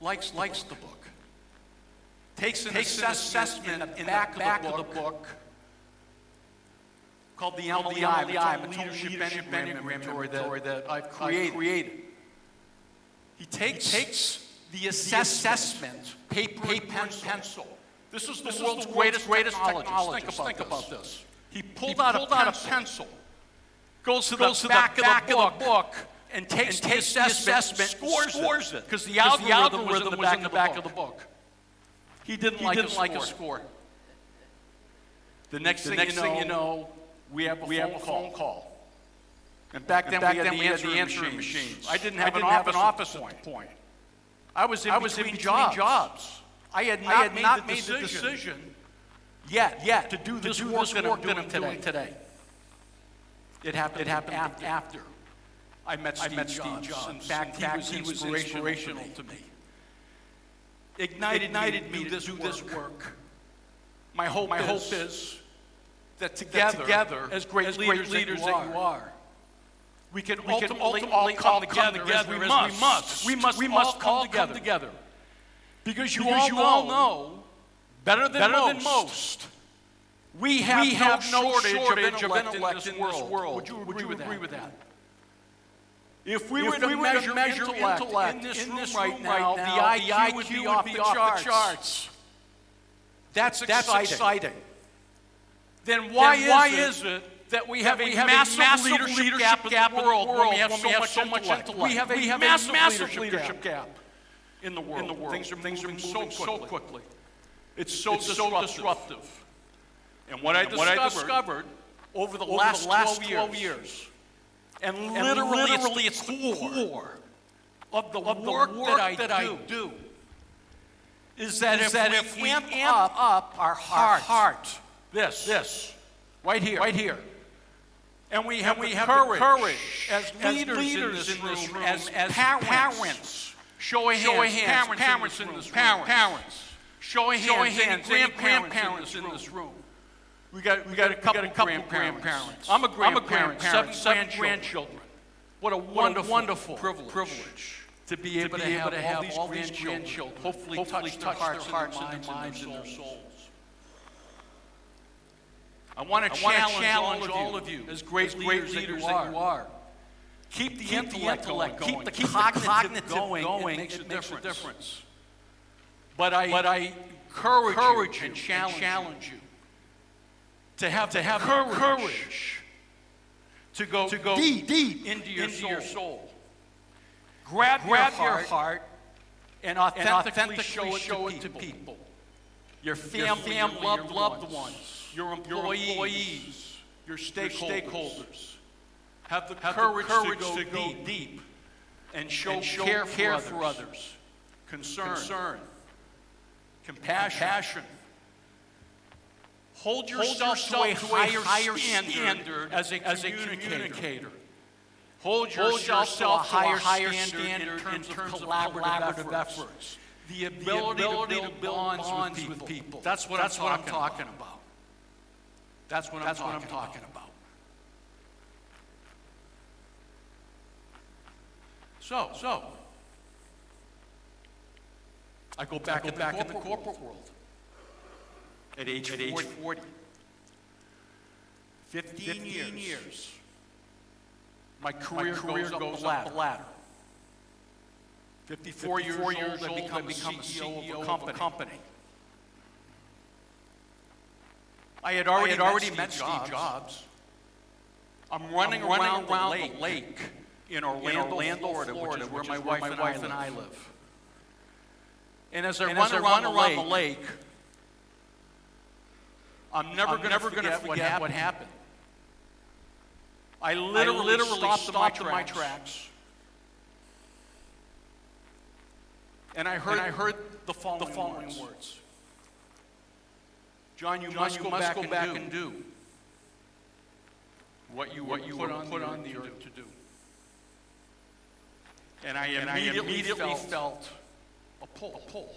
likes the book. Takes an assessment in the back of the book called the MLEI, Leadership Inventory that I've created. He takes the assessment, paper and pencil. This is the world's greatest technologist. Think about this. He pulled out a pencil, goes to the back of the book, and takes the assessment, scores it, because the algorithm was in the back of the book. He didn't like a score. The next thing you know, we have a phone call. And back then we had the answering machines. I didn't have an office at the point. I was in between jobs. I had not made the decision yet to do this work that I'm doing today. It happened after I met Steve Jobs. In fact, he was inspirational to me. Ignited me to do this work. My hope is that together, as great leaders that you are, we can ultimately all come together as we must. We must all come together. Because you all know, better than most, we have no shortage of intellect in this world. Would you agree with that? If we were to measure intellect in this room right now, the IQ would be off the charts. That's exciting. Then why is it that we have a massive leadership gap in the world when we have so much intellect? We have a massive leadership gap in the world. Things are moving so quickly. It's so disruptive. And what I discovered over the last 12 years, and literally it's the core of the work that I do, is that if we amp up our heart, this, right here, and we have courage as leaders in this room, as parents, show of hands, parents in this room, show of hands, grandparents in this room. We got a couple grandparents. I'm a grandparent, seven grandchildren. What a wonderful privilege to be able to have all these grandchildren hopefully touch their hearts and their minds and their souls. I want to challenge all of you as great leaders that you are. Keep the intellect going. Keep the cognitive going. It makes a difference. But I encourage and challenge you to have courage to go deep into your soul. Grab your heart and authentically show it to people. Your family, your loved ones, your employees, your stakeholders. Have the courage to go deep and show care for others, concern, compassion. Hold yourself to a higher standard as a communicator. Hold yourself to a higher standard in terms of collaborative efforts. The ability to build bonds with people. That's what I'm talking about. That's what I'm talking about. So, I go back in the corporate world. At age 40. 15 years. My career goes up the ladder. 54 years old, I become a CEO of a company. I had already met Steve Jobs. I'm running around the lake in Orlando, Florida, which is where my wife and I live. And as I run around the lake, I'm never going to forget what happened. I literally stopped in my tracks. And I heard the following words. John, you must go back and do what you were put on the earth to do. And I immediately felt a pull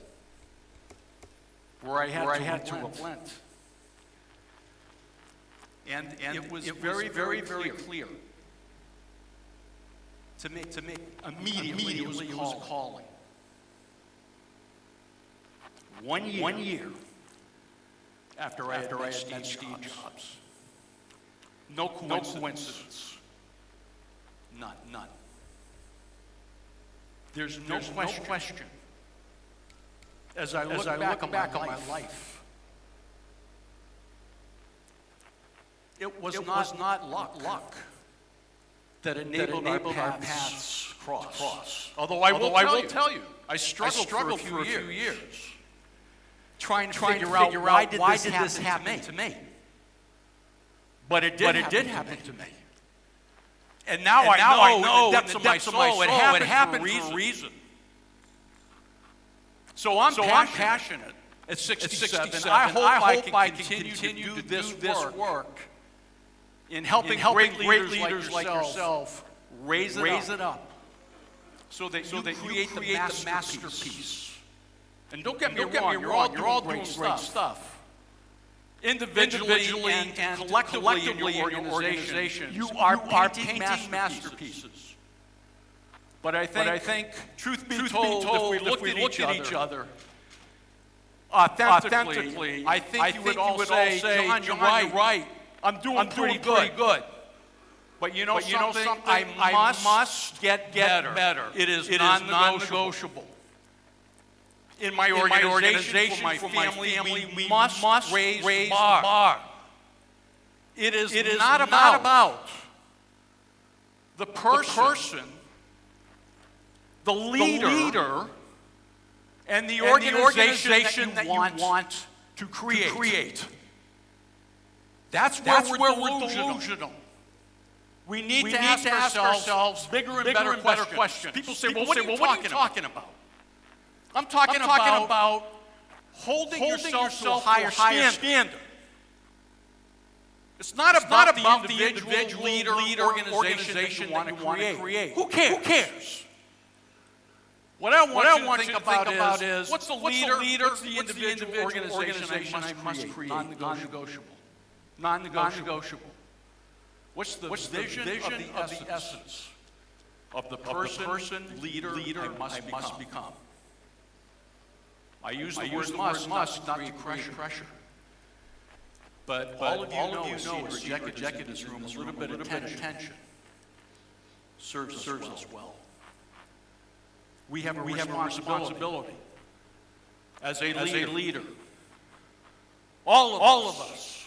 where I had to relent. And it was very clear to me immediately it was a calling. 1 year after I had met Steve Jobs. No coincidence. None. There's no question. As I look back on my life, it was not luck that enabled our paths cross. Although I will tell you, I struggled for a few years trying to figure out why did this happen to me. But it did happen to me. And now I know in the depths of my soul it happened for a reason. So I'm passionate at 67. I hope I can continue to do this work in helping great leaders like yourself raise it up so that you create the masterpiece. And don't get me wrong, you're all doing great stuff. Individually and collectively in your organization, you are painting masterpieces. But I think, truth be told, if we looked at each other authentically, I think you would all say, John, you're right. I'm doing pretty good. But you know something? I must get better. It is non-negotiable. In my organization, for my family, we must raise the bar. It is not about the person, the leader, and the organization that you want to create. That's where we're delusional. We need to ask ourselves bigger and better questions. People say, well, what are you talking about? I'm talking about holding yourself to a higher standard. It's not about the individual leader organization that you want to create. Who cares? What I want you to think about is what's the leader, what's the individual organization I must create? Non-negotiable. What's the vision of the essence of the person, leader I must become? I use the word must not to create pressure. But all of you know as you project in this room, a little bit of attention serves us well. We have a responsibility as a leader. All of us,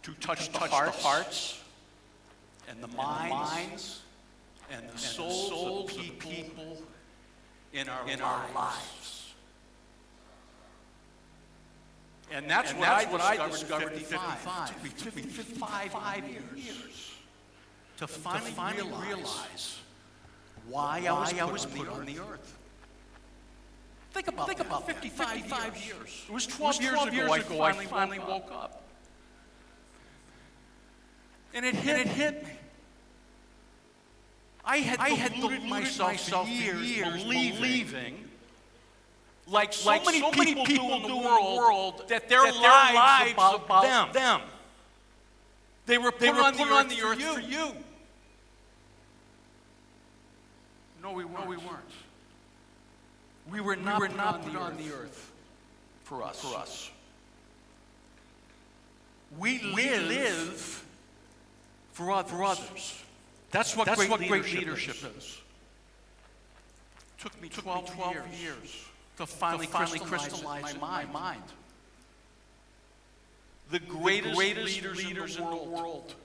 to touch the hearts and the minds and the souls of people in our lives. And that's what I discovered at 55. It took me 55 years to finally realize why I was put on the earth. Think about 55 years. It was 12 years ago I finally woke up. And it hit me. I had deluded myself for years believing, like so many people do in the world, that their lives about them. They were put on the earth for you. No, we weren't. We were not put on the earth for us. We live for others. That's what great leadership is. It took me 12 years to finally crystallize in my mind. The greatest leaders in the world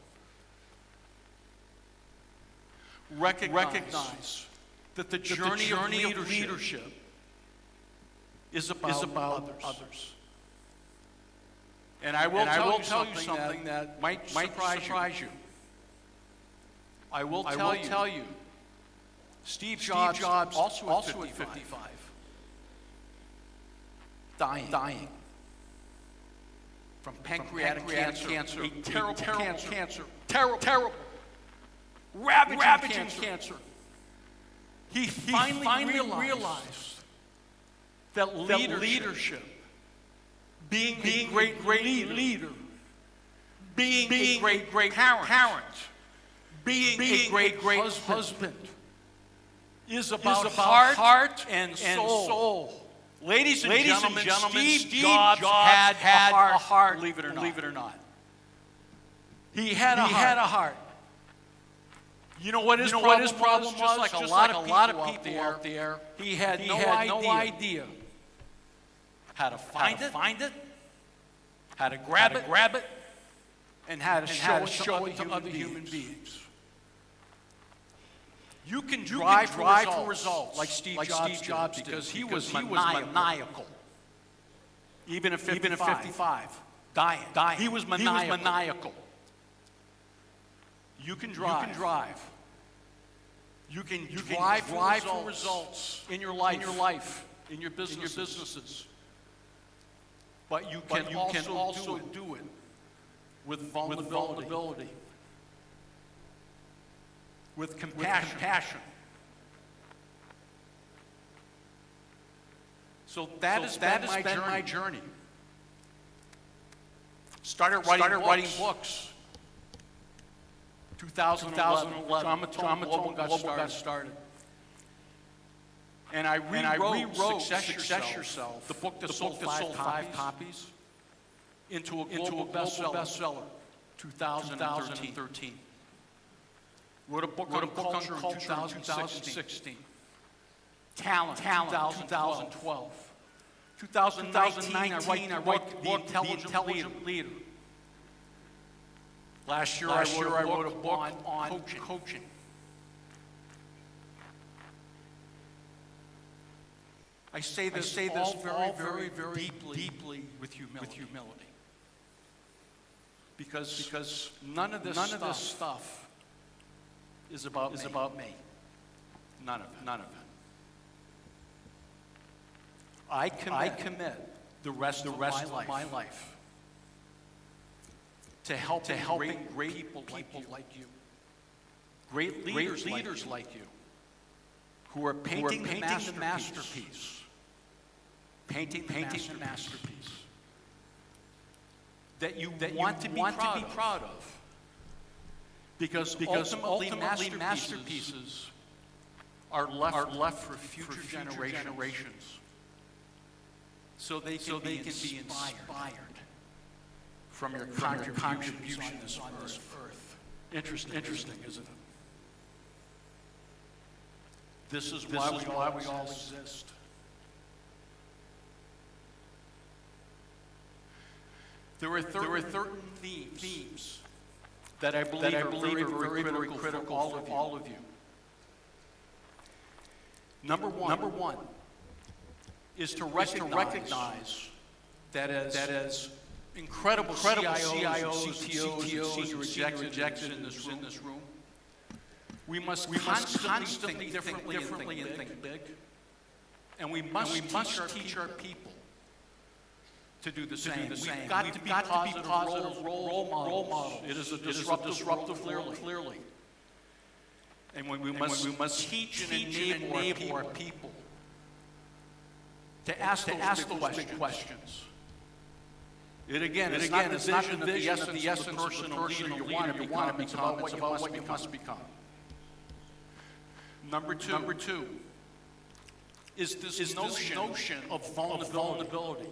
recognize that the journey of leadership is about others. And I will tell you something that might surprise you. I will tell you, Steve Jobs also at 55, dying from pancreatic cancer, a terrible, ravaging cancer. He finally realized that leadership, being a great leader, being a great parent, being a great husband, is about heart and soul. Ladies and gentlemen, Steve Jobs had a heart, believe it or not. He had a heart. You know what his problem was? Just like a lot of people out there, he had no idea how to find it, how to grab it, and how to show it to other human beings. You can drive for results like Steve Jobs did, because he was maniacal. Even at 55, dying. He was maniacal. You can drive. You can drive for results in your life, in your businesses. But you can also do it with vulnerability. With compassion. So that has been my journey. Started writing books. 2011, Trauma Global got started. And I rewrote Success Yourself, the book that sold 5 copies, into a global bestseller, 2013. Wrote a book on culture in 2016. Talent, 2012. 2019, I wrote The Intelligent Leader. Last year, I wrote a book on coaching. I say this very deeply with humility. Because none of this stuff is about me. None of it. I commit the rest of my life to helping great people like you. Great leaders like you. Who are painting the masterpiece. Painting the masterpiece. That you want to be proud of. Because ultimately masterpieces are left for future generations. So they can be inspired from your contributions on this earth. Interesting, isn't it? This is why we all exist. There are 13 themes that I believe are very critical for all of you. Number one is to recognize that as incredible CIOs, CTOs, and senior executives in this room, we must constantly think differently and think big. And we must teach our people to do the same. We've got to be positive role models. It is a disruptive world, clearly. And we must teach and enable our people to ask those big questions. It's not the essence of the person or leader you want to become. It's about what you must become. Number two is this notion of vulnerability.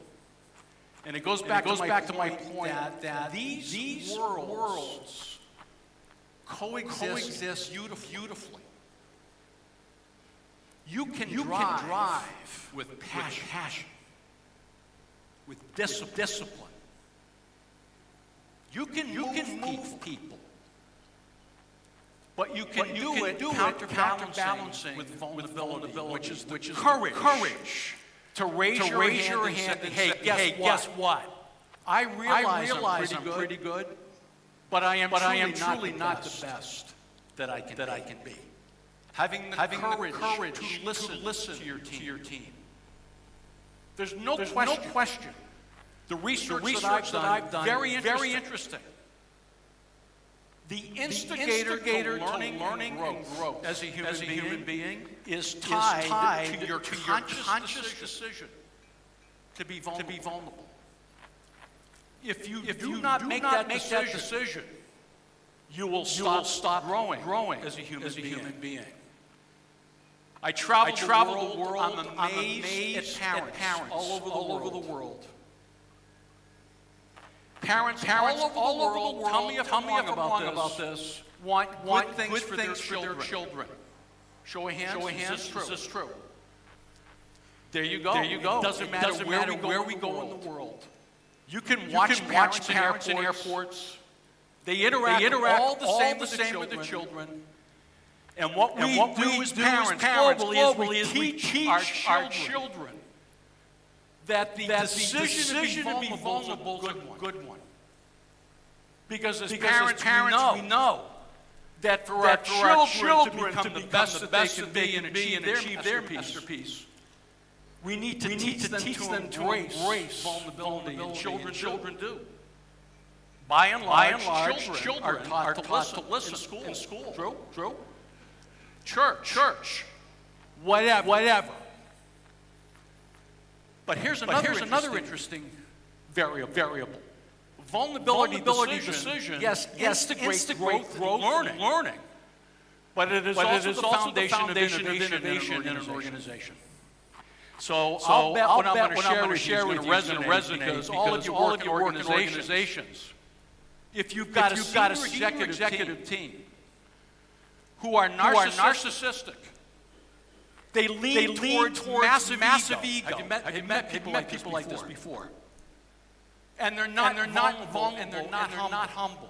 And it goes back to my point that these worlds coexist beautifully. You can drive with passion, with discipline. You can move people. But you can do it counterbalancing with vulnerability, which is courage to raise your hand and say, guess what? I realize I'm pretty good, but I am truly not the best that I can be. Having the courage to listen to your team. There's no question. The research that I've done, very interesting. The instigator to learning and growth as a human being is tied to your conscious decision to be vulnerable. If you do not make that decision, you will stop growing as a human being. I travel the world. I'm amazed at parents all over the world. Parents all over the world, tell me if I'm wrong about this, want good things for their children. Show of hands, is this true? There you go. It doesn't matter where we go in the world. You can watch parents in airports. They interact all the same with the children. And what we do as parents globally is we teach our children that the decision to be vulnerable is a good one. Because as parents we know that for our children to become the best that they can be and achieve their masterpiece, we need to teach them to embrace vulnerability, and children do. By and large, children are taught to listen in school. True. Church, whatever. But here's another interesting variable. Vulnerability decision, yes, integrate growth and learning. But it is also the foundation of innovation in an organization. So I'll bet what I'm going to share with you is going to resonate because all of you work in organizations. If you've got a senior executive team who are narcissistic, they lean towards massive ego. Have you met people like this before? And they're not vulnerable and they're not humble.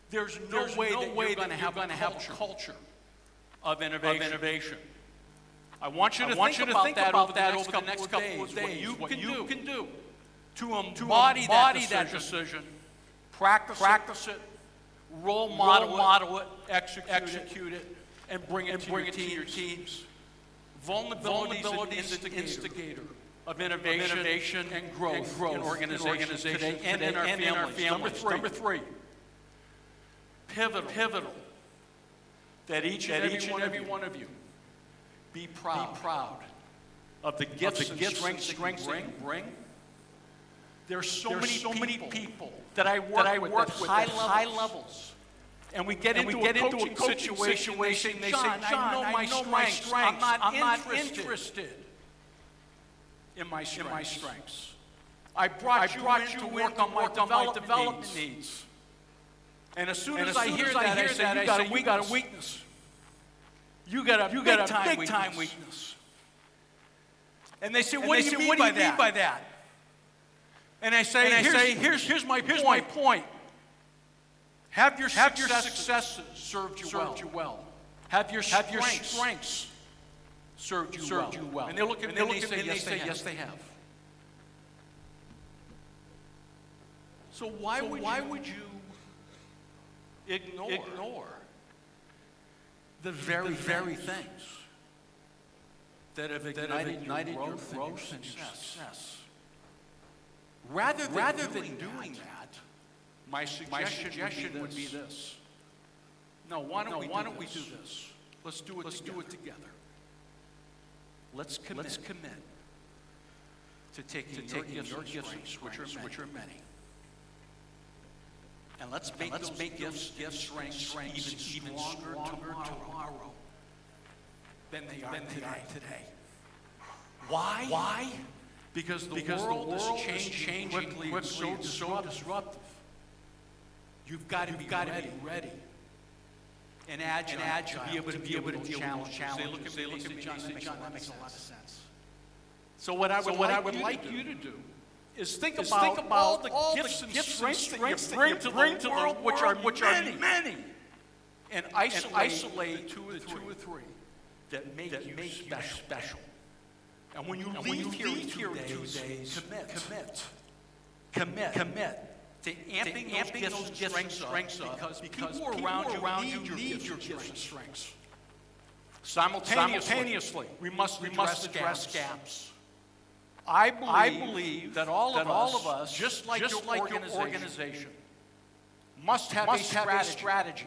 There's no way that you're going to have a culture of innovation. I want you to think about that over the next couple of days. What you can do to embody that decision, practice it, role model it, execute it, and bring it to your teams. Vulnerability is an instigator of innovation and growth in organizations today and in our families. Number three, pivotal, that each and every one of you be proud of the gifts and strengths that you bring. There's so many people that I work with at high levels. And we get into a coaching situation, they say, John, I know my strengths. I'm not interested in my strengths. I brought you in to work on my development needs. And as soon as I hear that, I say, you got a weakness. You got a big time weakness. And they say, what do you mean by that? And I say, here's my point. Have your successes served you well. Have your strengths served you well. And they look at me and they say, yes, they have. So why would you ignore the very things that have ignited your growth and success? Rather than doing that, my suggestion would be this. No, why don't we do this? Let's do it together. Let's commit to taking your gifts, which are many. And let's make gifts strengths even stronger tomorrow than they are today. Why? Because the world is changing quickly and so disruptive. You've got to be ready and agile to be able to deal with challenges. They look at me and say, John, that makes a lot of sense. So what I would like you to do is think about all the gifts and strengths that you bring to the world, which are many, and isolate two or three that make you special. And when you leave here in 2 days, commit to amping those gifts and strengths up because people around you need your gifts and strengths. Simultaneously, we must address gaps. I believe that all of us, just like your organization, must have a strategy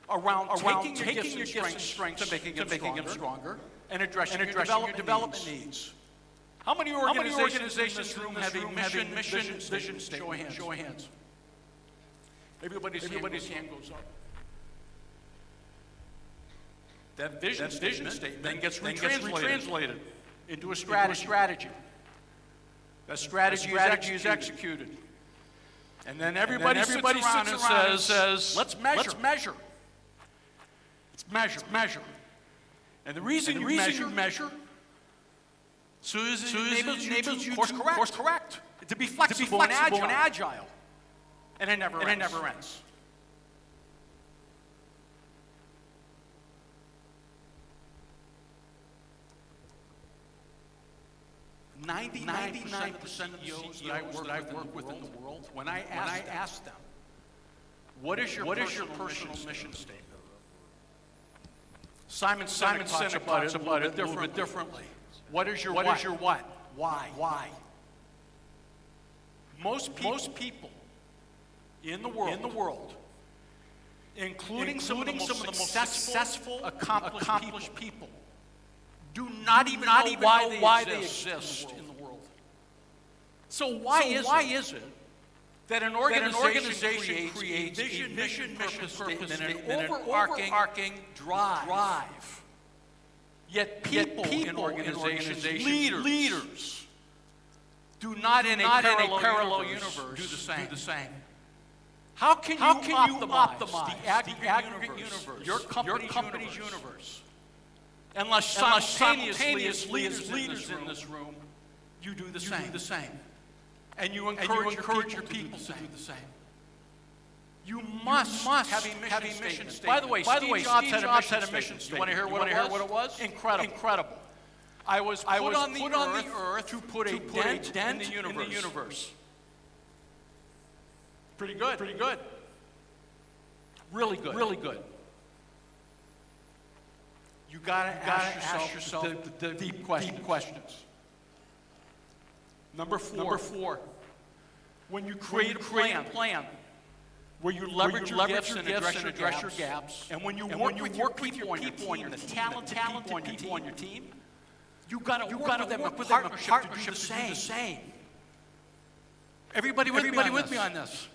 around taking your gifts and strengths and making them stronger and addressing your development needs. How many organizations in this room have a mission, vision statement? Show of hands. Everybody's hand goes up. That vision statement then gets retranslated into a strategy. That strategy is executed. And then everybody sits around and says, let's measure. Let's measure. And the reason you measure so enables you to course correct. To be flexible and agile. And it never ends. 99% of CEOs that I work with in the world, when I ask them, what is your personal mission statement? Simon Sinek talks about it a little bit differently. What is your what? Why? Most people in the world, including some of the most successful, accomplished people, do not even know why they exist in the world. So why is it that an organization creates a vision, purpose statement, and an overarching drive? Yet people in organizations, leaders, do not in a parallel universe do the same. How can you optimize the aggregate universe, your company's universe? Unless simultaneously as leaders in this room, you do the same. And you encourage your people to do the same. You must have a mission statement. By the way, Steve Jobs had a mission statement. You want to hear what it was? Incredible. I was put on the earth to put a dent in the universe. Pretty good. Really good. You gotta ask yourself the deep questions. Number four. When you create a plan where you leverage your gifts and address your gaps, and when you work with your people on your team, the talented people on your team, you gotta work them in partnership to do the same. Everybody with me on this.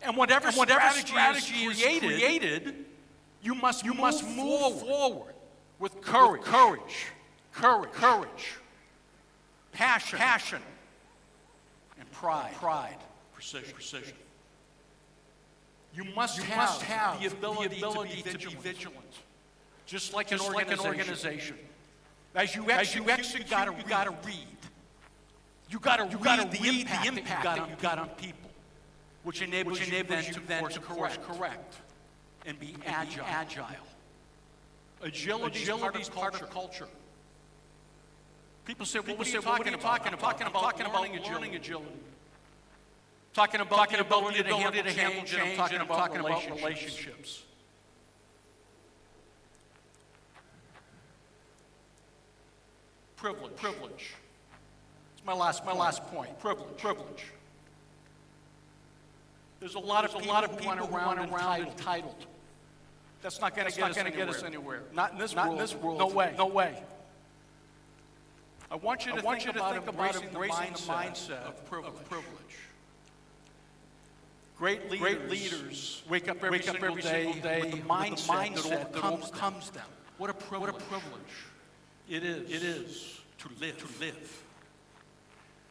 And whatever strategy is created, you must move forward with courage, passion, and pride, precision. You must have the ability to be vigilant, just like an organization. As you execute, you gotta read. You gotta read the impact that you got on people, which enables you then to course correct and be agile. Agility is part of culture. People say, what are you talking about? I'm talking about learning agility. Talking about ability to handle change, and I'm talking about relationships. Privilege. It's my last point. Privilege. There's a lot of people who run around entitled. That's not going to get us anywhere. Not in this world. No way. I want you to think about embracing the mindset of privilege. Great leaders wake up every single day with the mindset that overcomes them. What a privilege it is to live.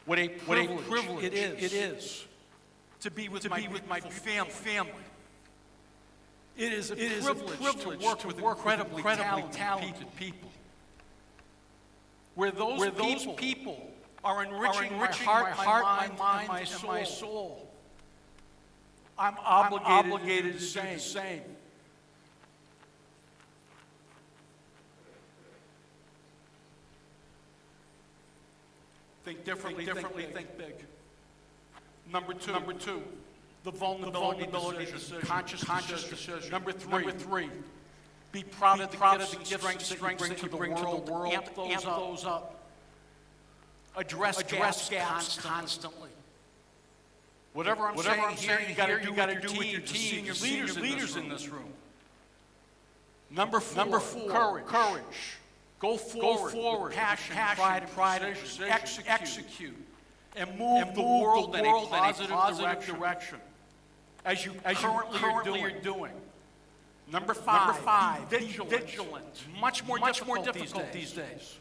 What a privilege it is to be with my family. It is a privilege to work with incredibly talented people. Where those people are enriching my heart, my mind, and my soul. I'm obligated to do the same. Think differently, think big. Number two, the vulnerability decision, conscious decision. Number three, be proud of the gifts that you bring to the world, amp those up. Address gaps constantly. Whatever I'm saying, you got to do with your team, your leaders in this room. Number four, courage. Go forward. Passion, pride, execute. And move the world in a positive direction. As you currently are doing. Number five, be vigilant. Much more difficult these days.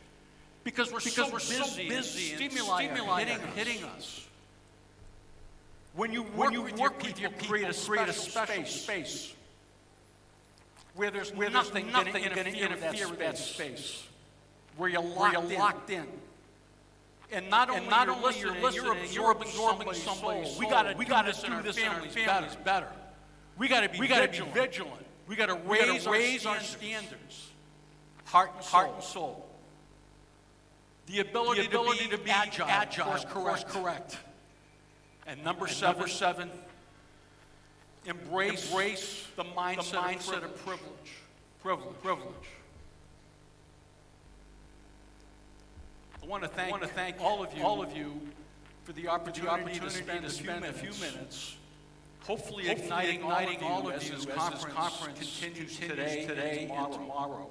Because we're so busy and stimuli are hitting us. When you work with people, create a special space where there's nothing going to interfere with that space. Where you're locked in. And not only you're listening, you're absorbing somebody's soul. We got to do this in our families better. We got to be vigilant. We got to raise our standards. Heart and soul. The ability to be agile, correct. And number seven, embrace the mindset of privilege. I want to thank all of you for the opportunity to spend a few minutes, hopefully igniting all of you as this conference continues today and tomorrow.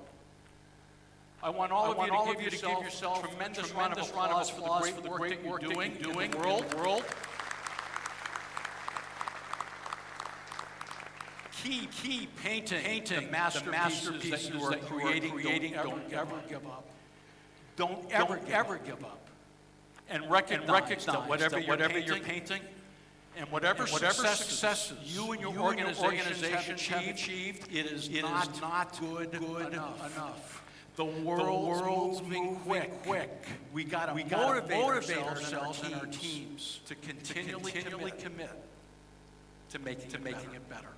I want all of you to give yourself a tremendous round of applause for the great work that you're doing in the world. Keep painting the masterpieces that you are creating. Don't ever give up. Don't ever give up. And recognize that whatever you're painting and whatever successes you and your organization have achieved, it is not good enough. The world's moving quick. We got to motivate ourselves and our teams to continually commit to making it better.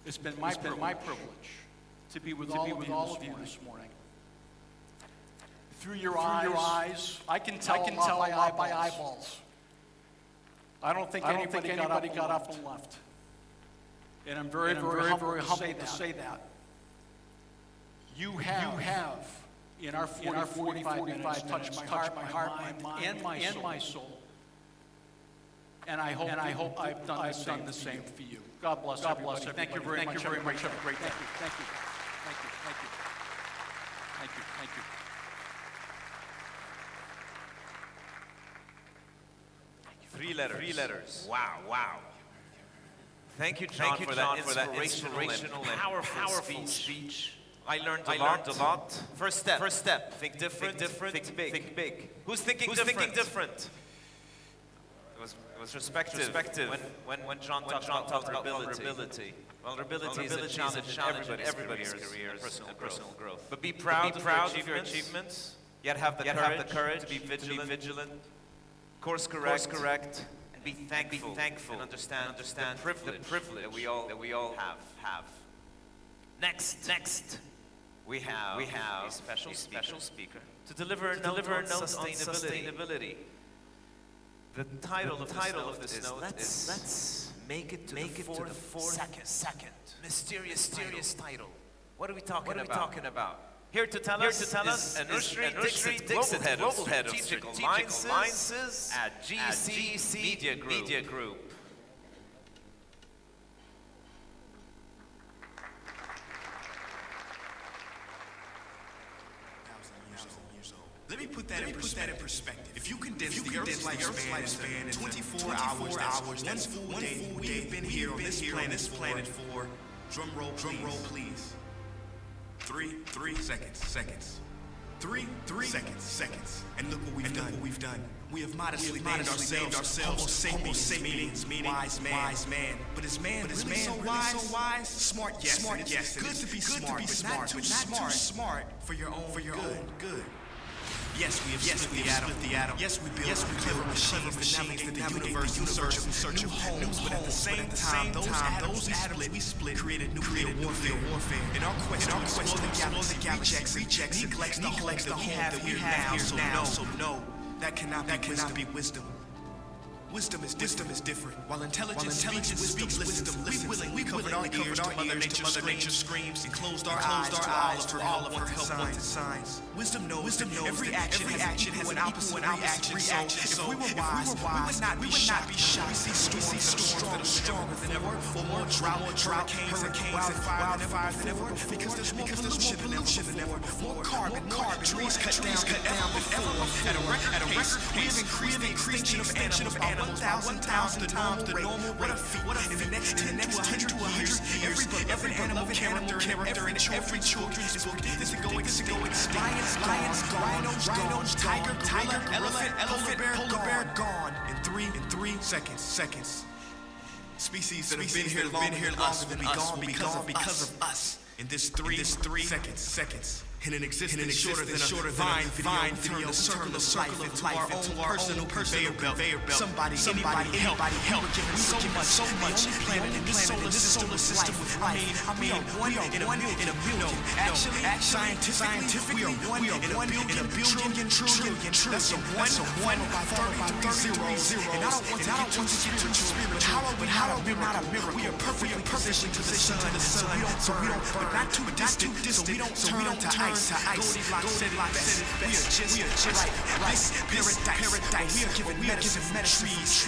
It's been my privilege to be with all of you this morning. Through your eyes, I can tell a lot by eyeballs. I don't think anybody got up and left. And I'm very humbled to say that. You have, in our 45 minutes, touched my heart, my mind, and my soul. And I hope I've done the same for you. God bless everybody. Thank you very much. Have a great day. Thank you. Three letters. Wow. Thank you, John, for that inspirational and powerful speech. I learned a lot. First step. Think different. Think big. Who's thinking different? It was respective when John talked about vulnerability. Vulnerability is a challenge in everybody's career, personal growth. But be proud of your achievements. Yet have the courage to be vigilant. Course correct, and be thankful and understand the privilege that we all have. Next, we have a special speaker to deliver a note on sustainability. The title of this note is Let's Make It to the Fourth Second. Mysterious title. What are we talking about? Here to tell us, Anushree Dixit, Global Head of Strategic Alliances at GC Media Group. Let me put that in perspective. If you condense the Earth's lifespan in 24 hours, that's one full day, we have been here on this planet for, drum roll please. 3 seconds. 3 seconds. And look what we've done. We have modestly named ourselves Homo sapiens, meaning wise man. But is man really so wise? Smart, yes. Good to be smart, but not too smart for your own good. Yes, we have split the atom. Yes, we build clever machines that navigate the universe in search of homes. But at the same time, those atoms we split created nuclear warfare. In our quest to explore the galaxy, rejects neglects the home that we have here now. So no, that cannot be wisdom. Wisdom is different. While intelligence speaks wisdom, we covered our ears to Mother Nature's screams and closed our eyes to all of her helpful signs. Wisdom knows every action has an opposite reaction. So if we were wise, we would not be shy. We see storms that are stronger than ever, or more drought, hurricanes, and wildfire than ever, because there's more pollution than ever, more carbon, trees cut down than ever before. At a record pace, we have increased the extinction of animals 1,000 times the normal rate. In the next 10 to 100 years, every beloved character in every children's book is going extinct. Lions gone, rhinos, tiger, elephant, polar bear gone. In three seconds. Species that have been here longer than us will be gone because of us. In this three seconds. In an existence shorter than a vine turn the circle of life into our own personal conveyor belt. Somebody help. We're given so much. The only planet in this solar system with life. We are one in a million. Actually, scientifically, we are one in a billion trillion. That's a one by 33 zeros. And I don't want to get too spiritual, but how are we not a miracle? We are perfectly positioned to the sun. So we don't, but not too distant. So we don't turn to ice. Goldilocks said it best. We are just like this paradise. We are given medicine from trees,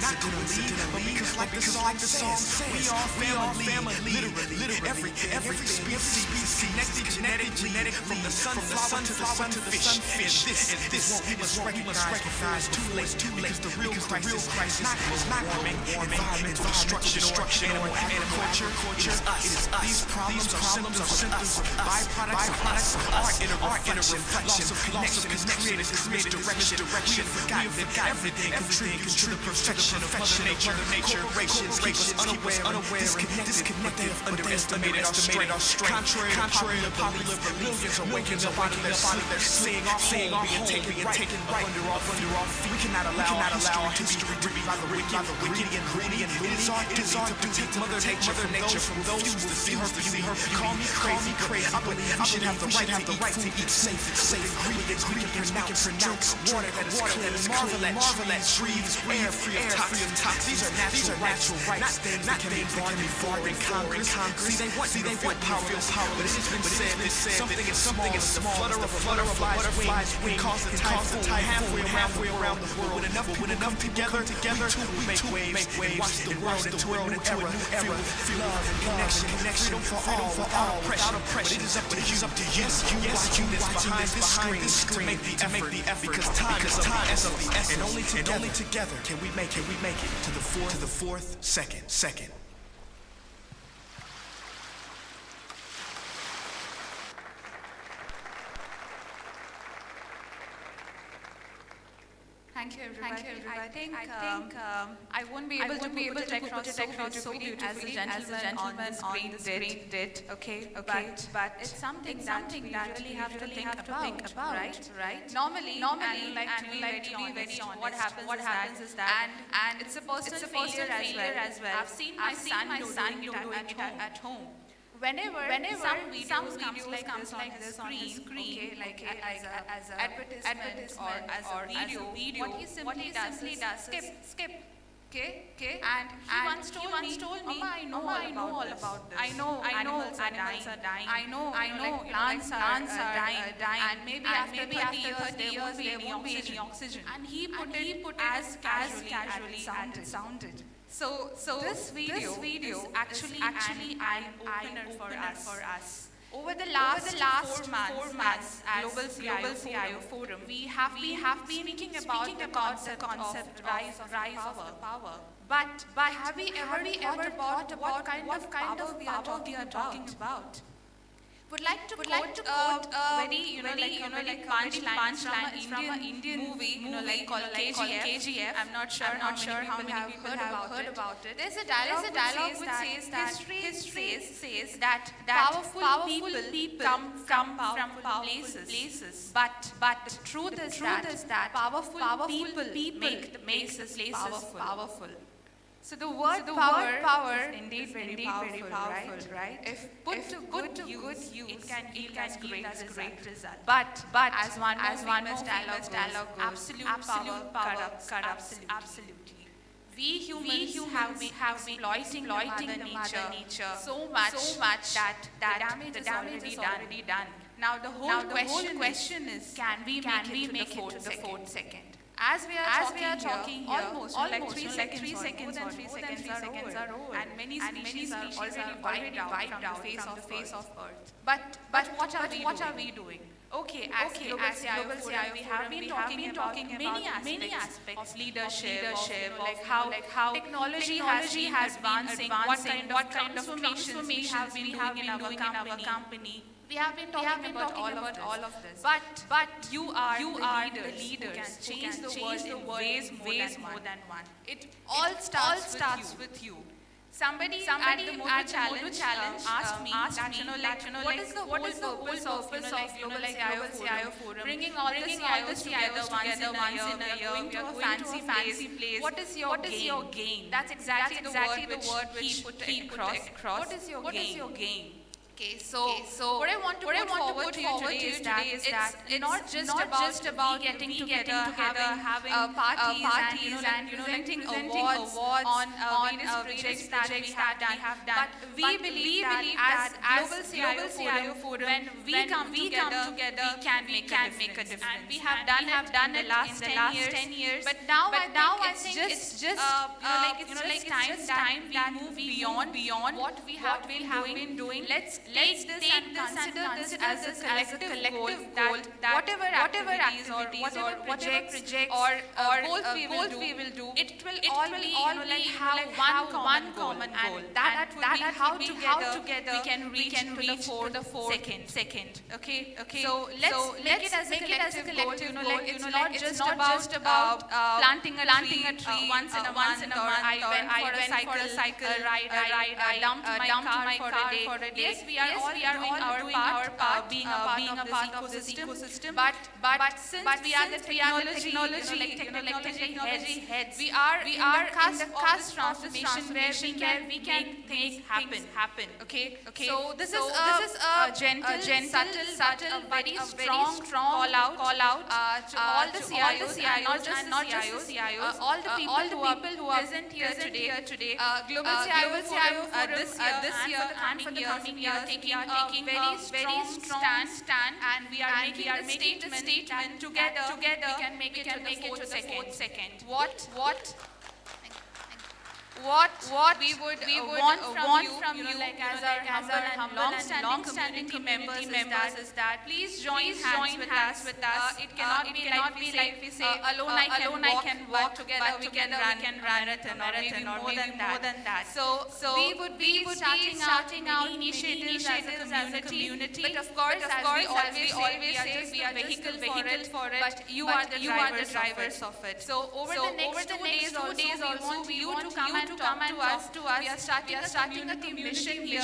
not coincidentally, but because like the song says, we are family. Literally, every species genetic from the sunflower to the sunfish. And this we must recognize too late, because the real crisis is not warming, environmental destruction, or agriculture. It is us. These problems are symptoms of byproducts. Art in a reflection, loss of connection, created direction. We have forgotten that everything contributes to the perfection of Mother Nature. Corporations keep us unaware, disconnected. They have underestimated our strength. Contrary to popular belief, millions are waking up out of their sleep. They're seeing our home being taken right under our feet. We cannot allow our history to be by the wicked and greedy. It is our duty to take Mother Nature from those who will see her. Call me crazy, I believe we should have the right to eat safe ingredients we can pronounce, water that is clean, marvelous trees, air free of toxins. These are natural rights, not things that can be bought and conquered. See, they want power, but it has been said that something as small as the flutter of a butterfly's wing can cause a typhoon halfway around the world. When enough people come together, we make waves and watch the world into a new era. Feel love and connection, freedom for all, without oppression. But it is up to you. Yes, you watching this screen to make the effort, because time is of the essence, and only together can we make it to the fourth second. Thank you, everybody. I think I won't be able to put the technology so beautifully as the gentleman on the screen did. Okay. But it's something that we really have to think about, right? Normally, and like to be very honest, what happens is that, and it's a personal failure as well. I've seen my son doing it at home. Whenever some videos like this on the screen, okay, like as a advertisement or as a video, what he simply does is skip. Okay, and he once told me, Mama, I know all about this. I know animals are dying. I know plants are dying. And maybe after 30 years there won't be any oxygen. And he put it as casually as it sounded. So this video is actually an eye-opener for us. Over the last 4 months as Global CIO Forum, we have been speaking about the concept of rise of power. But have we ever thought about what kind of power we are talking about? Would like to quote a very punchline from an Indian movie called KGF. I'm not sure how many people have heard about it. There's a dialogue which says that history says that powerful people come from powerful places. But the truth is that powerful people make the places powerful. So the word power is indeed very powerful, right? If put to good use, it can give us great result. But as one famous dialogue goes, absolute power corrupts absolutely. We humans have been exploiting Mother Nature so much that the damage is already done. Now the whole question is, can we make it to the fourth second? As we are talking here, almost like 3 seconds are over, and many species are already wiped out from the face of Earth. But what are we doing? Okay, as Global CIO Forum, we have been talking about many aspects of leadership, like how technology has been advancing, what kind of transformations we have been doing in our company. We have been talking about all of this. But you are the leaders who can change the world in ways more than one. It all starts with you. Somebody at the Moto Challenge asked me, what is the purpose of Global CIO Forum? Bringing all the CIOs together once in a year, going to a fancy place. What is your gain? That's exactly the word which he put across. What is your gain? Okay, so what I want to put forward to you today is that it's not just about getting together, having parties and presenting awards on various projects that we have done. But we believe that as Global CIO Forum, when we come together, we can make a difference. And we have done it in the last 10 years. But now I think it's just time that we move beyond what we have been doing. Let's take this and consider this as a collective goal that whatever activities or whatever projects or goals we will do, it will all be have one common goal, and that would be how together we can reach to the fourth second. Okay. So let's make it as a collective goal. It's not just about planting a tree once in a month, or I went for a cycle ride, dumped my car for a day. Yes, we are all doing our part, being a part of this ecosystem. But since we are the technology heads, we are in the cusp of transformation where we can make things happen. Okay. So this is a gentle, subtle, very strong call out to all the CIOs, and not just the CIOs, all the people who are present here today. Global CIO Forum this year and for the coming year taking very strong stand, and we are making the statement together we can make it to the fourth second. What we would want from you, like as our humble and long-standing community members, is that please join hands with us. It cannot be like we say alone I can walk, together we can run marathon or maybe more than that. So we would be starting out initiatives as a community. But of course, as we always say, we are vehicle for it. But you are the drivers of it. So over the next 2 days also, we want you to come and talk to us. We are starting a mission here.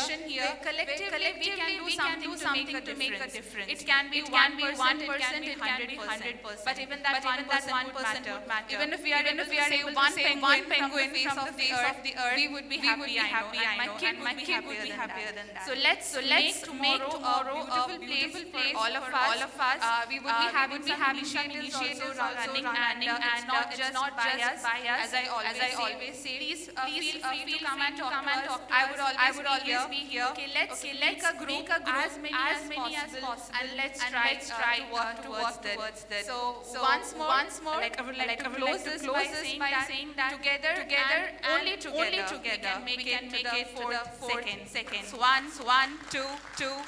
Collectively, we can do something to make a difference. It can be 1%, it can be 100%. But even that 1% would matter. Even if we are say one penguin from the face of the earth, we would be happy. I know. And my kid would be happier than that. So let's make tomorrow a beautiful place for all of us. We would be having some initiatives also running, and it's not just by us. As I always say, please feel free to come and talk to us. I would always be here. Okay, let's make a group as many as possible, and let's try to work towards that. So once more, I would like to close this by saying that together and only together we can make it to the fourth second. So 1, 2, 3,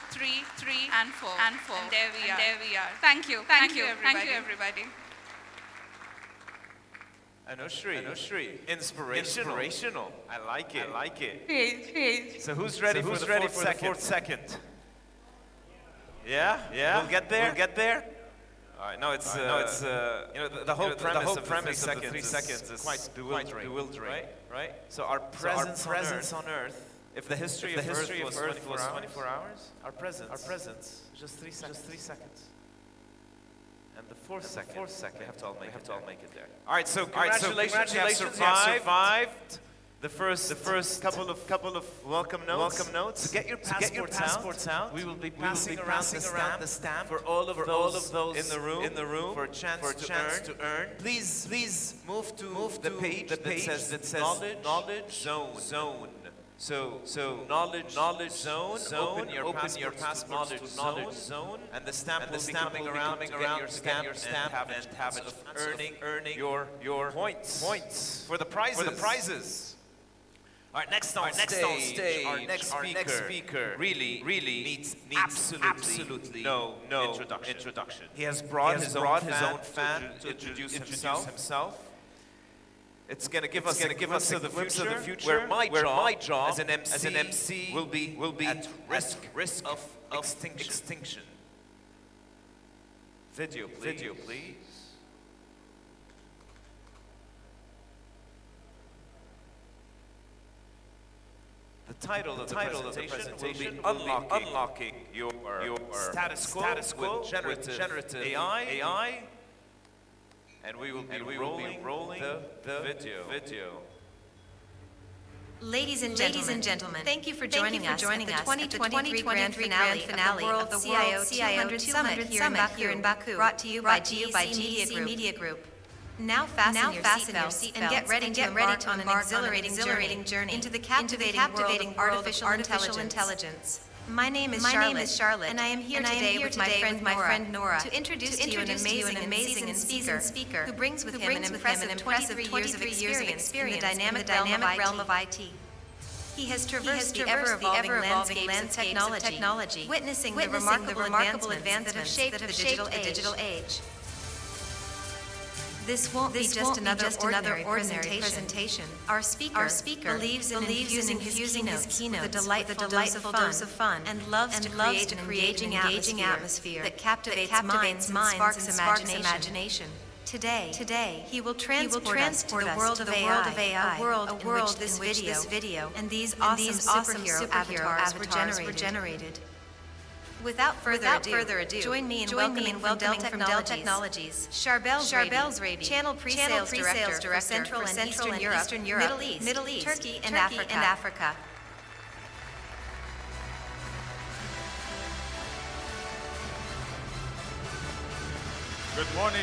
and 4. And there we are. Thank you, everybody. Anushri. Inspirational. I like it. Great. So who's ready for the fourth second? Yeah? We'll get there? All right, it's the whole premise of the 3 seconds is quite bewildering, right? So our presence on Earth, if the history of Earth was 24 hours, our presence is just 3 seconds. And the fourth second, we have to all make it there. All right, so congratulations, you have survived the first couple of welcome notes. So get your passports out. We will be passing around the stamp for all of those in the room for a chance to earn. Please move the page that says knowledge zone. So knowledge zone. Open your passport to knowledge zone, and the stamp will be coming around to get your stamp and have it earning your points for the prizes. All right, next on stage, our next speaker really needs absolutely no introduction. He has brought his own fan to introduce himself. It's going to give us a glimpse of the future where my job as an MC will be at risk of extinction. Video, please. The title of the presentation will be Unlocking Your Status Quo with Generative AI. And we will be rolling the video. Ladies and gentlemen, thank you for joining us at the 2023 Grand Finale of the World CIO 200 Summit here in Baku, brought to you by GEC Media Group. Now fasten your seatbelts and get ready to embark on an exhilarating journey into the captivating world of artificial intelligence. My name is Charlotte, and I am here today with my friend Nora to introduce to you an amazing and seasoned speaker who brings with him an impressive 23 years of experience in the dynamic realm of IT. He has traversed the ever-evolving landscapes of technology, witnessing the remarkable advancements that have shaped the digital age. This won't be just another ordinary presentation. Our speaker believes in infusing his keynotes with a delightful dose of fun and loves to create an engaging atmosphere that captivates minds and sparks imagination. Today, he will transport us to the world of AI, a world in which this video and these awesome superhero avatars were generated. Without further ado, join me in welcoming from Dell Technologies, Charbel Zrabi, Channel Pre-Sales Director for Central and Eastern Europe, Middle East, Turkey, and Africa. Good morning.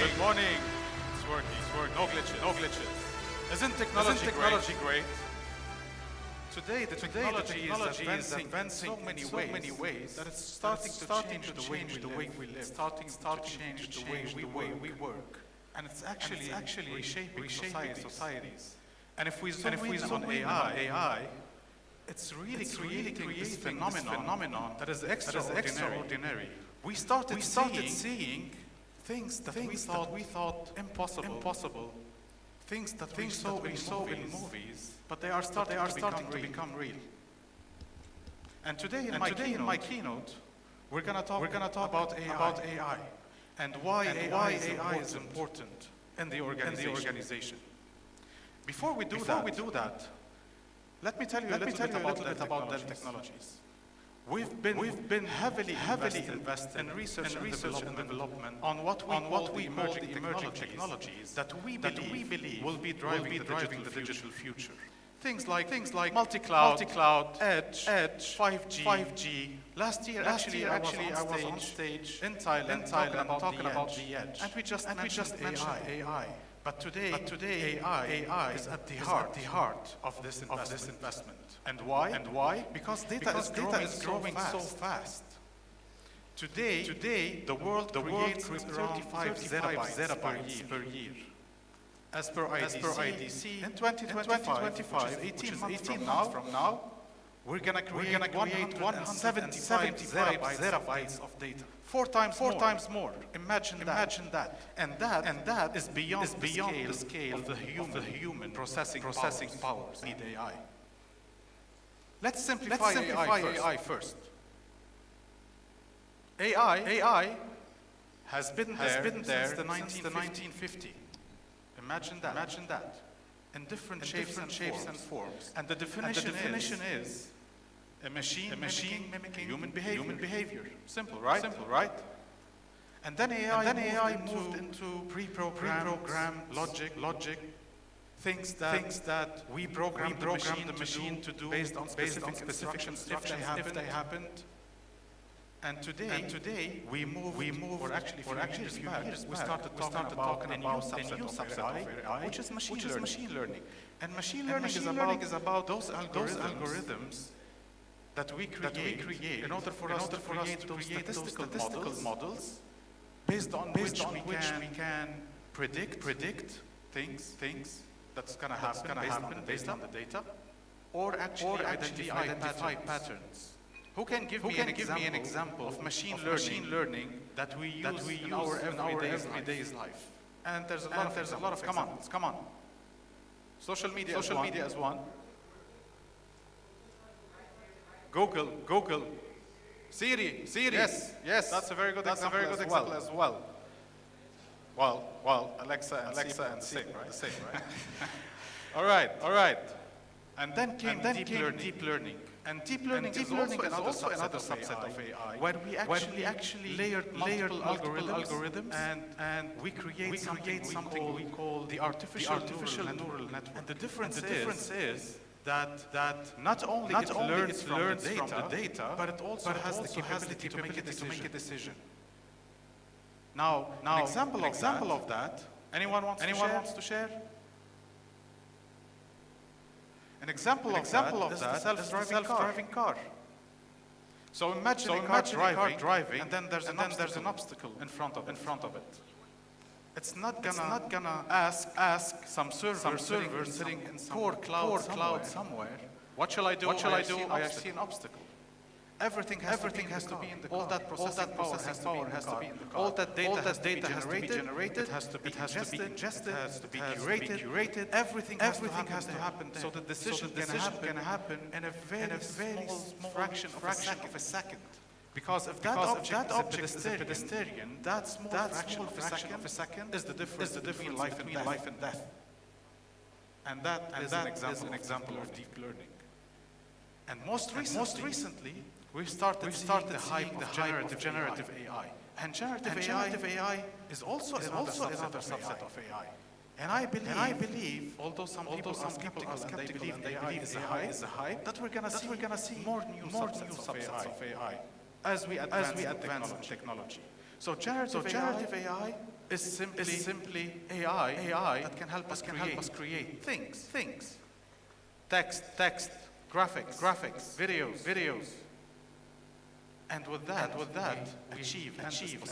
It's working. No glitches. Isn't technology great? Today, the technology is advancing so many ways that it's starting to change the way we live, starting to change the way we work. And it's actually reshaping societies. And if we zoom on AI, it's really creating this phenomenon that is extraordinary. We started seeing things that we thought impossible. Things that we saw in movies, but they are starting to become real. And today in my keynote, we're gonna talk about AI and why AI is important in the organization. Before we do that, let me tell you a little bit about Dell Technologies. We've been heavily invested in research and development on what we call the emerging technologies that we believe will be driving the digital future. Things like multi-cloud, edge, 5G. Last year, actually, I was on stage in Thailand talking about the edge, and we just mentioned AI. But today, AI is at the heart of this investment. And why? Because data is growing so fast. Today, the world creates around 35 zettabytes per year. As per IDC, in 2025, 18 months from now, we're gonna create 175 zettabytes of data. Four times more. Imagine that. And that is beyond the scale of the human processing powers. Need AI. Let's simplify AI first. AI has been there since the 1950s. Imagine that. In different shapes and forms. And the definition is a machine mimicking human behavior. Simple, right? And then AI moved into pre-programmed logic. Things that we program the machine to do based on specific instructions if they happened. And today we move. For actually a few years we started talking about a new subset of AI, which is machine learning. And machine learning is about those algorithms that we create in order for us to create those statistical models based on which we can predict things that's gonna happen based on the data. or actually identify patterns. Who can give me an example of machine learning that we use in our everyday life? And there's a lot of come on. Social media is one. Google. Siri. Yes. That's a very good example as well. Well, Alexa and Siri, right? All right. And then came deep learning. And deep learning is also another subset of AI, where we actually layered multiple algorithms and we create something we call the artificial neural network. And the difference is that not only it learns from the data, but it also has the capability to make a decision. Now, an example of that. Anyone wants to share? An example of that is the self-driving car. So imagine a car driving, and then there's an obstacle in front of it. It's not gonna ask some server sitting in some poor cloud somewhere. What shall I do? I see an obstacle. Everything has to be in the car. All that processing power has to be in the car. All that data has to be generated. It has to be ingested. It has to be curated. Everything has to happen there. So the decision can happen in a very small fraction of a second. Because if that object is a pedestrian, that small fraction of a second is the difference between life and death. And that is an example of deep learning. And most recently, we started the hype of generative AI. And generative AI is also another subset of AI. And I believe, although some people are skeptical and they believe AI is a hype, that we're gonna see more new subsets of AI as we advance in technology. So generative AI is simply AI that can help us create things. Text, graphics, videos. And with that, we achieve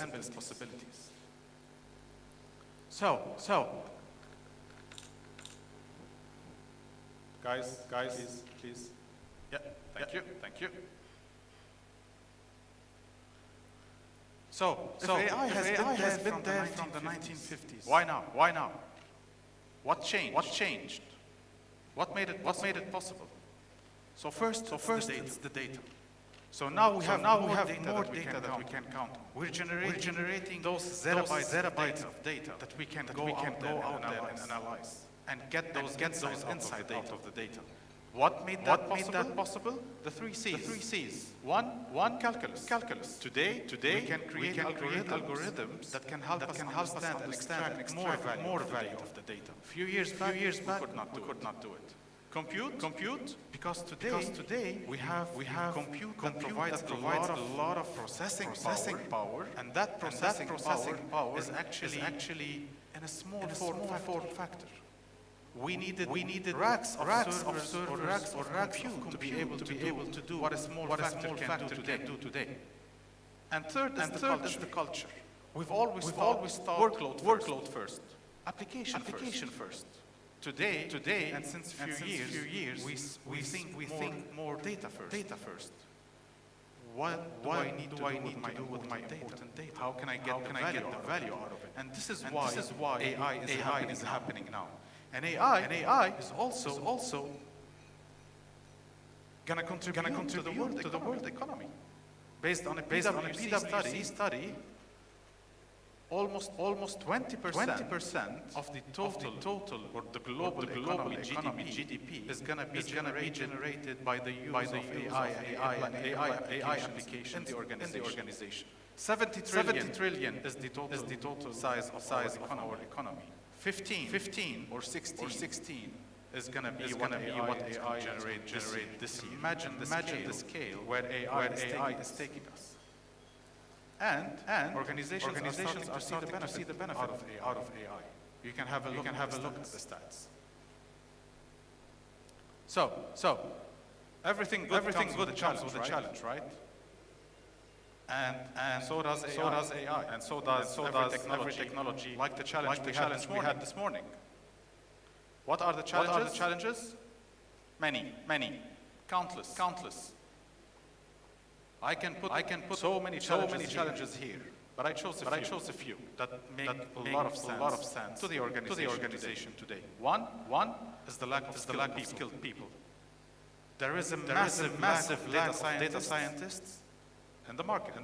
endless possibilities. So, guys, please. Yeah, thank you. So AI has been there from the 1950s. Why now? What changed? What made it possible? So first it's the data. So now we have more data that we can count on. We're generating those zettabytes of data that we can go out there and analyze and get those insights out of the data. What made that possible? The three C's. One, calculus. Today we can create algorithms that can help us understand and extract more value of the data. A few years back, we could not do it. Compute, because today we have compute that provides a lot of processing power, and that processing power is actually in a small form factor. We needed racks of servers or compute to be able to do what a small factor can do today. And third is the culture. We've always thought workload first, application first. Today, and since few years, we think more data first. What do I need to do with my important data? How can I get the value out of it? And this is why AI is happening now. And AI is also gonna contribute to the world economy. Based on a PwC study, almost 20% of the total or the global economy GDP is gonna be generated by the use of AI applications in the organization. 70 trillion is the total size of our economy. 15 or 16 is gonna be what AI generate this year. Imagine the scale where AI is taking us. And organizations are starting to see the benefit out of AI. You can have a look at the stats. So everything good comes with a challenge, right? And so does AI, and so does every technology, like the challenge we had this morning. What are the challenges? many, countless. I can put so many challenges here, but I chose a few that make a lot of sense to the organization today. One is the lack of skilled people. There is a massive lack of data scientists in the market.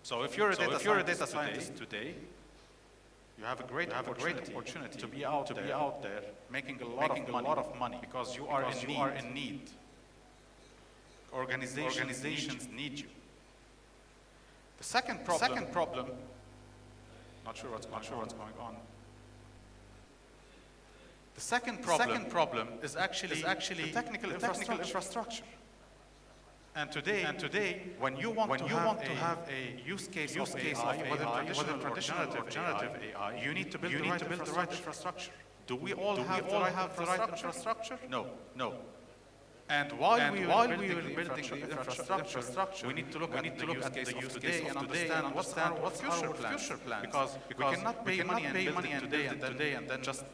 So if you're a data scientist today, you have a great opportunity to be out there making a lot of money because you are in need. Organizations need you. The second problem, not sure what's going on. The second problem is actually the technical infrastructure. And today, when you want to have a use case of AI, whether traditional or generative AI, you need to build the right infrastructure. Do we all have the right infrastructure? No. And while we are building the infrastructure, we need to look at the use case of today and what's our future plans. Because we cannot pay money and build it today and then just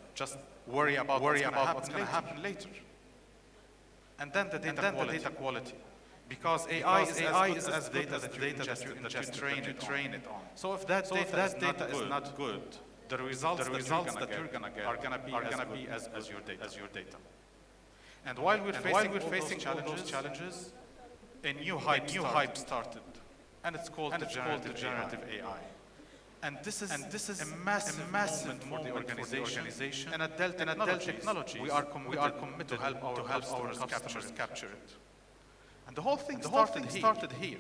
worry about what's going to happen later. And then the data quality. Because AI is as data that you train it on. So if that data is not good, the results that you're gonna get are gonna be as your data. And while we're facing challenges, a new hype started, and it's called the generative AI. And this is a massive moment for the organization. And at Dell Technologies, we are committed to help our customers capture it. And the whole thing started here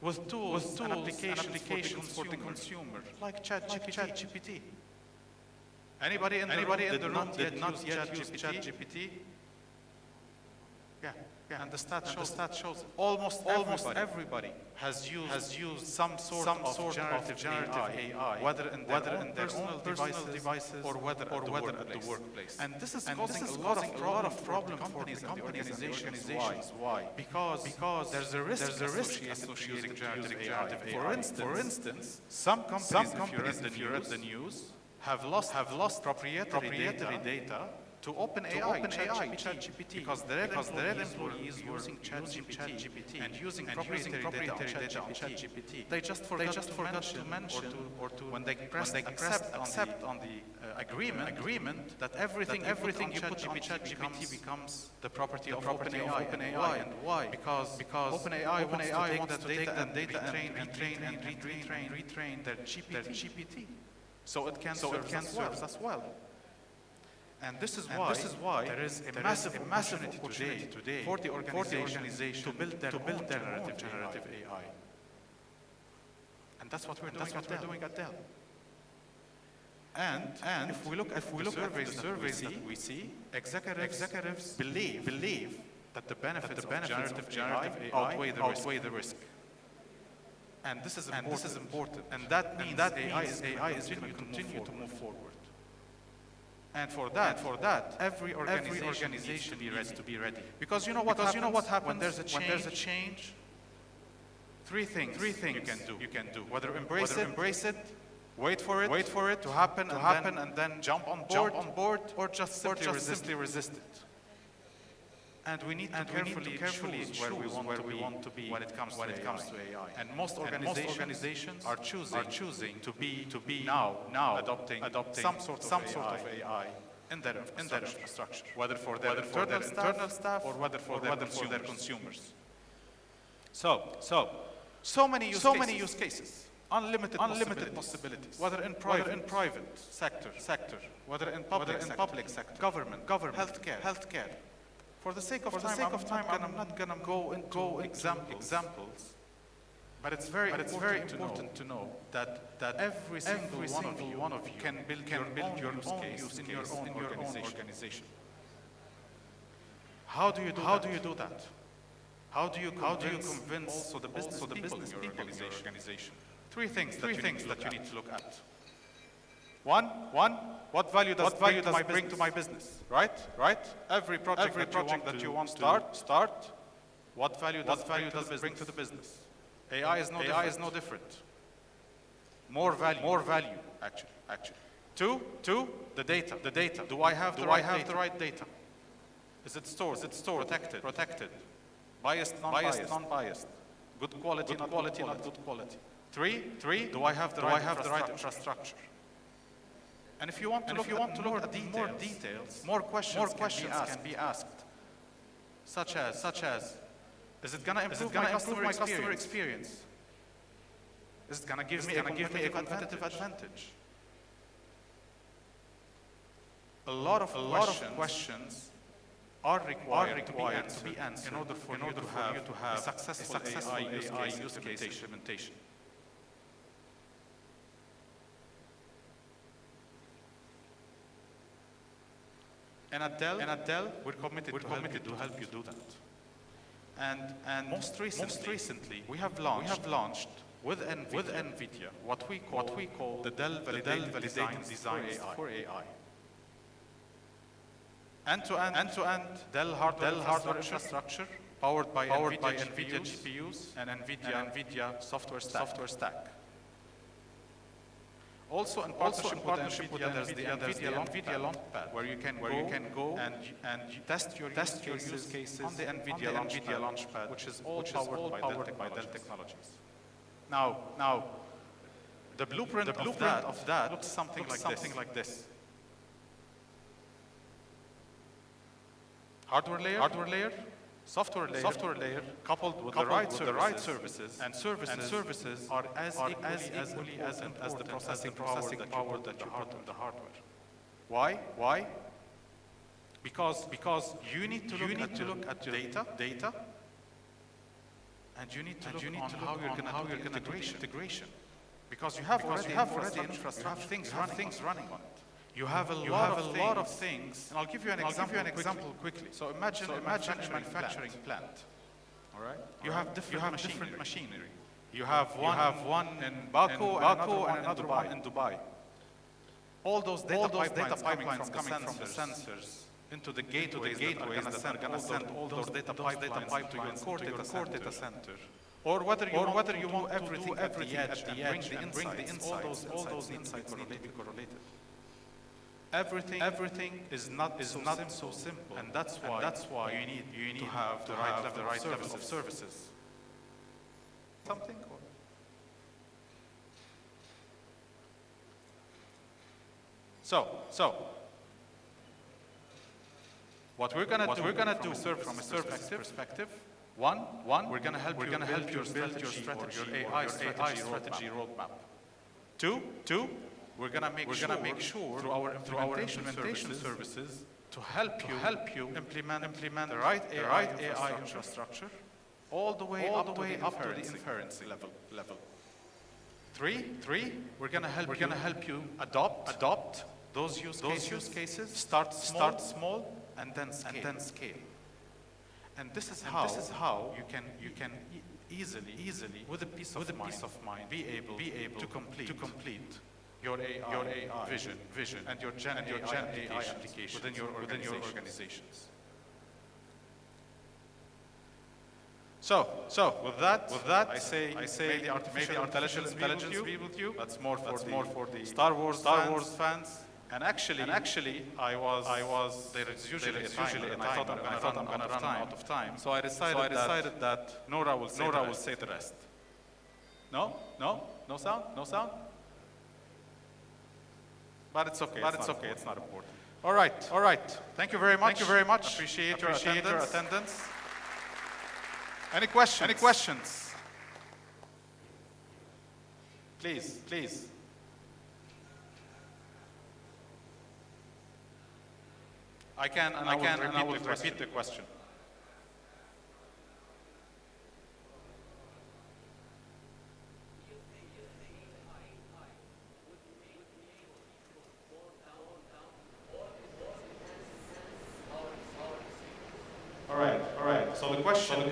with tools and applications for the consumer, like ChatGPT. Anybody in the room did not yet use ChatGPT? Yeah. And the stat shows it. Almost everybody has used some sort of generative AI, whether in their own personal devices or whether at the workplace. And this is causing a lot of problems for companies and organizations. Why? Because there's a risk associated with generative AI. For instance, some companies, if you read the news, have lost proprietary data to OpenAI, ChatGPT, because their employees were using ChatGPT and using proprietary data on ChatGPT. They just forgot to mention or to when they accept on the agreement that everything you put on ChatGPT becomes the property of OpenAI. And why? Because OpenAI wants to take that data and retrain their GPT, so it can serve us well. And this is why there is a massive opportunity today for the organization to build their own generative AI. And that's what we're doing at Dell. And if we look at the surveys that we see, executives believe that the benefits of generative AI outweigh the risk. And this is important. And that means AI is going to continue to move forward. And for that, every organization needs to be ready. Because you know what happens when there's a change? Three things you can do. Whether embrace it, wait for it to happen, and then jump on board, or just simply resist it. And we need to carefully choose where we want to be when it comes to AI. And most organizations are choosing to be now adopting some sort of AI in their infrastructure, whether for their internal staff or whether for their consumers. So many use cases. Unlimited possibilities. Whether in private sector, whether in public sector, government, healthcare. For the sake of time, I'm not gonna go into examples, but it's very important to know that every single one of you can build your own use case in your own organization. How do you do that? How do you convince also the business people in your organization? Three things that you need to look at. One, what value does it bring to my business? Right? Every project that you want to start, what value does it bring to the business? AI is no different. More value, actually. Two, the data. Do I have the right data? Is it stored? Protected? Biased, non-biased. Good quality, not good quality. Three. Do I have the right infrastructure? And if you want to look at more details, more questions can be asked. Such as, is it going to improve my customer experience? Is it going to give me a competitive advantage? A lot of questions are required to be answered in order for you to have a successful AI use case implementation. And at Dell, we're committed to help you do that. And most recently, we have launched with NVIDIA what we call the Dell Validated Designs for AI. End-to-end Dell hardware infrastructure powered by NVIDIA GPUs and NVIDIA software stack. Also in partnership with NVIDIA, there's the NVIDIA Launchpad, where you can go and test your use cases on the NVIDIA Launchpad, which is all powered by Dell Technologies. Now, the blueprint of that looks something like this. Hardware layer, software layer, coupled with the right services, and services are as equally as the processing power that you put on the hardware. Why? Because you need to look at data, and you need to look on how you're going to do integration. Because you have already infrastructure, you have things running on it. You have a lot of things, and I'll give you an example quickly. So imagine a manufacturing plant. All right? You have different machinery. You have one in Baku and another one in Dubai. All those data pipelines coming from the sensors into the gateways that are going to send all those data pipelines to your core data center. Or whether you want everything at the edge and bring the insights, all those insights need to be correlated. Everything is not so simple, and that's why you need to have the right level of services. Something. So what we're gonna do from a service perspective. One, we're gonna help you build your AI strategy roadmap. Two. We're gonna make sure through our implementation services to help you implement the right AI infrastructure all the way up to the inference level. Three, we're gonna help you adopt those use cases. Start small and then scale. And this is how you can easily with a peace of mind be able to complete your AI vision and your Gen AI application within your organizations. So with that, I say may the artificial intelligence be with you. That's more for the Star Wars fans. And actually, I was there is usually a time, and I thought I'm gonna run out of time. So I decided that Nora will say the rest. No sound. But it's okay. It's not important. All right. Thank you very much. Appreciate your attendance. Any questions? Please. I will repeat the question. All right. So the question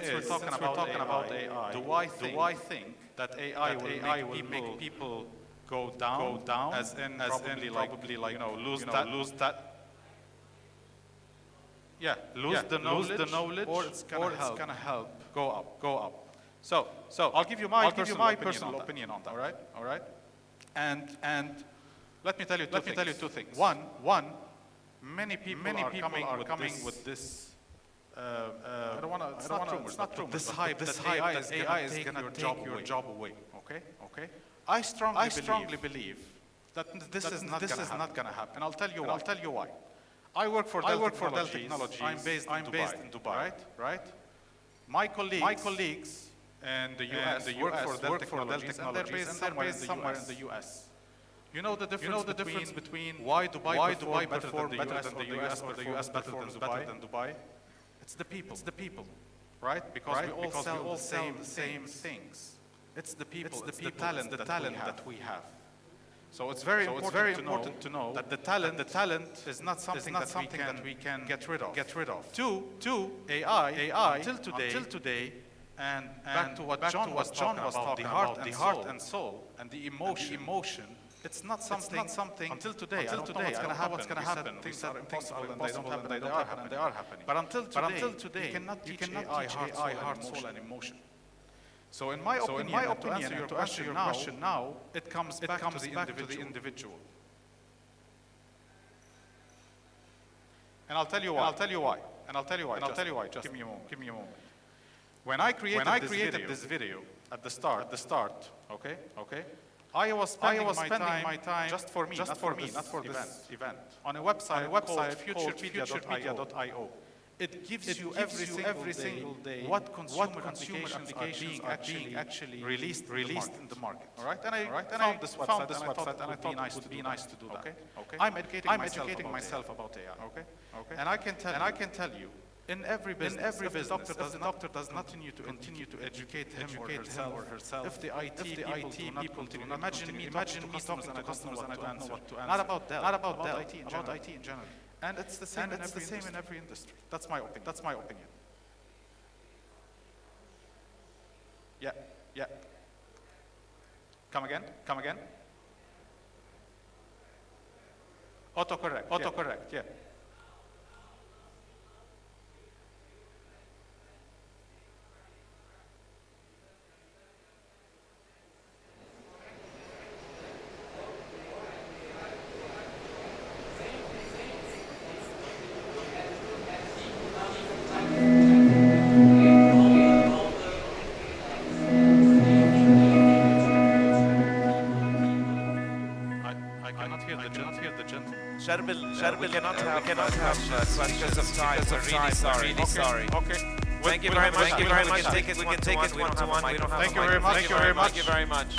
is, we're talking about AI. Do I think that AI will make people go down? As in probably lose that. Yeah, lose the knowledge, or it's gonna help go up. So I'll give you my personal opinion on that. All right. And let me tell you two things. One, Many people are coming with this. I don't want to. It's not rumors. This hype that AI is going to take your job away. Okay. I strongly believe that this is not going to happen. And I'll tell you why. I work for Dell Technologies. I'm based in Dubai. Right. My colleagues in the US work for Dell Technologies, and they're based somewhere in the US. You know the difference between why Dubai perform better than the US or the US performs better than Dubai? It's the people, right? Because we all sell the same things. It's the people, it's the talent that we have. So it's very important to know that the talent is not something that we can get rid of. Two, AI until today, and back to what John was talking about, the heart and soul and the emotion. It's not something until today. I don't know what's going to happen. Things are impossible and they don't happen, and they are happening. But until today, you cannot teach AI heart, soul, and emotion. So in my opinion, to answer your question now, it comes back to the individual. And I'll tell you why. Just give me a moment. When I created this video at the start, okay. I was spending my time just for me, not for this event, on a website called futurepedia.io. It gives you every single day what consumer applications are being actually released in the market. All right? And I found this website, and I thought it would be nice to do that. Okay? I'm educating myself about AI. Okay? And I can tell you, in every business, if the doctor does not continue to educate him or herself, if the IT people do not imagine me talking to customers and I don't know what to answer. Not about Dell, about IT in general. And it's the same in every industry. That's my opinion. Yeah. Come again. Autocorrect. Yeah. Sharbil, we cannot have questions of time. We're really sorry. Okay. Thank you very much. We can take it one-to-one. Thank you very much. Thank you very much.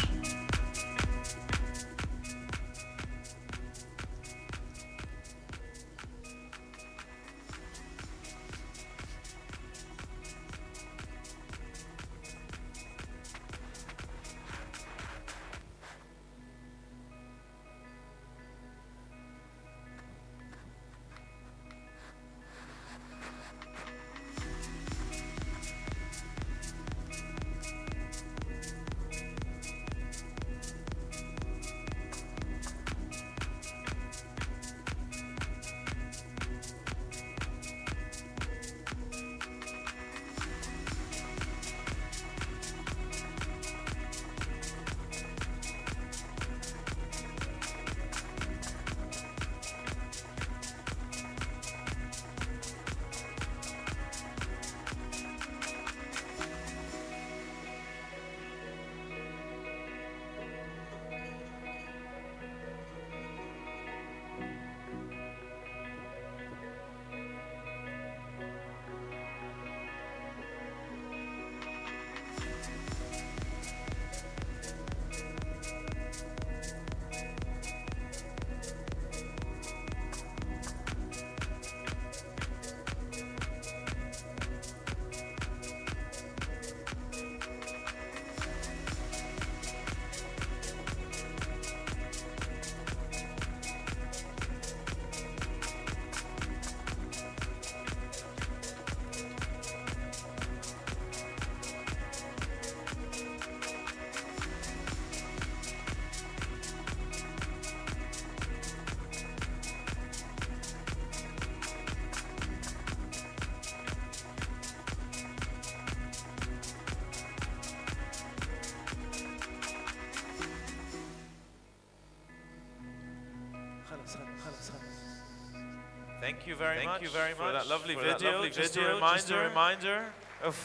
Thank you very much for that lovely video. Just a reminder of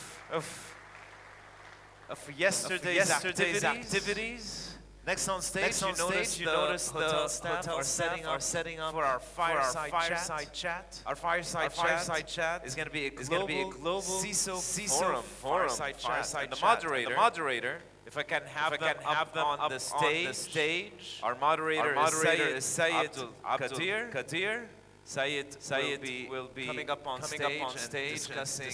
yesterday's activities. Next on stage, you notice the hotel staff are setting up for our fireside chat. Our fireside chat is going to be a global CISO forum fireside chat. And the moderator, if I can have them on the stage. Our moderator is Sayed Qadir. Sayed will be coming up on stage and discussing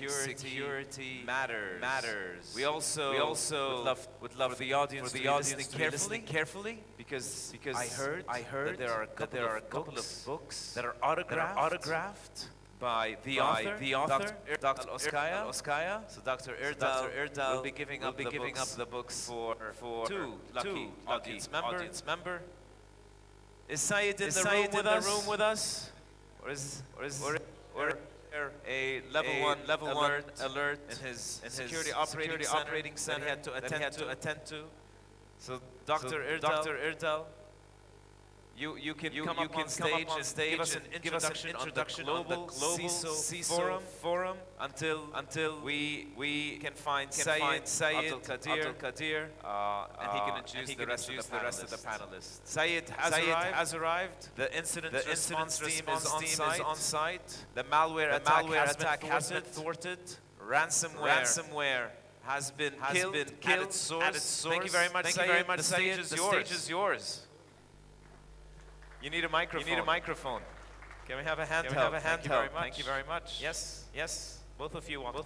security matters. We also would love for the audience to be listening carefully because I heard that there are a couple of books that are autographed by the author, Dr. Oskaya. So Dr. Erdal will be giving up the books for two lucky audience member. Is Sayed in the room with us? Or is there a level one alert in his security operating center that he had to attend to? So Dr. Erdal, you can come up on stage and give us an introduction on the global CISO forum until we can find Sayed Abdul Qadir and he can introduce the rest of the panelists. Sayed has arrived. The incident response team is on site. The malware attack has been thwarted. Ransomware has been killed at its source. Thank you very much, Sayed. The stage is yours. You need a microphone. Can we have a handheld? Thank you very much. Yes. Both of you want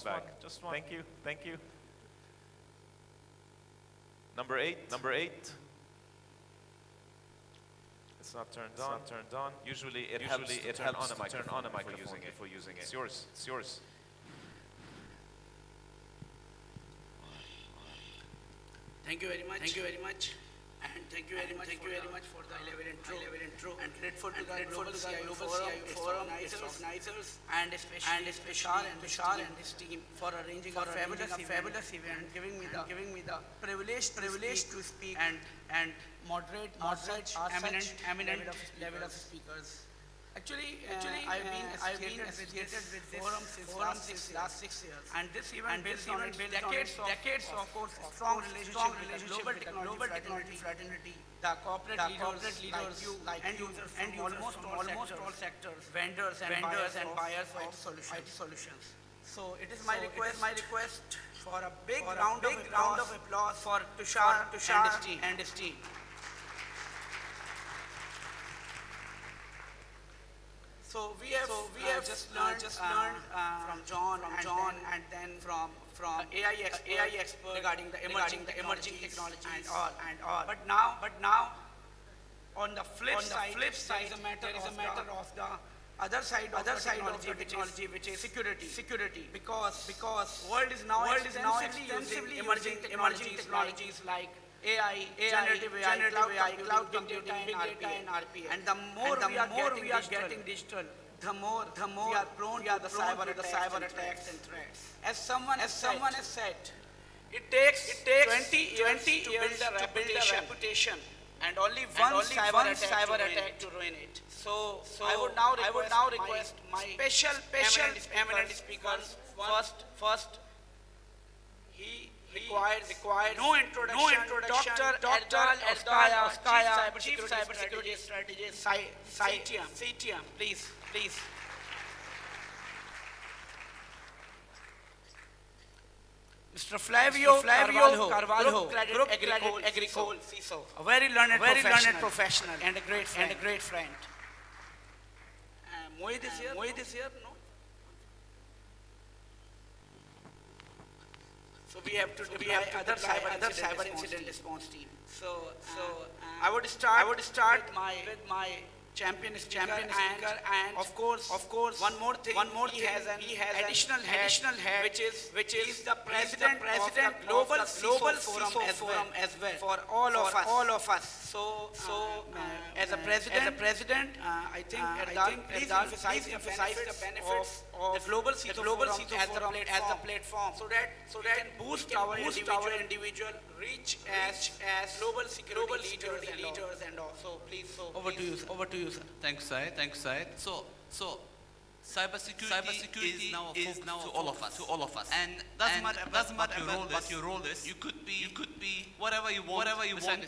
back. Just one. Thank you. Number 8. It's not turned on. Usually it helps to turn on a microphone before using it. It's yours. Thank you very much. And thank you very much for the elevated intro. And grateful to the Global CIO Forum, its organizers, and especially Bashar and his team for arranging a fabulous event and giving me the privilege to speak and moderate eminent level of speakers. Actually, I've been associated with this forum since last 6 years, and this event built on decades of course, strong relationship with the global technology fraternity, the corporate leaders like end users from almost all sectors, vendors and buyers of IT solutions. So it is my request for a big round of applause for Tushar and his team. So we have just learned from John and then from AI expert regarding the emerging technologies and all. But now on the flip side there is a matter of the other side of the technology which is security because world is now extensively emerging technologies like AI, generative AI, cloud computing, big data and RPA. And the more we are getting digital, the more we are prone to the cyber attacks and threats. As someone has said, it takes 20 years to build a reputation and only one cyber attack to ruin it. So I would now request my special eminent speakers. First, he required no introduction. Dr. Oskaya, Chief Cybersecurity Strategist, CTM. Please. Mr. Flavio Carvalho, Group Agricole, CISO, a very learned professional and a great friend. Mohit is here, no? So we have to deploy other cyber incident response team. So I would start with my champion speaker and of course one more thing he has additional head which is the president of the global CISO forum as well for all of us. as a president, I think please emphasize the benefits of the global CISO forum as a platform, so that we can boost our individual reach as global security leaders and all. So please, over to you, sir. Thanks, Syed. So cybersecurity is now a focus to all of us. And doesn't matter what your role is. You could be whatever you want beside the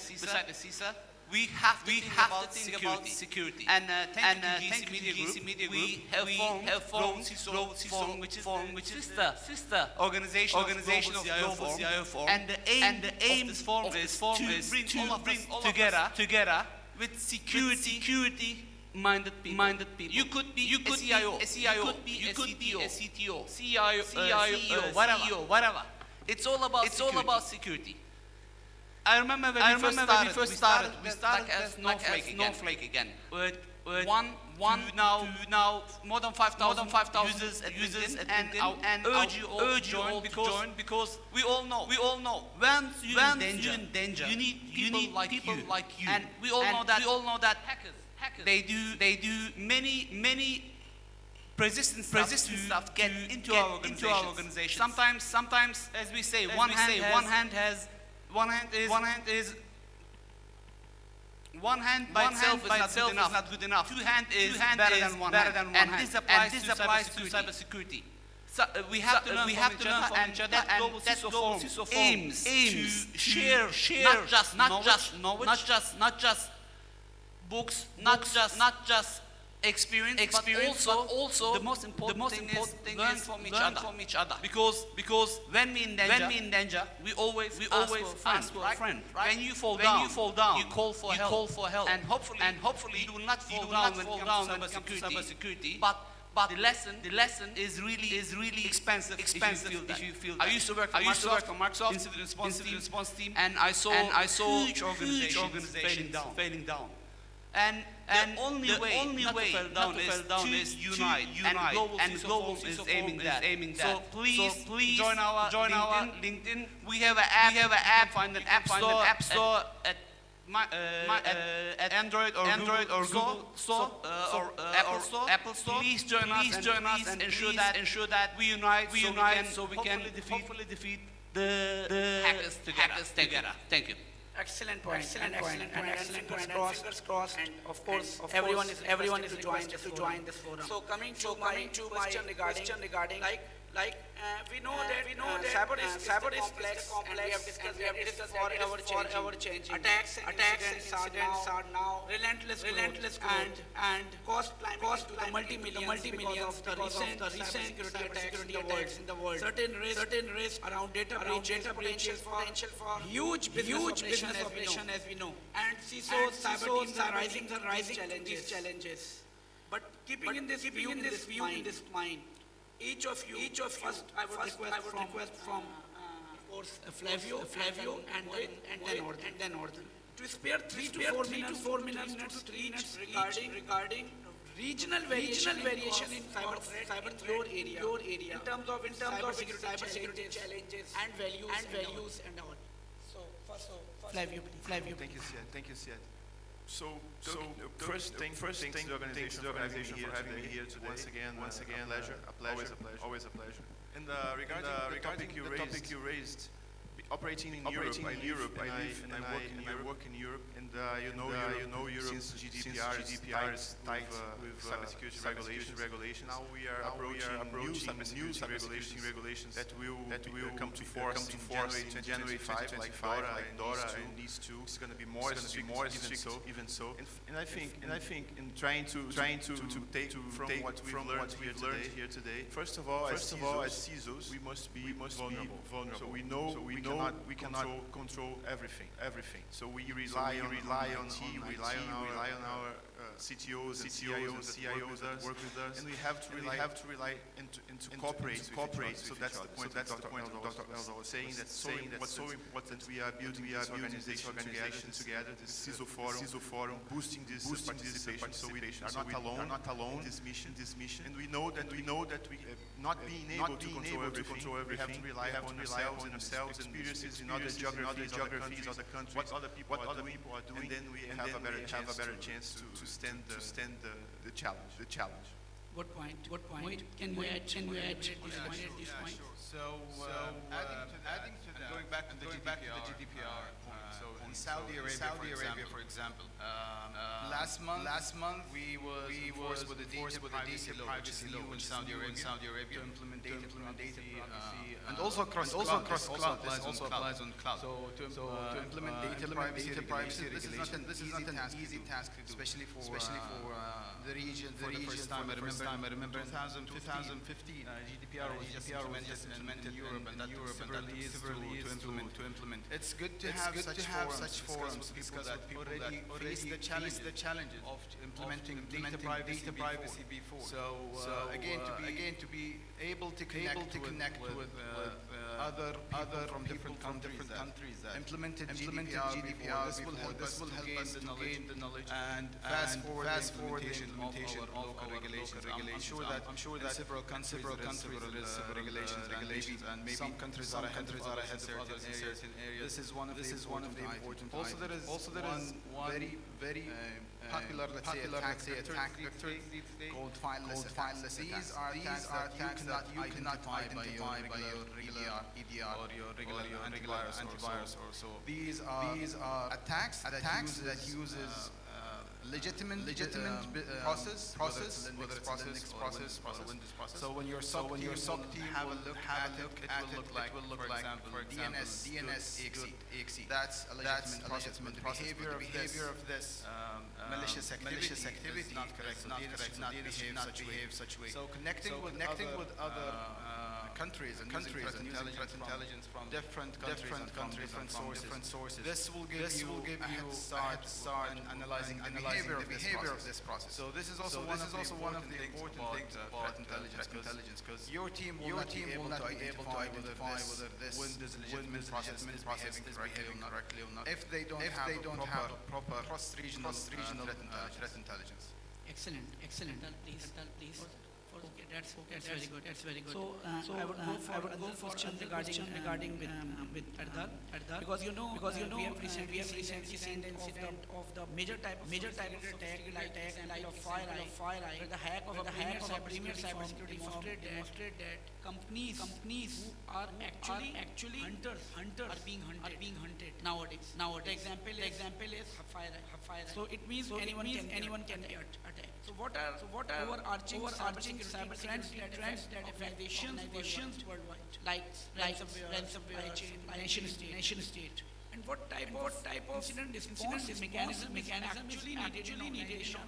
CISA. We have to think about security. And thank you to GC Media Group. We have formed CISO Forum, which is sister organization of Global CIO Forum. And the aim of this forum is to bring all of us together with security-minded people. You could be a CIO, you could be a CTO, CEO, whatever. It's all about security. I remember when we first started, we started as Snowflake again. With one now more than 5,000 users at LinkedIn, and urge you all to join because we all know when you're in danger, you need people like you. And we all know that hackers they do many persistent stuff get into our organization. Sometimes, as we say, one hand by itself is not good enough. Two hands is better than one hand. And this applies to cybersecurity. So we have to learn from each other, and that Global CISO Forum aims to share not just knowledge, not just books, not just experience, but also the most important thing is learn from each other. Because when we're in danger, we always ask for a friend. Right? When you fall down, you call for help. And hopefully you will not fall down when it comes to cybersecurity. But the lesson is really expensive if you feel that. I used to work for Microsoft Incident Response Team, and I saw huge organizations failing down. And the only way not to fall down is to unite. And Global is aiming that. So please join our LinkedIn. We have an app. Find an app store at Android or Google Store or Apple Store. Please join us and ensure that we unite so we can hopefully defeat the hackers together. Thank you. Excellent point. Fingers crossed. And of course, everyone is to join this forum. So coming to my question regarding we know that cyber is complex, and we have discussed for ever changing. Attacks and incidents are now relentless and cost climbing to the multi-millions of the recent security attacks in the world. Certain risks around data breaches, potential for huge business operation as we know. And CISO cyber teams are rising these challenges. But keeping this view in mind, each of first I would request from of course Flavio and then Northern to spare 3 to 4 minutes regarding regional variation in cyber your area in terms of cybersecurity challenges and values and all. So Flavio, please. Thank you, Syed. So first things, the organization for having me here today. Once again, a pleasure, always a pleasure. And regarding the topic you raised, operating in Europe, I live and I work in Europe, and you know Europe since GDPR is tied with cybersecurity regulations. Now we are approaching new cybersecurity regulations that will come to force in January 5, like DORA and these two. It's going to be more strict, even so. And I think in trying to take from what we've learned here today. First of all, as CISOs, we must be vulnerable. So we know we cannot control everything. So we rely on IT, we rely on our CTOs and CIOs that work with us, and we have to rely and to cooperate. So that's the point that Dr. Elza was saying. That's what's so important. We are building this organization together, this CISO forum, boosting this participation. So we are not alone in this mission. And we know that we not being able to control everything, we have to rely on ourselves and experiences in other geographies, other countries, what other people are and then we have a better chance to stand the challenge. Good point. Mohit, can you add this point? So, adding to that, going back to the GDPR point. So in Saudi Arabia, for example, last month we were forced with the data privacy law in Saudi Arabia to implement data privacy, and also across cloud. This also applies on cloud. So to implement data privacy, this is not an easy task, especially for the region. For the first time, I remember in 2015, GDPR was just implemented in Europe, and that took several years to implement. It's good to have such forums, discuss with people that already face the challenges of implementing data privacy before. So again, to be able to connect with other people from different countries that implemented GDPR. This will help us to gain the knowledge and fast forward the implementation of local regulations. I'm sure that several countries there is several regulations, and maybe some countries are ahead of others in certain areas. This is one of the important items. Also, there is one very popular, let's say, attack vector called fileless attacks. These are attacks that you cannot identify by your regular EDR or your regular antivirus or so. These are attacks that uses legitimate process, whether it's Linux process or Windows process. So when your SOC team have a look at it, it will look like, for example, DNS That's a legitimate process. But the behavior of this malicious activity is not correct. DNS should not behave such way. So connecting with other countries and using threat intelligence from different countries, different sources. This will give you a head start in analyzing the behavior of this process. So this is also one of the important things about threat intelligence, because your team will not be able to identify whether this legitimate process is behaving correctly or not if they don't have proper cross-regional threat intelligence. Excellent. Please. Okay, that's very good. So I would go for question regarding with Ardal, because you know we have recently seen incident of the major type of attack like FireEye, where the hack of a premier cybersecurity demonstrated that companies who are actually hunters are being hunted nowadays. The example is FireEye. So it means anyone can be attacked. So what are overarching cyber trends that organizations worldwide, like ransomware, nation state, and what type of incident response mechanism actually needed in organization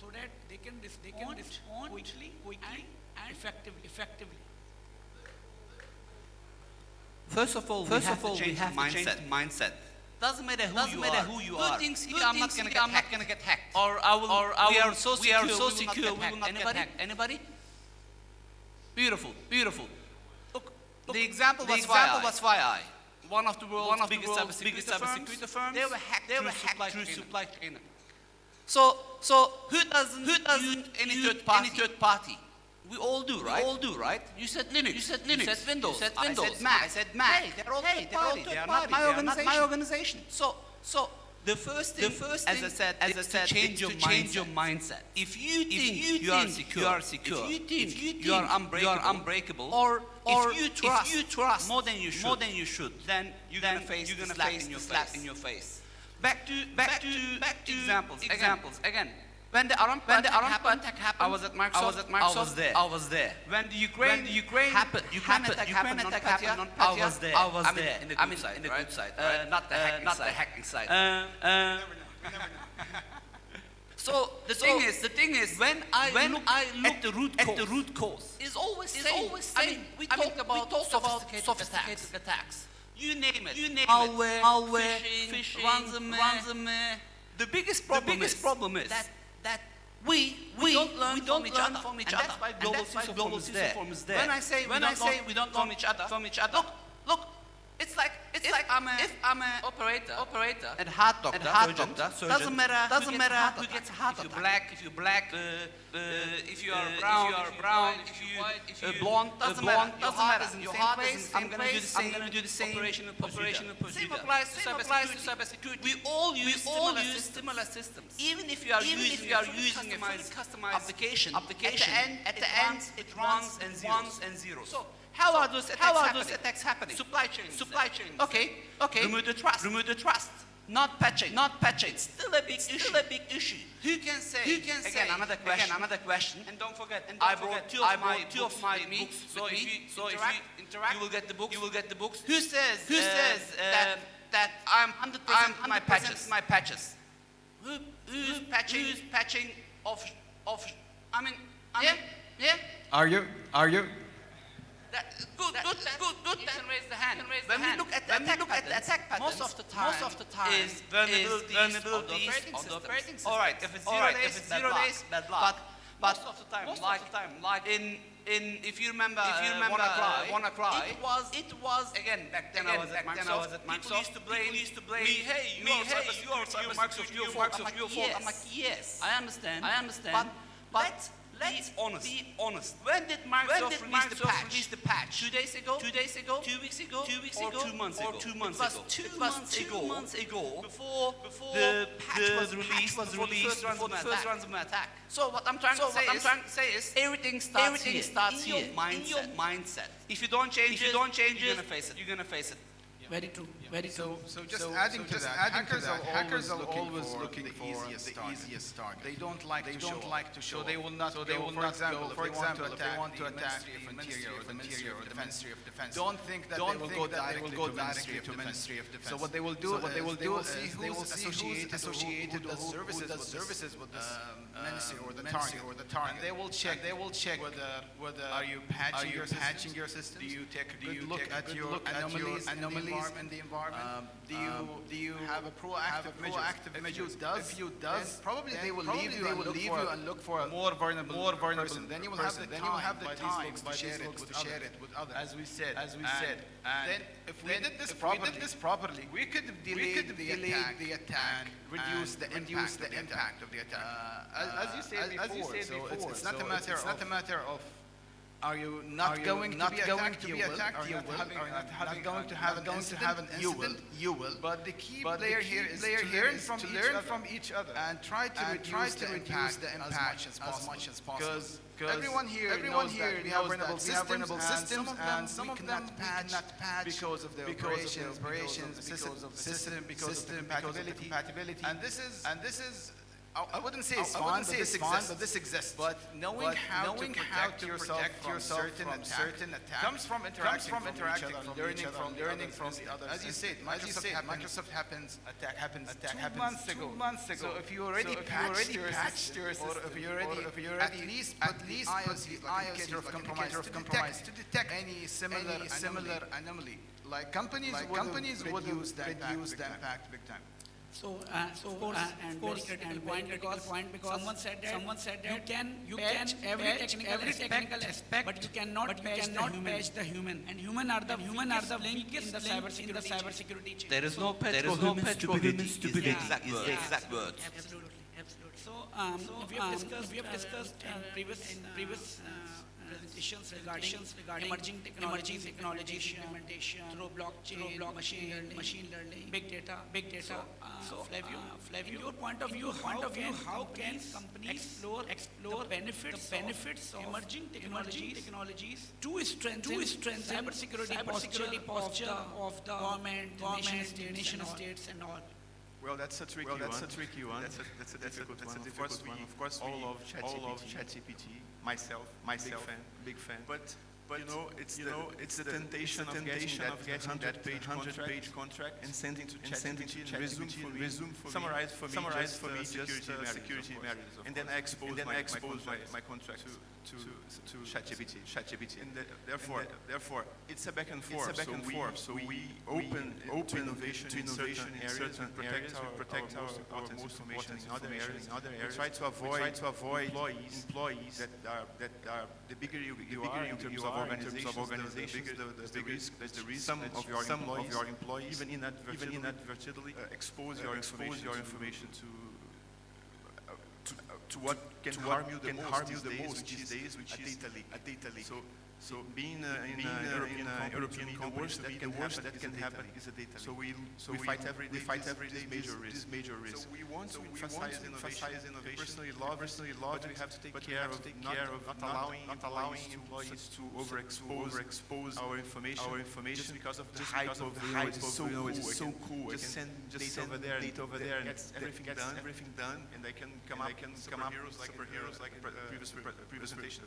so that they can respond quickly and effectively. First of all, we have to change mindset. Doesn't matter who you are. Good things here, I'm not gonna get hacked. Or we are so secure, we will not get hacked. Anybody? Beautiful. Look, the example was FireEye. One of the world's biggest cybersecurity firms. They were hacked through supply chain. So who doesn't use any third party? We all do, right? You said Linux. You said Windows. I said Mac. Hey, they're all third party. They are not my organization. So the first thing, as I said, to change your mindset. If you think you are secure, if you think you are unbreakable, or if you trust more than you should, then you're gonna face the slap in your face. Back to examples again. When the Aram attack happened, I was at Microsoft. I was there. When the Ukraine happened, attack happened on Patia, I was there. In the good side, not the hacking side. So the thing is, when I look at the root cause, is always same. I mean, we talked about sophisticated attacks. You name it. Malware, phishing, ransomware. The biggest problem is that we don't learn from each other. And that's why global CISO forum is there. When I say we don't learn from each other, look, It's like I'm an operator and heart doctor, surgeon. Doesn't matter who gets a heart attack. If you're black, if you are brown, if you're blonde, doesn't matter. Your heart is in the same place. I'm gonna do the same operational procedure. Same applies to cybersecurity. We all use similar systems. Even if you are using a customized application, at the end it runs ones and zeros. So how are those attacks happening? Supply chain. Okay. Remove the trust. Not patching. It's still a big issue. Who can say? Again, another question. And don't forget. I brought two of my books. So if you interact, you will get the books. Who says that I'm 100% my patches? Who's patching of? I mean, yeah. Are you? Good. You can raise the hand. When we look at the attack patterns, most of the time is vulnerabilities on the operating system. All right, if it's 0 days, bad luck. But most of the time, like if you remember WannaCry, it was again back then I was at Microsoft. People used to blame me. Hey, you are Microsoft. Your fault. I'm like, yes, I understand. But let's be honest. When did Microsoft release the patch? 2 days ago? 2 weeks ago? 2 months ago? It was 2 months ago before the patch was released, before the first runs of an attack. So what I'm trying to say is everything starts here, in your mindset. If you don't change it, you're gonna face it. Very true. So just adding to that, hackers are always looking for the easiest target. They don't like to show. They will not. For example, if they want to attack the Ministry or the Ministry of Defense, don't think that they will go directly to the Ministry of Defense. So what they will do is they will see who's associated with services with this Ministry or the target. And they will check whether are you patching your system? Do you take a good look at your anomalies in the environment? Do you have a proactive measure? If you does, probably they will leave you and look for a more vulnerable person. Then you will have the time to share it with others. As we said. Then if we did this properly, we could delay the attack, reduce the impact of the attack. As you said before, so it's not a matter of are you not going to be attacked? Are you not going to have an incident? You will. But the key player here is to learn from each other and try to reduce the impact as much as possible. Because everyone here we have vulnerable systems, and some of them cannot patch because of their operations, because of the system, because of the compatibility. And this is. I wouldn't say it's fun, but this exists. But knowing how to protect yourself from certain attacks comes from interacting from learning from the others. As you said, Microsoft happens 2 months ago. So if you already patched your system, or if you already at least put the indicator of compromise to detect any similar anomaly, like companies would reduce the impact big time. Of course, and very critical point because someone said that you can every technical aspect, but you cannot patch the human. And human are the link in the cybersecurity chain. There is no patch for humans to be the exact words. Absolutely. So we have discussed in previous presentations regarding emerging technologies, implementation through blockchain, machine learning, big data. Flavio, in your point of view, how can companies explore the benefits of emerging technologies to strengthen cybersecurity posture of the government, nation states, and all? Well, that's a tricky one. That's a difficult one. Of course, we all love ChatGPT. Myself, big fan. But it's the temptation of getting that 100-page contract and sending to ChatGPT and resume for me, summarize for me security matters, and then I expose my contract to ChatGPT. And therefore, it's a back and forth. So we open to innovation in certain areas and protect our most information in other areas. We try to avoid employees that are the bigger you are in terms of organizations, the risk, some of your employees, even inadvertently, expose your information to what can harm you the most these days, which is a data leak. So being in European companies, that can happen is a data leak. So we fight every day this major risk. So we want to emphasize innovation. Personally love, but we have to take care of not allowing employees to overexpose our information just because of the hype of it's so cool. Just send data over there, and get everything done, and they can come up superheroes like previous presentation.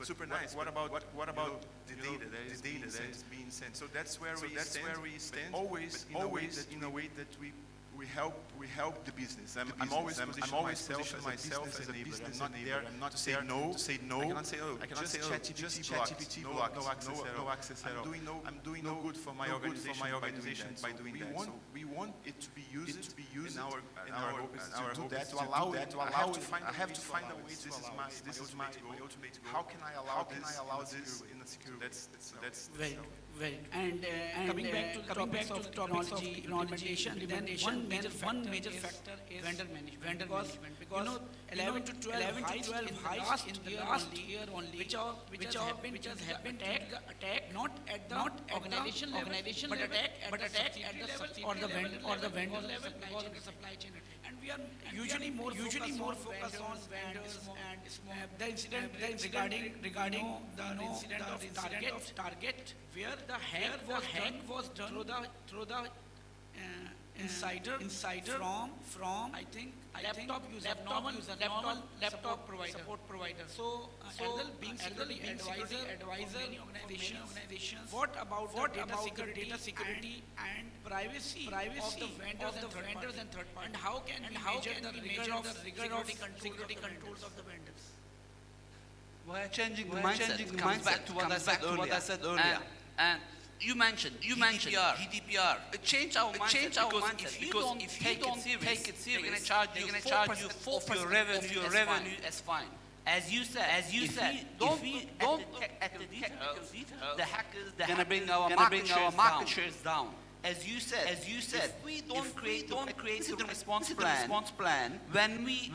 Super nice. What about the data that is being sent? So that's where we stand. Always in a way that we help the business. I'm always position myself as a business enabler. I'm not to say no. I cannot say just ChatGPT blocked. No access at all. I'm doing no good for my organization by doing that. We want it to be used in our hope is to allow that. I have to find a way. This is my ultimate goal. How can I allow this in a secure way? That's Very. And coming back to the topics of technology implementation, then one major factor is vendor management. Because 11 to 12 heists in the last year only, which has happened attack not at the organization level, but attack at the level or the vendor level because of the supply chain attack. And we are usually more focused on vendors and the incident regarding the incident of Target, where the hack was done through the insider from I think laptop support provider. So Adel being security advisor organizations, what about data security and privacy of the vendors and third parties, and how can we measure the rigor of security controls of the vendors? We're changing the mindset. Comes back to what I said earlier. And you mentioned GDPR. It changed our mindset because if you don't take it serious, they're going to charge you 4% of your revenue as fine. As you said, if we don't look at the technical details, the hackers are going to bring our market shares down. As you said, if we don't create the response plan, when we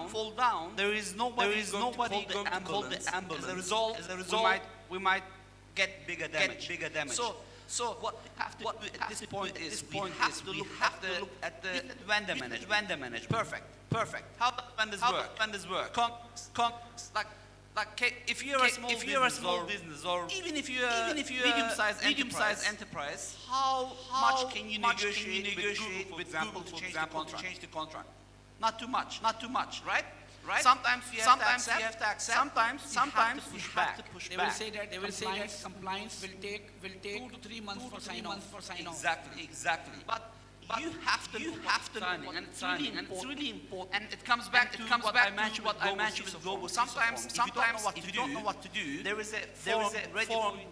fall down, there is nobody going to hold the ambulance. As a result, we might get bigger damage. So what we have to do at this point is we have to look at the vendor management. Perfect. How the vendors work? Like if you're a small business or even if you're a medium-sized enterprise, how much can you negotiate with Google, for example, to change the contract? Not too much, right? Sometimes you have to accept. Sometimes we have to push back. They will say that compliance will take 2 to 3 months for sign off. Exactly. But you have to signing, and it's really important. And it comes back to what I mentioned with global. Sometimes if you don't know what to do, there is a forum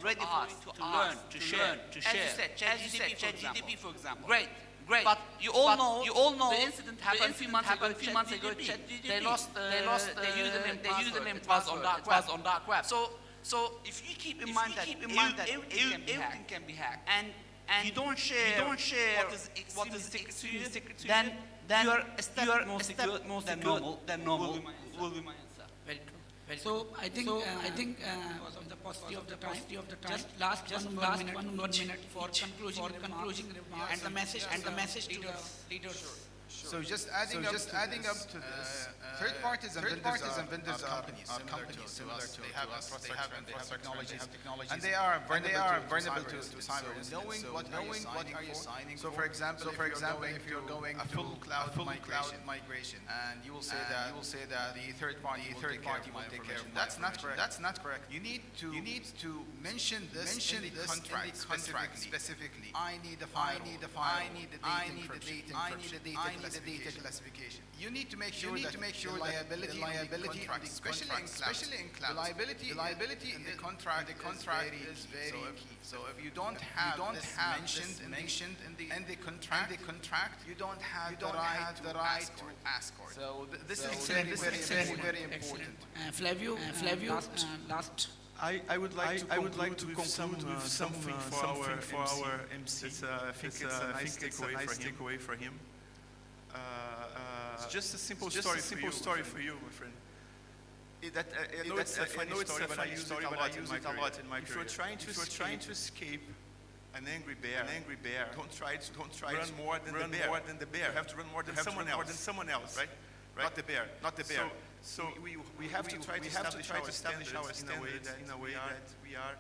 ready for you to learn, to share. As you said, ChatGPT, for example. Great. But you all know the incident happened a few months ago. They lost their username was on dark web. So if you keep in mind that everything can be hacked, and you don't share what is secret to you, then you are a step more than normal. Will be my answer. Very true. So I think on the paucity of the time, just last one more minute for concluding remarks and the message to the leaders. So just adding up to this, third parties and vendors are companies similar to they have technologies, and they are vulnerable to cyber. Knowing what are you signing. So for example, if you're going a full cloud migration, and you will say that the third party will take care of. That's not correct. You need to mention this in the contract specifically. I need the file. I need the data classification. You need to make sure that the liability in the especially in cloud. The liability in the contract is very key. So if you don't have mentioned in the contract, you don't have the right to ask for it. So this is very important. Flavio, last I would like to conclude with something for our MC. I think it's a nice takeaway for him. It's just a simple story for you, my friend. I know it's a funny story, but I use it a lot in my career. If you're trying to escape an angry bear, don't try to run more than the bear. You have to run more than someone else, right? Not the bear. So we have to try to establish our standards in a way that we are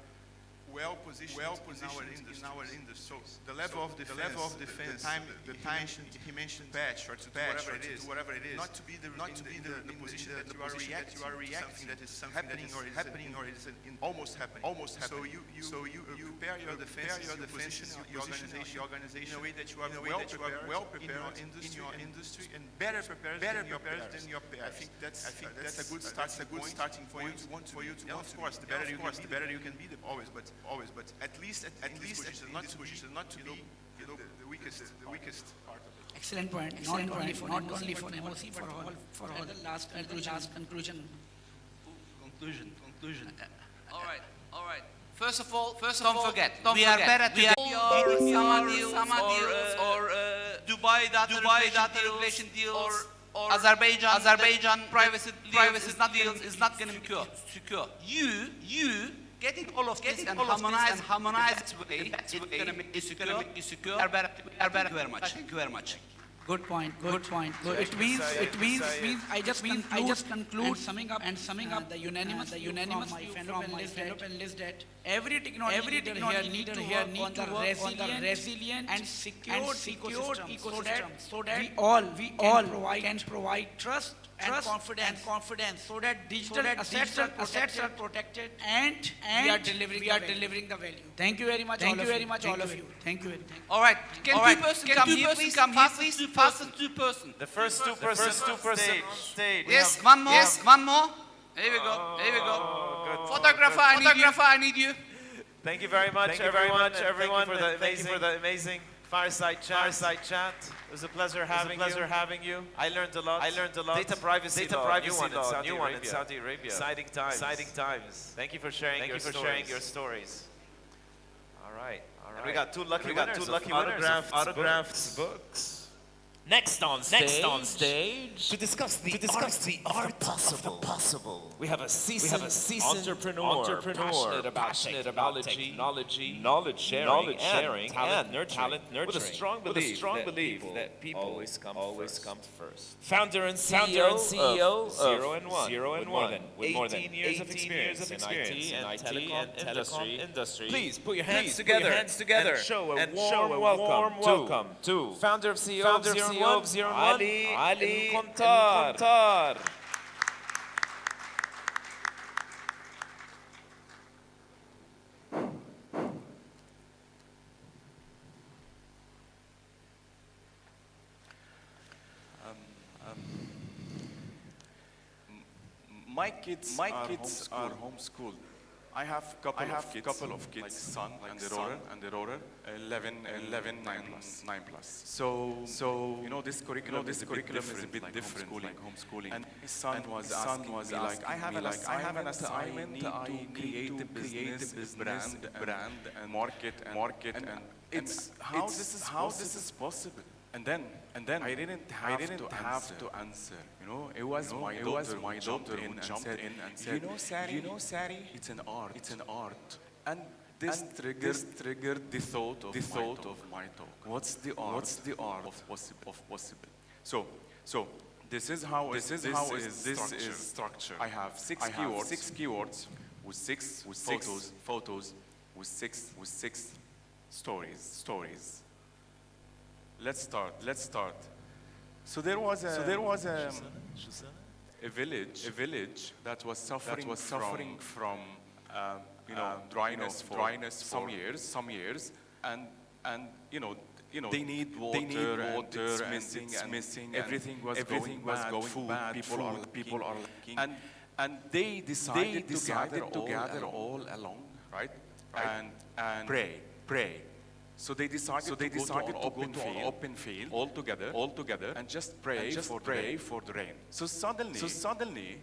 well positioned in our industry. So the level of defense, the time he mentioned patch or to whatever it is, not to be the position that you are reacting that is something happening or is almost happening. So you prepare your defense, your position, your organization in a way that you are well prepared in your industry and better prepared than your peers. I think that's a good starting point for you to. Of course, the better you can be, always, but at least not to be the weakest part of it. Excellent point. Not only for MOC, for all. The last conclusion. All right. First of all, don't forget. We are better to Summer deals or Dubai data regulation deals or Azerbaijan privacy is not going to be secure. You getting all of this and harmonized way, it's going to make it secure. Are better. Thank you very much. Good point. It means I just conclude summing up the unanimous from my fellow panelists that every technology leader here need to work on the resilient and secure ecosystem so that we all can provide trust and confidence so that digital assets are protected and we are delivering the value. Thank you very much all of you. Thank you. All right. Can two persons come here, please? Fastest two person. The first two person stage. Yes, one more. Here we go. Photographer, I need you. Thank you very much, everyone. Thank you for the amazing fireside chat. It was a pleasure having you. I learned a lot. Data privacy law, new one in Saudi Arabia. Exciting times. Thank you for sharing your stories. All right. And we got two lucky winners of autographed books. Next on stage to discuss the art possible. We have a seasoned entrepreneur passionate about technology, knowledge sharing, and talent nurturing, with a strong belief that people always come first. Founder and CEO of 0 and 1 with more than 18 years of experience in IT and telecom industry. Please put your hands together and show a warm welcome to founder of CEO of 0 and 1, Ali Kontar. My kids are homeschooled. I have couple of kids, like son and the daughter, 11, 9 plus. So this curriculum is a bit different, like homeschooling. And my son was asking me, like, I have an assignment. I need to create a business brand and market and it's how this is possible. And then I didn't have to answer. You know, it was my daughter who jumped in and said, you know, Sari, it's an art. And this triggered the thought of my talk. What's the art of possible? So this is how this is structured. I have six keywords with six photos with six stories. Let's start. So there was a village that was suffering from dryness for some years, and they need water, it's missing. Everything was going bad. People are lacking, and they decided to gather all along, right? And pray. So they decided to go to an open field all together and just pray for the rain. So suddenly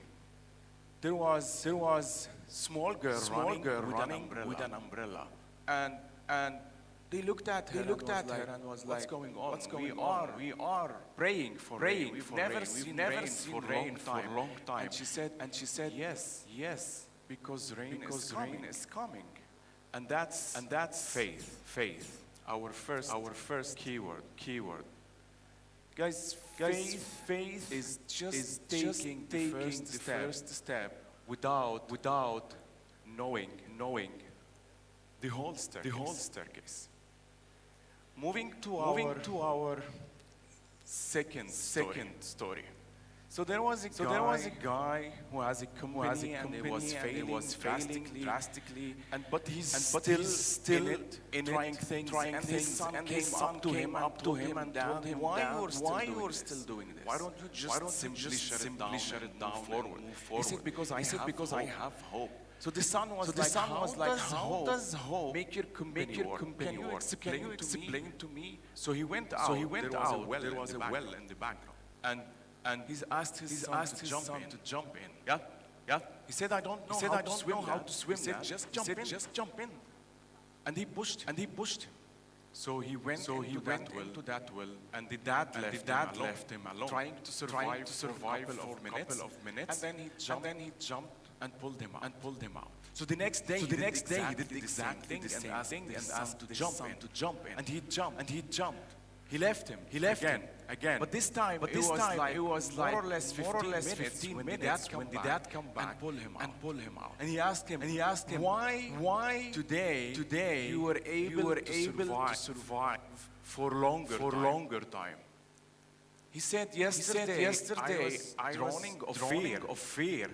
there was small girl running with an umbrella, and they looked at her and was like, what's going on? We are praying for rain. We've never seen rain for a long time. And she said, yes, because rain is coming. And that's faith. Our first keyword. Guys, faith is just taking the first step without knowing the whole staircase. Moving to our second story. So there was a guy who has a company and it was failing drastically. But he's still in trying things. And his son came up to him and told him, why you are still doing this? Why don't you just simply shut it down and move forward? He said, because I have hope. So the son was like, how does hope make your company work? Can you explain to me? So he went out. There was a well in the background. And he's asked his son to jump in. Yeah. He said, I don't know how to swim. He said, just jump in. And he pushed him. So he went into that well, and the dad left him alone, trying to survive for a couple of minutes. And then he jumped and pulled him out. So the next day he did the exact thing and asked to jump in. And he jumped. He left him again. But this time it was like more or less 15 minutes when the dad come back and pull him out. And he asked him why today you were able to survive for longer time. He said yesterday I was drowning of fear.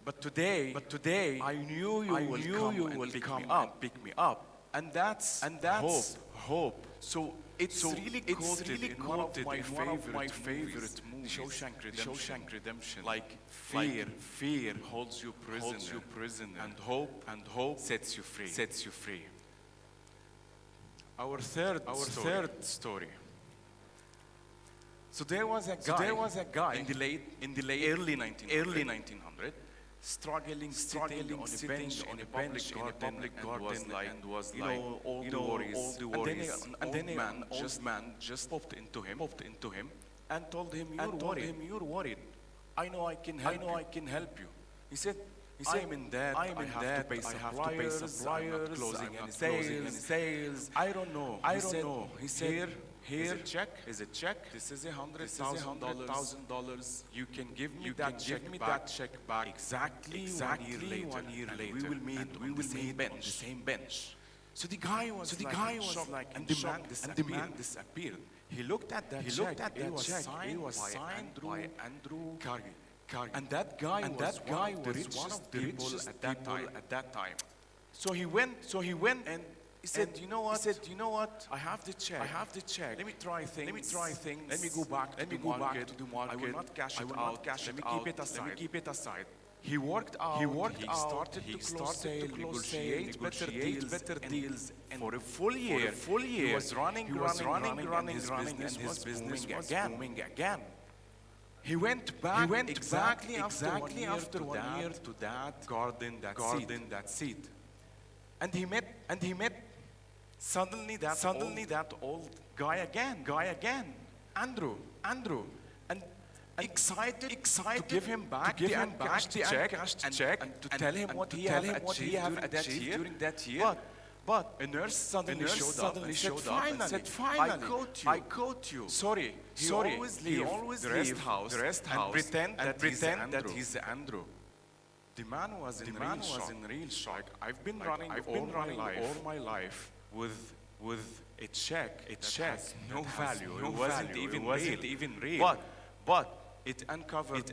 But today I knew you will come and pick me up. And that's hope. So it's really quoted in one of my favorite movies, Shawshank Redemption. Like fear holds you prisoner, and hope sets you free. Our third story. So there was a guy in the early 1900s. Struggling sitting on a public garden and was like, all the worries. And then an old man just popped into him and told him, you're worried. I know I can help you. He said, I'm in debt. I have to pay suppliers. I'm not closing any sales. I don't know. He said, here is a check. This is $100,000. You can give me that check back exactly 1 year later. We will meet on the same bench. So the guy was like, and the man disappeared. He looked at that check. It was signed by Andrew Carnegie. And that guy was one of the richest people at that time. So he went and he said, you know what? I have the check. Let me try things. Let me go back to the market. I will not cash it out. Let me keep it aside. He worked out. He started to close sales, negotiate better deals. And for a full year, he was running, and his business was booming again. He went back exactly after 1 year to that garden, that seed. And he met suddenly that old guy again, Andrew, and excited to give him back the uncashed check and to tell him what he have achieved during that year. But a nurse suddenly showed up and said, finally, I caught you. Sorry, he always leave the rest house and pretend that he's Andrew. The man was in real shock. I've been running all my life with a check that has no value. It wasn't even real. But it uncovered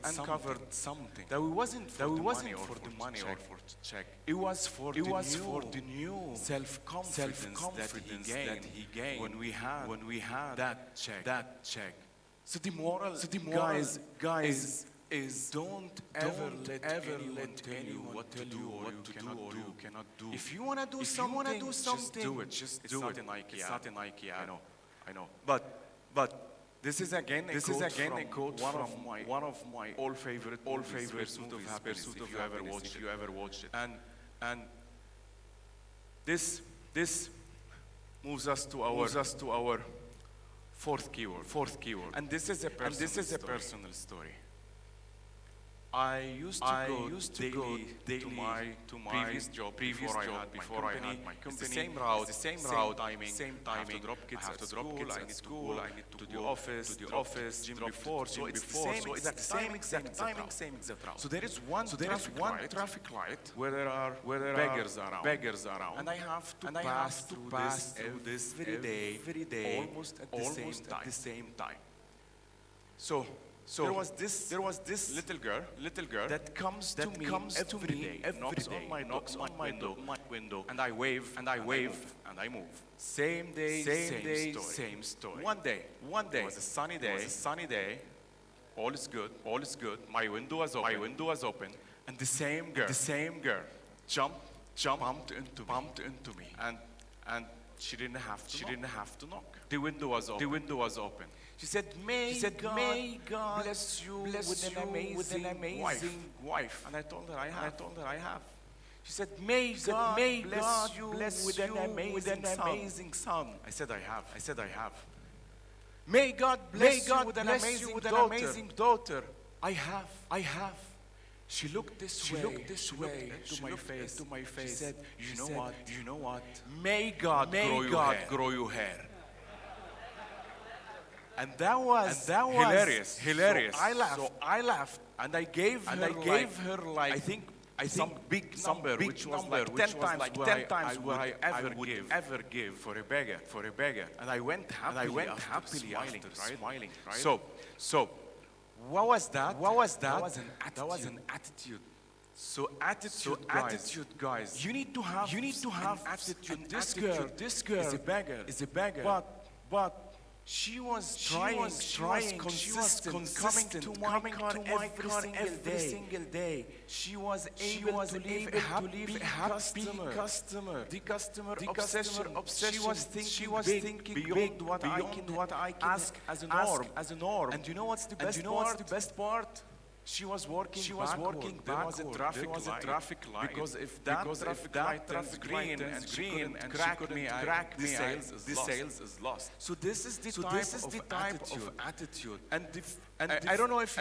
something that wasn't for the money or for the check. It was for the new self-confidence that he gained when we had that check. So the moral, guys, is don't ever let anyone tell you what to do or you cannot do. If you wanna do something, just do it. It's not an IKEA. I know. But This is again a quote from one of my all favorite Pursuit of Happiness, if you ever watched it. And this moves us to our fourth keyword. And this is a personal story. I used to go daily to my previous job before I had my company. It's the same route, same timing. I have to drop kids at school. I need to do the office, gym before. So it's the same exact route. So there is one traffic light where there are beggars around, and I have to pass through this every day, almost at the same time. So there was this little girl that comes to me every day, knocks on my window, and I wave and I move. Same day, same story. One day, it was a sunny day. All is good. My window was open, and the same girl bumped into me, and she didn't have to knock. The window was open. She said, May God bless you with an amazing wife. And I told her I have. She said, May God bless you with an amazing son. I said, I have. May God bless you with an amazing daughter. I have. She looked this way into my face. She said, you know what? May God grow your hair. And that was hilarious. So I laughed, and I gave her like I think some big number, which was like 10 times what I ever give for a beggar. And I went happily after smiling, right? So what was that? That was an attitude. So attitude, guys. You need to have attitude. And this girl is a beggar. But she was trying, consistent, coming to my car every single day. She was able to leave a happy customer. The customer obsession. She was thinking beyond what I can ask as a norm. And you know what's the best part? She was working backward. There was a traffic light. Because if that traffic light turns green and she couldn't crack me, the sales is lost. So this is the type of attitude. And I don't know if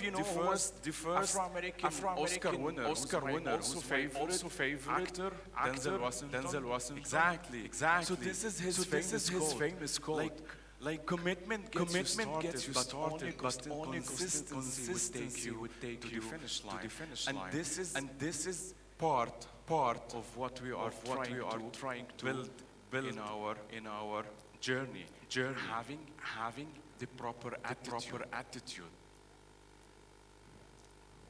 you know the first Afro-American Oscar winner, also favorite actor, Denzel Washington. Exactly. So this is his famous quote. Like commitment gets you started, but only consistency would take you to the finish line. And this is part of what we are trying to build in our journey. Having the proper attitude.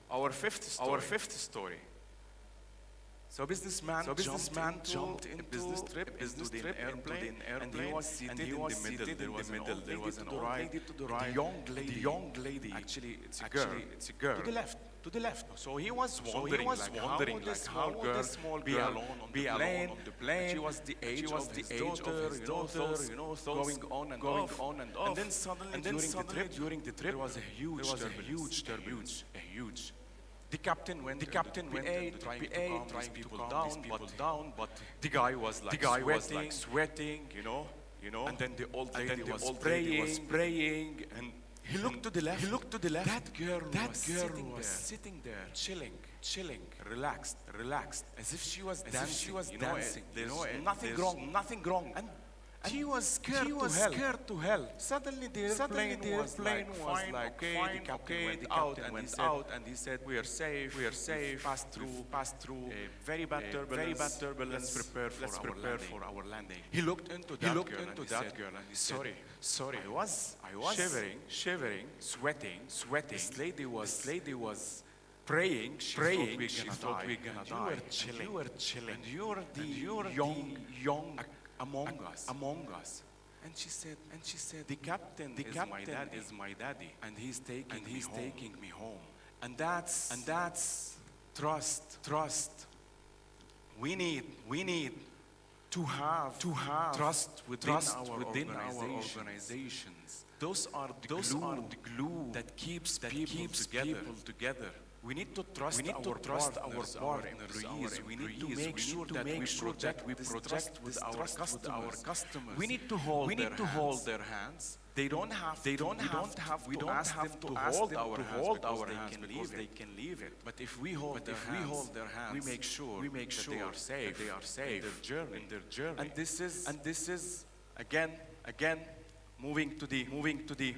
Our fifth story. So a businessman jumped into a business trip, into the airplane, and he was seated in the middle. There was an old lady to the right, the young lady. Actually, it's a girl. To the left. So he was wondering, how would this small girl be alone on the plane? She was the age of his daughter, going on and off. And then suddenly, during the trip, there was a huge turbulence. The captain went to the PA, trying to calm people down, but the guy was like sweating, you know. And then the old lady was praying, and he looked to the left. That girl was sitting there, chilling, relaxed, as if she was dancing. There's nothing wrong. And he was scared to hell. Suddenly the airplane was like, okay, the captain went out, and he said, we are safe, pass through a very bad turbulence, let's prepare for our landing. He looked into that girl and he said, sorry, I was shivering, sweating. This lady was praying, she thought we're gonna die. You were chilling. And you're the young among us. And she said, the captain is my daddy, and he's taking me home. And that's trust. We need to have trust within our organizations. Those are the glue that keeps people together. We need to trust our partners, our employees. We need to make sure that we project with our customers. We need to hold their hands. We don't have to ask them to hold our hands because they can leave it. But if we hold their hands, we make sure that they are safe in their journey. And this is again moving to the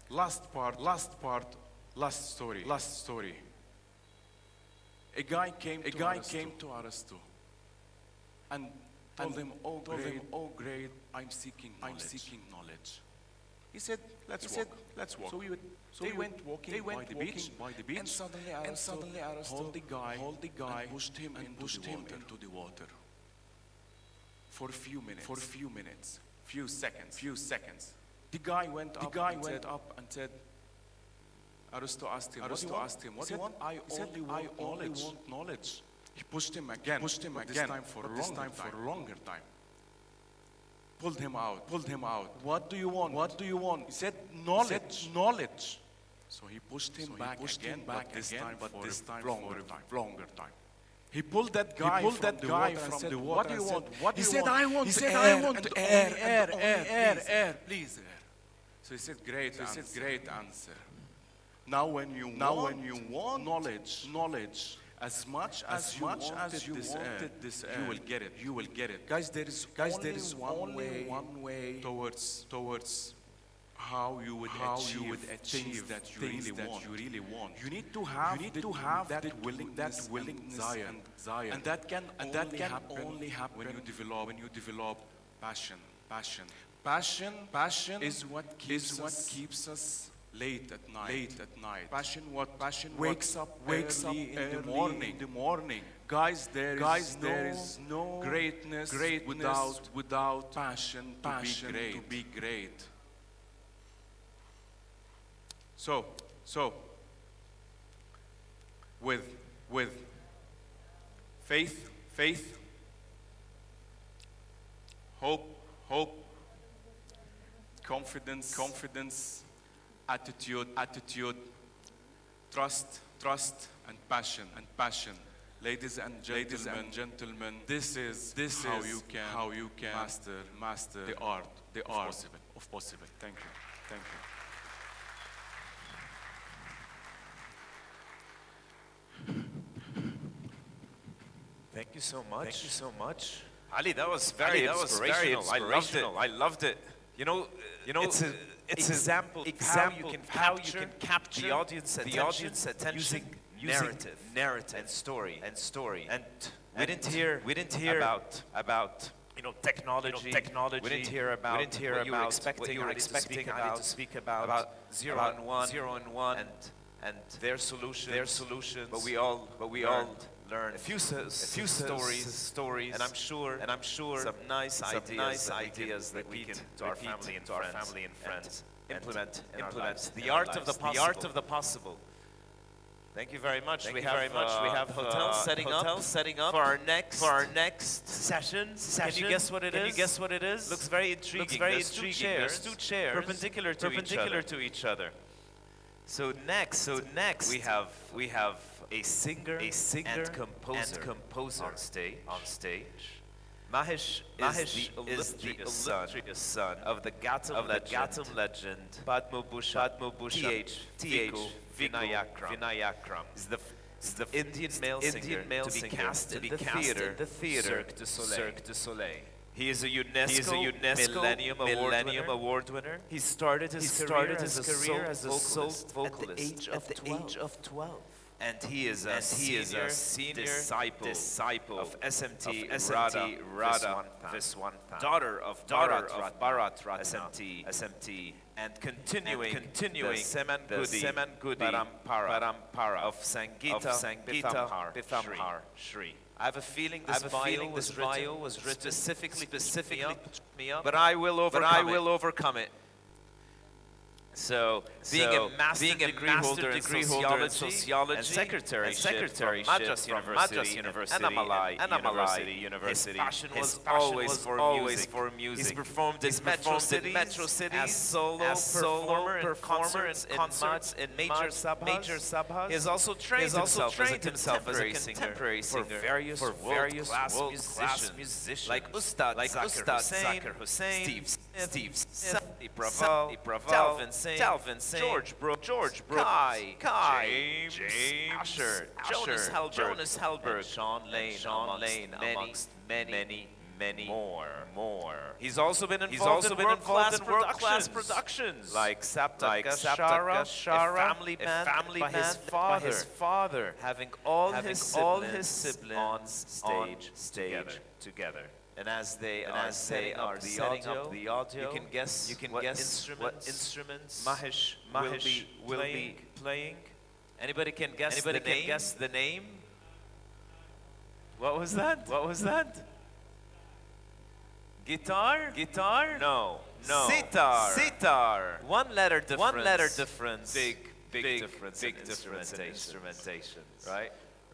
last story. A guy came to Aristo and told him, "Oh great, I'm seeking knowledge." He said, "Let's walk." So they went walking by the beach, and suddenly Aristo hold the guy and pushed him into the water. For a few minutes, few seconds. The guy went up and said, Aristo asked him, "What do you want?" "I only want knowledge." He pushed him again, this time for a longer time. Pulled him out. "What do you want?" He said, "Knowledge." So he pushed him back again, but this time for a longer time. He pulled that guy from the water. "What do you want?" He said, "I want air, please air." So he said, "Great answer. Now when you want knowledge, as much as you wanted this air, you will get it. Guys, there is one way towards how you would achieve that you really want. You need to have that willingness and desire. And that can only happen when you develop passion. Passion is what keeps us late at night. Passion wakes up early in the morning. Guys, there is no greatness without passion to be great. So with faith, hope, confidence, attitude, trust, and passion. Ladies and gentlemen, this is how you can master the art of possible. Thank you. Thank you so much. Ali, that was very inspirational. I loved it. You know, it's an example of how you can capture the audience attention using narrative and story. And we didn't hear about technology. We didn't hear about what you were expecting Ali to speak about zero and one and their solutions. But we all learned a few stories, and I'm sure some nice ideas that we can to our family and friends implement the art of the possible. Thank you very much. We have hotels setting up for our next session. Can you guess what it is? Looks very intriguing. There's two chairs perpendicular to each other. So next we have a singer and composer on stage. Mahesh is the illustrious son of the Gautam legend Padma Bhushan T.H. Vinayakram. Is the Indian male singer to be cast in the theater Cirque du Soleil. He is a UNESCO Millennium Award winner. He started his career as a vocalist at the age of 12. And he is a senior disciple of SMT Radha Viswanthan, daughter of Bharat SMT, and continuing the Semangudi Parampara of Sangita Pithamhar Shri. I have a feeling this bio was written specifically me up, but I will overcome it. So, being a master degree holder in sociology and secretary from Madras University and Annamalai University, his passion was always for music. He's performed in metro cities as solo performer in concerts in major sabhas. He has also trained himself as a contemporary singer for various world-class musicians like Ustad Zakir Hussain, Steve Smith, Praval, Dalvin Singh, George Brooks, Kai, James Asher, Jonas Hellberg, Sean Lane, amongst many more. He's also been involved in world-class productions like Saptak Shara, a family band by his father, having all his siblings on stage together. And as they are setting up the audio, you can guess what instruments Mahesh will be playing. Anybody can guess the name? What was that? Guitar? No. Sitar. One letter difference. Big difference in instrumentation.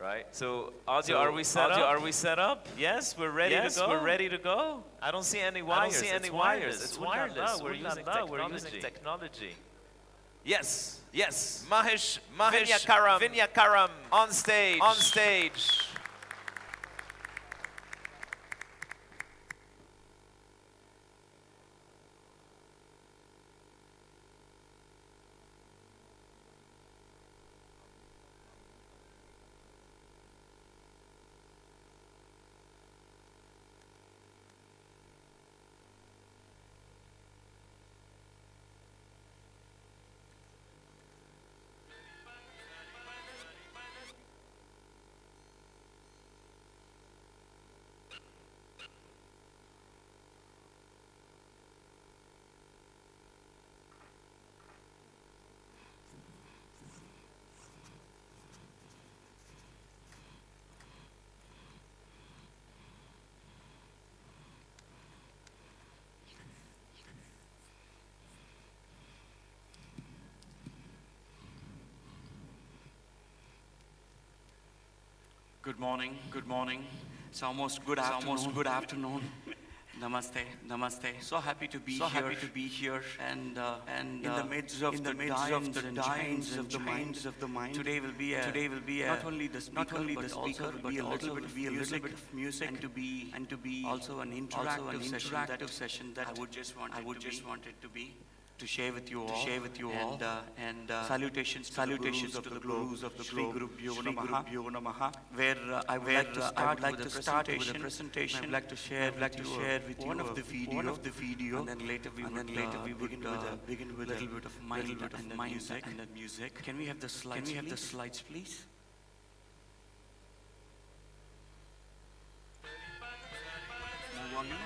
Right. So, audio, are we set up? Yes, we're ready to go. I don't see any wires. It's wireless. We're using technology. Yes. Mahesh Vinyakaram on stage. Good morning. It's almost good afternoon. Namaste. So happy to be here. And in the midst of the giants of the mind. Today will be not only the speaker, but also be a little bit of music, and to be also an interactive session that I would just want it to be. To share with you all, and salutations to the gurus of the Shri Guru Bhyo Namaha, where I would like to start with a presentation. I'd like to share with you one of the video, and then later we begin with a little bit of mind and the music. Can we have the slides, please? More volume.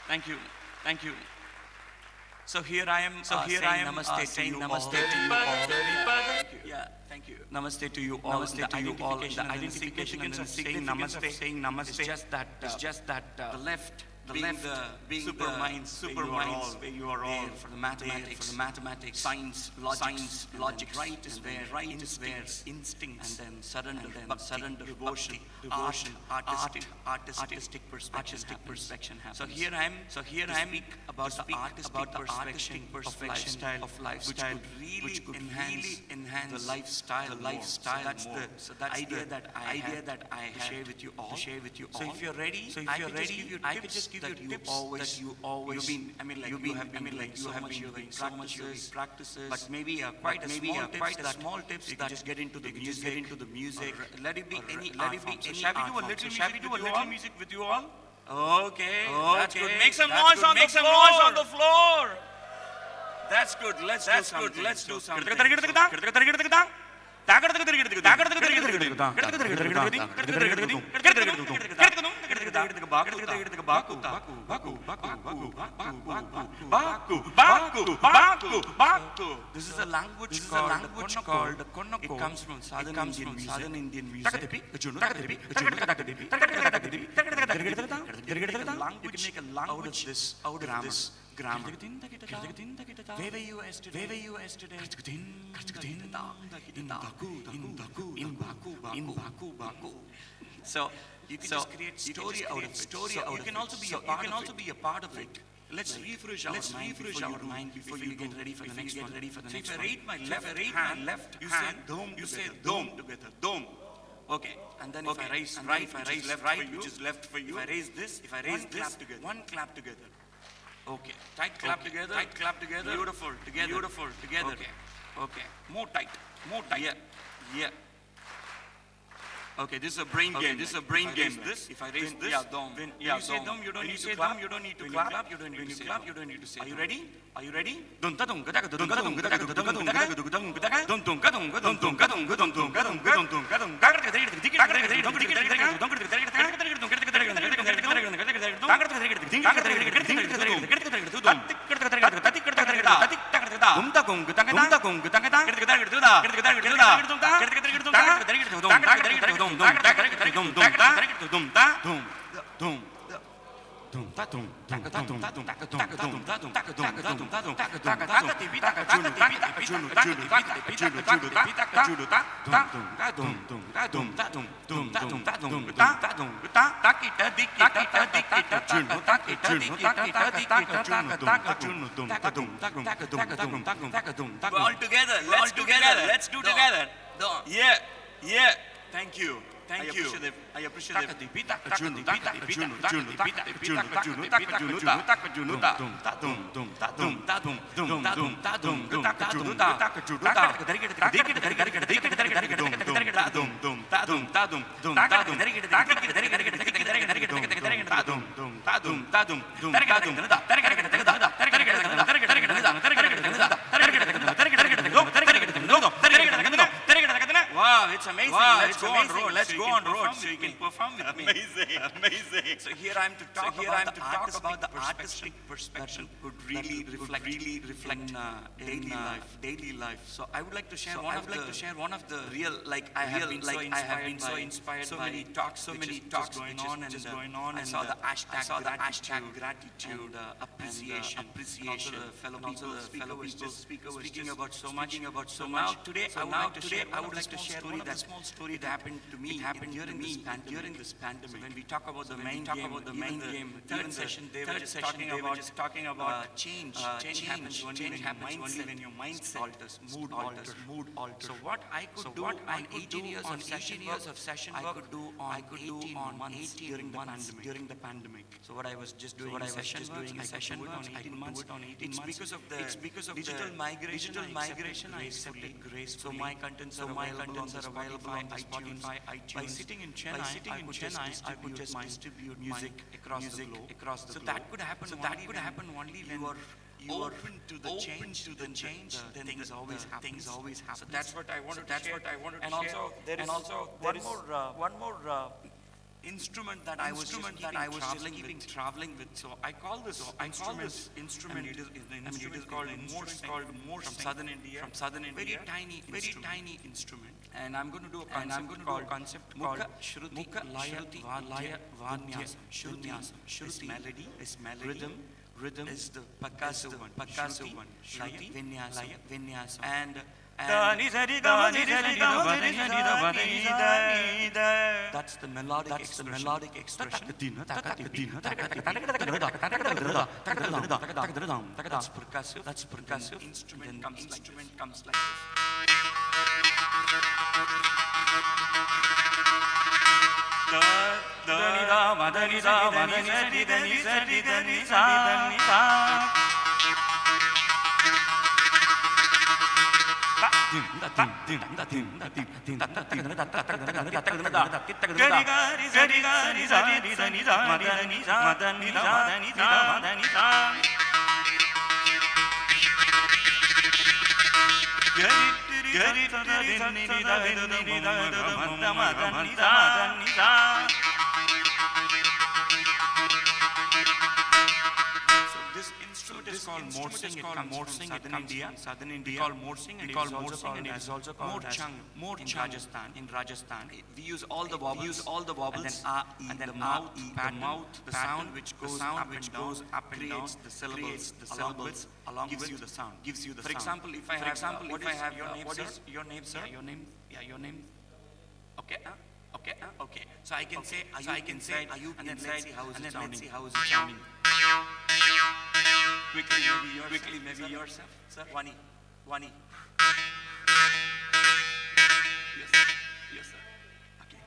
Thank you. Thank you. So here I am saying namaste to you all. Yeah, thank you. Namaste to you all. Namaste to you all. The identification and saying namaste is just that the left being superminds where you are all for the mathematics, science, logic. Right is where instincts, and then sudden devotion, artistic perspective happens. So here I am about the artistic perspective of lifestyle, which could really enhance the lifestyle. So that's the idea that I have to share with you all. So if you're ready, I could just give you tips that you always. You have been so much practices, but maybe quite a small tips that just get into the music. Let it be any art form. So shall we do a little music with you all? Okay, that's good. Make some noise on the floor. That's good. Let's do something. This is a language called Konoko. It comes from southern Indian music. We can make a language out of this grammar. Where were you yesterday? In Baku. So you can just create story out of it. You can also be a part of it. Let's refresh our mind before you get ready for the next one. So if I rate my left hand, you say dome together. Dome. Okay. And then if I raise right, which is left for you. If I raise this, one clap together. Okay. Tight clap together. Beautiful. Together. Okay. More tight. Yeah. Okay, this is a brain game. If I raise this, when you say dum, you don't need to clap. When you clap, you don't need to say. Are you ready? All together. Let's do together. Yeah. Thank you. I appreciate it. Wow, it's amazing. Let's go on road. Let's go on road so you can perform with me. Amazing. So here I'm to talk about the artistic perspective that could really reflect in daily life. So I would like to share one of the real, like I have been so inspired so many talks going on. I saw the hashtag gratitude and appreciation. Also the fellow people speaking about so much. So now today I would like to share one story that happened to me during this pandemic. When we talk about the main game, third session they were just talking about change. Change happens only when your mindset alters, mood alters. So what I could do on 18 years of session work, I could do on 18 months during the pandemic. So what I was just doing a session work on 18 months. It's because of the digital migration I accepted gracefully. So my contents are available on Spotify, iTunes. By sitting in Chennai, I could just distribute music across the globe. So that could happen only when you are open to the change, then things always happen. So that's what I wanted to share. And also one more instrument that I was keeping traveling with. So I call this instrument. It is called Morse from Southern India. Very tiny instrument. And I'm going to do a concept called Shruti Laya Vanyasam. Shruti is melody. Rhythm is the percussive one. Shruti Laya Vinyasam. And that's the melodic expression. That's percussive. Instrument comes like this instrument is called morsing. It comes from Southern India. We call morsing, and it is also called Mor Chang in Rajasthan. We use all the vowels, and then the mouth, the sound which goes up and down, the syllables along gives you the sound. For example, if I have your name, what is your name, sir? Your name. Okay. So I can say Ayub, and then let's see how is it sounding. Quickly, maybe yourself, sir. Wani. Yes, sir. Okay.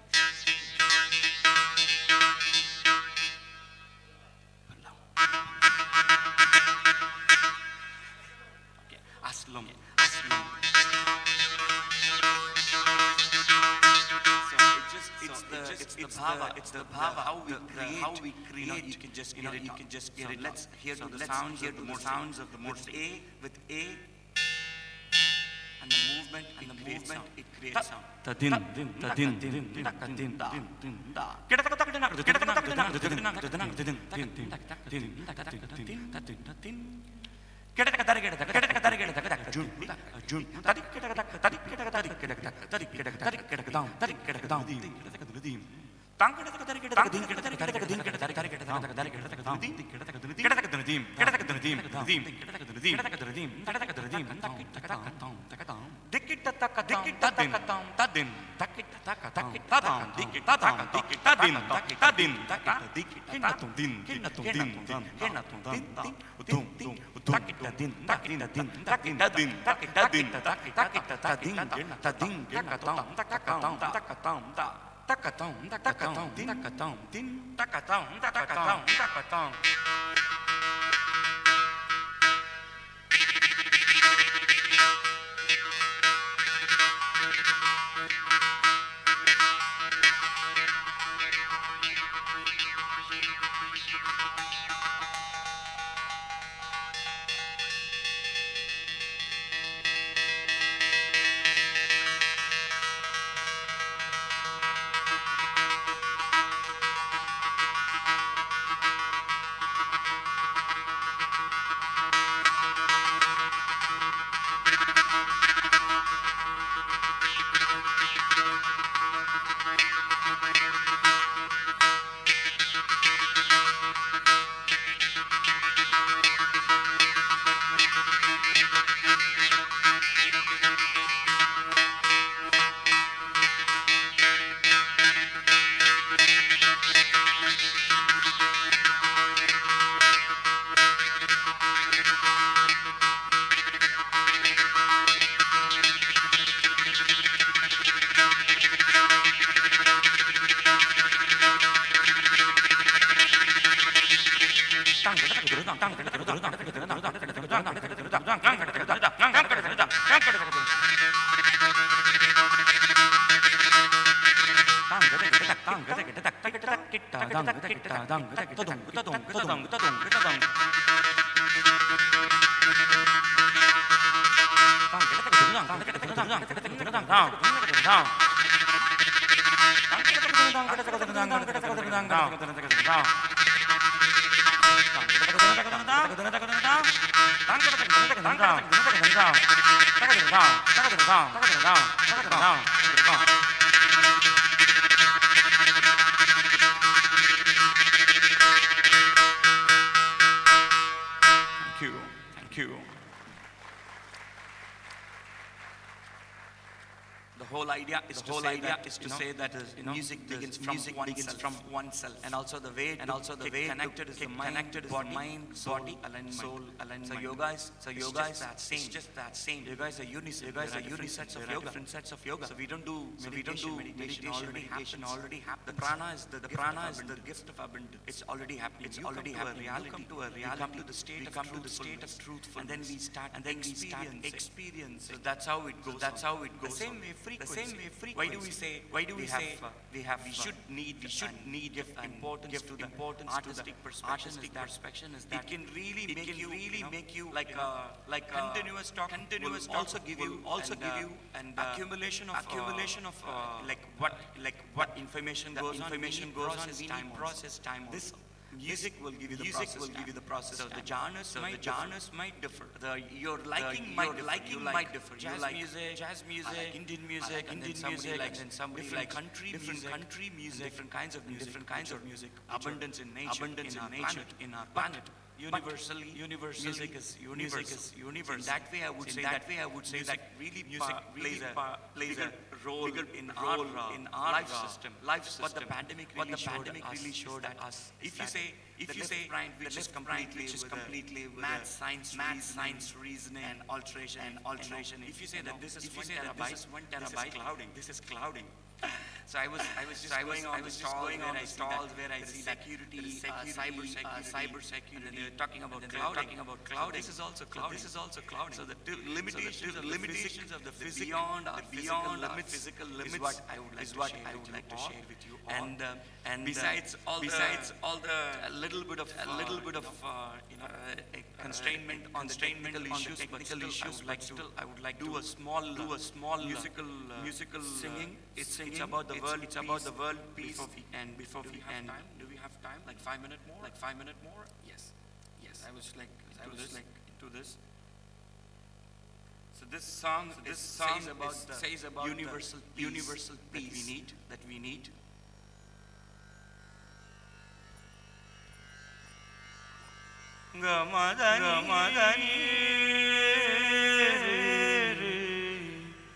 Okay. Aslam. It's the bhava, how we create. You can just get it. Let's hear the sounds of the Morse. With A, and the movement, it creates sound. Thank you. Thank you. The whole idea is to say that music begins from oneself, and also the way connected is the mind, body, soul, alignment. So yoga is that same. It's just that same. Yoga is a unisex. There are different sets of yoga. So we don't do meditation. Meditation already happened. The prana is the gift of abundance. It's already happening. It's already happening. You come to a reality. You come to the state of truthfulness. And then we start experience. So that's how it goes. The same way frequency. Why do we say we should need importance to the artistic perspective is that it can really make you like continuous talk will also give you an accumulation of what information goes on process time. This music will give you the process. So the genres might differ. Your liking might differ. Jazz music, Indian music, and then somebody like country music, different kinds of music. Abundance in nature, in our planet. Universally, music is universal. In that way, I would say that really music plays a role in our life system. What the pandemic really showed us. If you say which is completely with math, science, reasoning, and alteration. If you say that this is 1 terabyte, this is clouding. So I was just going on the stalls where I see security, cyber security, and then they're talking about cloud. This is also clouding. So the limitations of the physical, beyond our physical limits is what I would like to share with you all. And besides all the little bit of constrainment on the technical issues, I would like to do a small musical singing. It's about the world. It's about the world peace. Before we end, do we have time? Like 5 minutes more? Yes. I was into this. So this song says about universal peace that we need.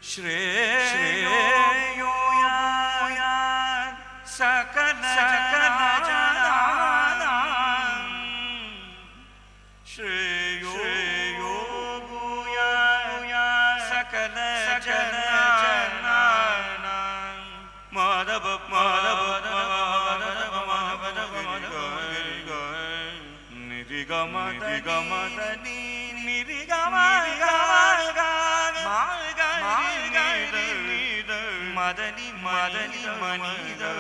Shreyo yan sakala jananan Shreyo yan sakala jananan Madhava Nirigama Madani manida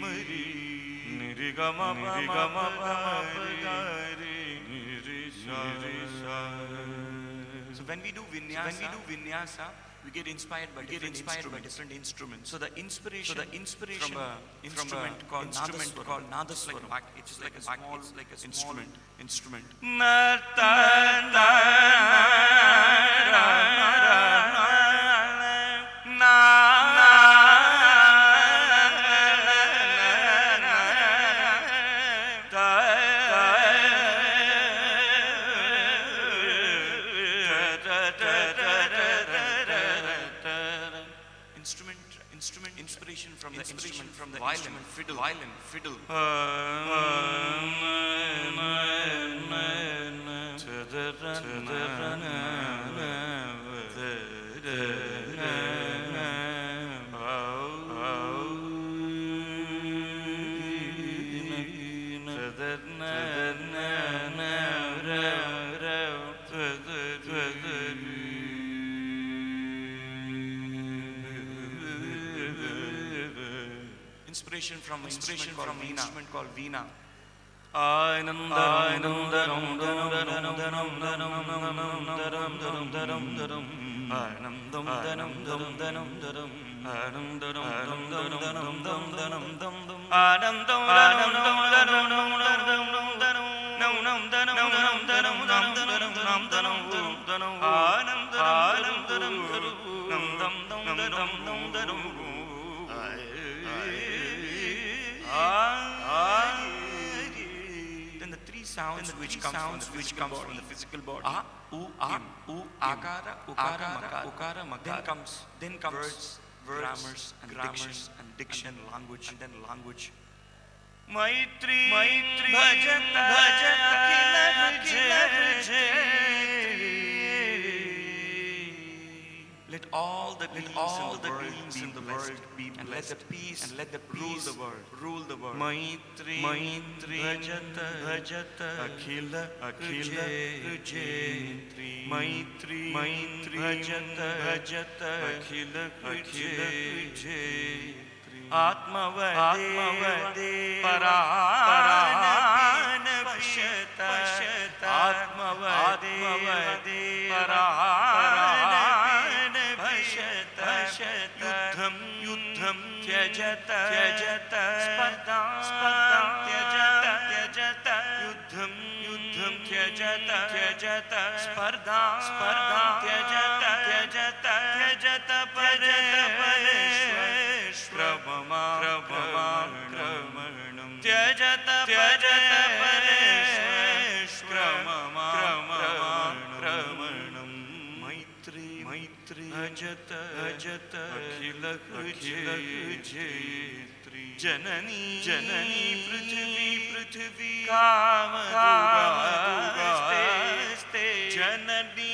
mari nirigama So when we do vinyasa, we get inspired by different instruments. So the inspiration from an instrument called Nadaswaram. It's like a small instrument. Inspiration from the violin, fiddle. inspiration from an instrument called Veena. Then the three sounds which come from the physical body. Akara, ukara, makara. Then comes words, grammars, and diction, and then language. Maitri, let all the beings in the world be blessed, and let the peace rule the world. Maitri, bhajata, akhila, rujetri. Maitri, bhajata, akhila, rujetri. Atmavade, paran pashyata, Atmavade, paran pashyata, yuddham tyajata, spardham tyajata, yuddham tyajata, spardham tyajata, Kramamanam tyajata Kramamanam Maitri Ajata Akhila Jetri Janani Prithvi Kamadugaste Janani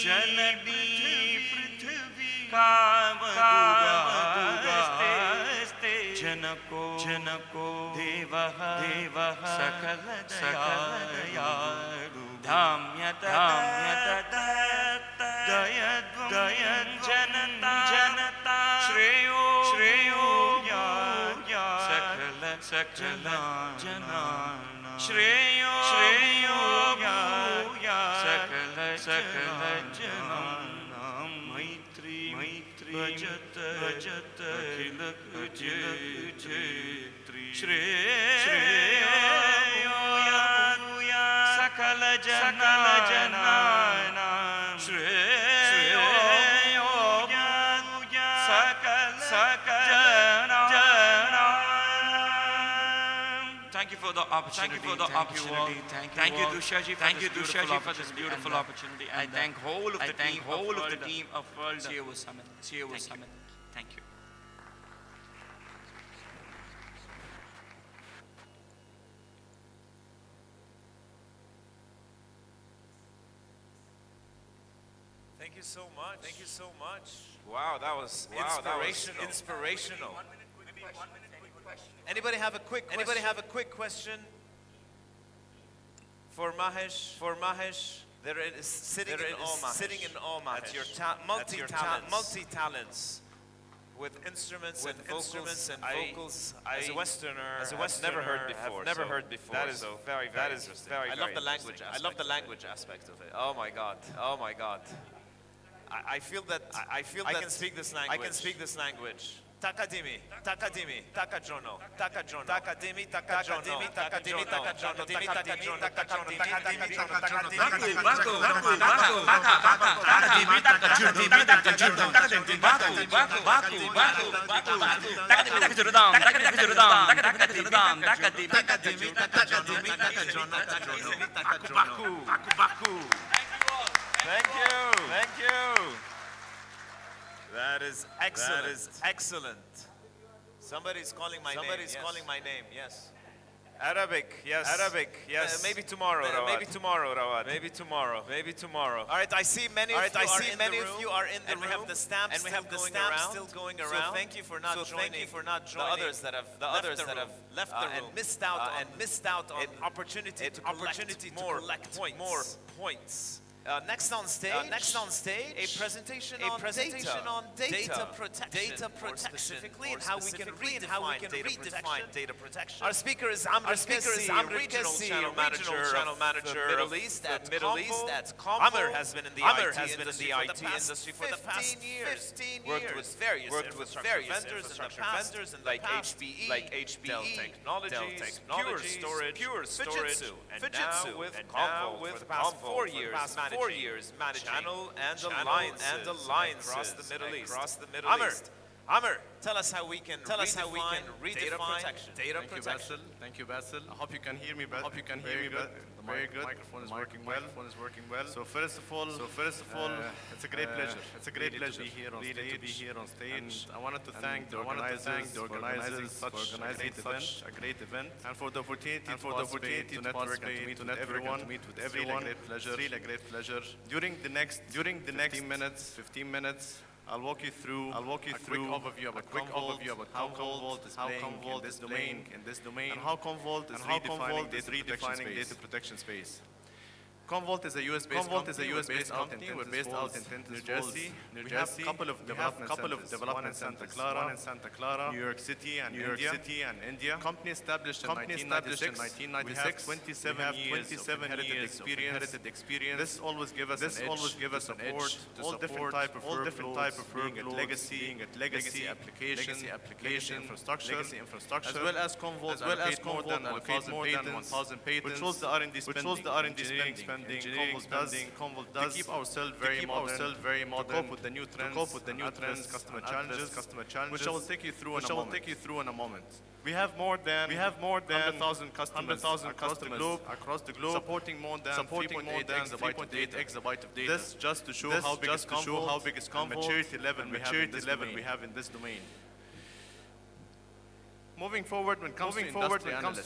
Prithvi Kamadugaste Janako Devaha Sakala Dayalu Dhamyata Dayan Janata Shreyo Sakala Janana Shreyo Sakala Janana Maitri Bhajata Akhila Jetri Shreyo Sakala Janana Shreyo Sakala Janana. Thank you for the opportunity. Thank you, Dushaji, for this beautiful opportunity. I thank whole of the team of World CAO Summit. Thank you. Thank you so much. Wow, that was inspirational. Anybody have a quick question for Mahesh? There is sitting in Almahesh. At your multi-talents with instruments and vocals. As a Westerner, I've never heard before. That is very interesting. I love the language. I love the language aspect of it. Oh my God. I feel that I can speak this language. Takadimi, takajono, takadimi, takajono, Thank you. That is excellent. Somebody's calling my name. Yes. Arabic. Yes. Maybe tomorrow, Rawad. Maybe tomorrow. All right. I see many of you are in the room, and we have the stamps still going around. So thank you for not joining the others that have left the room and missed out on an opportunity to collect more points. Next on stage, a presentation on data protection, more specifically, and how we can redefine data protection. Our speaker is Amr Kessi, regional channel manager for Middle East at Convolt. Amr has been in the IT industry for the past 15 years. Worked with various infrastructure vendors in the past, like HPE, Dell Technologies, Pure Storage, and now with Convolt for the past 4 years managing channel and alliances across the Middle East. Amr, tell us how we can redefine data protection. Thank you, Basil. I hope you can hear me. Very good. The microphone is working well. So first of all, it's a great pleasure. It's a great pleasure to be here on stage. And I wanted to thank the organizers for organizing such a great event, and for the opportunity to network and to meet with everyone. It's really a great pleasure. During the next 15 minutes. I'll walk you through a quick overview about how Convolt is playing in this domain, and how Convolt is redefining data protection space. Convolt is a US-based company. We're based out in Tinton, New Jersey. We have a couple of development centers, one in Santa Clara, New York City, and India. Company established in 1996. We have 27 years of inherited experience. This always give us an edge to all different type of workloads, being at legacy application infrastructure, as well as Convolt allocate more than 1,000 patents, which was the R&D spending. Convolt does to keep ourselves very modern, to cope with the new trends, customer challenges, which I will take you through in a moment. We have more than 100,000 customers across the globe, supporting more than 3.8 exabyte of data. This just to show how big is Convolt, maturity level we have in this domain. Moving forward, when it comes to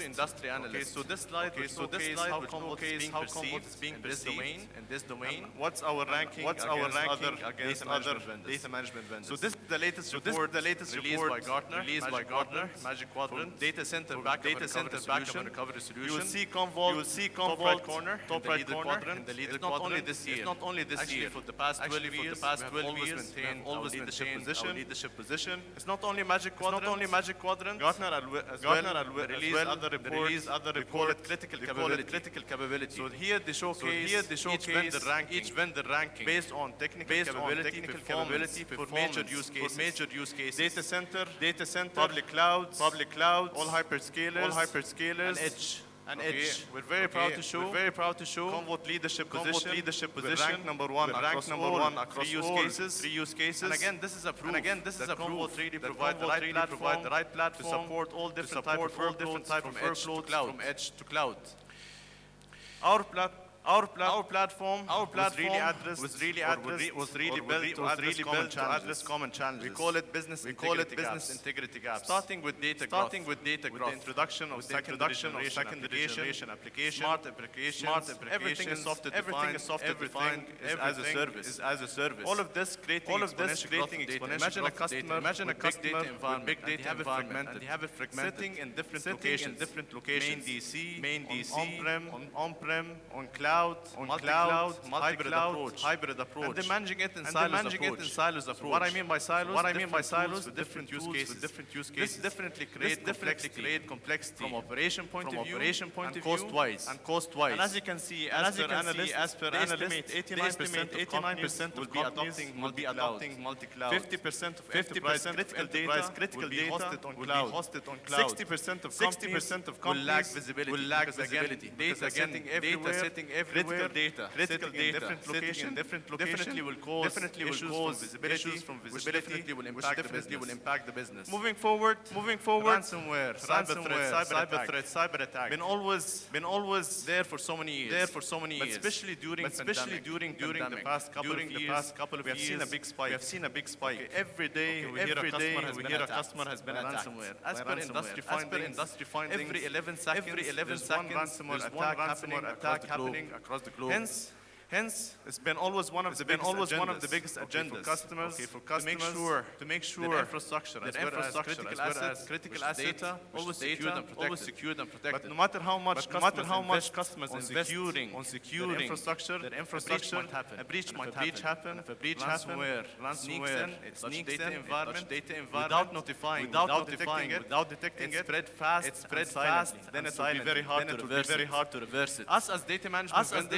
industry analysts. Okay, so this slide will showcase how Convolt is being perceived in this domain. What's our ranking against other data management vendors? So this is the latest report released by Gartner, Magic Quadrant, Data Center Backup and Recovery Solution. You will see Convolt top right corner in the leader quadrant. It's not only this year. Actually, for the past 12 years, we have always maintained our leadership position. It's not only Magic Quadrant. Gartner release other reports. We call it critical capability. So here they showcase each vendor ranking based on technical capability for major use cases. Data center, public cloud, all hyperscalers, and edge. We're very proud to show Convolt leadership position. Ranked number one across three use cases. And again, this is a proof that Convolt really provide the right platform to support all different type of workloads from edge to cloud. Our platform was really built to address common challenges. We call it business integrity gaps. Starting with data growth, with the introduction of second generation applications, smart applications. Everything is software defined as a service. All of this creating exponential growth. Imagine a customer with big data environment and they have it fragmented, sitting in different locations. Main DC, on-prem, on cloud, hybrid approach. And they're managing it in silos approach. What I mean by silos, with different use cases. This definitely create complexity from operation point of view and cost-wise. And as you can see, as per analysts, 89% will be adopting multi-cloud. 50% of enterprise critical data will be hosted on cloud. 60% of companies will lack visibility. Data sitting everywhere. Critical data sitting in different locations definitely will cause issues from visibility, definitely will impact the business. Moving forward, ransomware, cyber attack been always there for so many years. But especially during the past couple of years, we have seen a big spike. Okay, every day we hear a customer has been ransomware. As per industry findings, every 11 seconds there's one ransomware attack happening across the globe. Hence, it's been always one of the biggest agendas for customers, to make sure that infrastructure as well as critical assets always secured and protected. But no matter how much customers invest on securing the infrastructure, a breach might happen. If a breach happens, ransomware sneaks in, data environment, without detecting it, spread fast, then it will be very hard to reverse it. Us as data management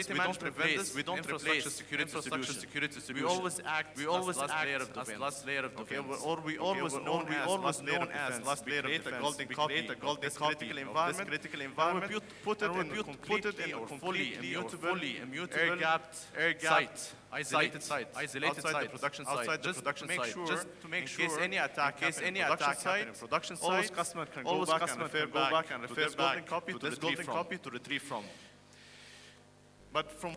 vendors, we don't replace infrastructure security solutions. We always act as last layer of defense. Or we always known as last layer of defense. We create a golden copy of this critical environment. We put it in a completely immutable, air-gapped, isolated site, outside the production site, just to make sure, in case any attack happens in production site, always customer can go back and refer back to this golden copy to retrieve from. But from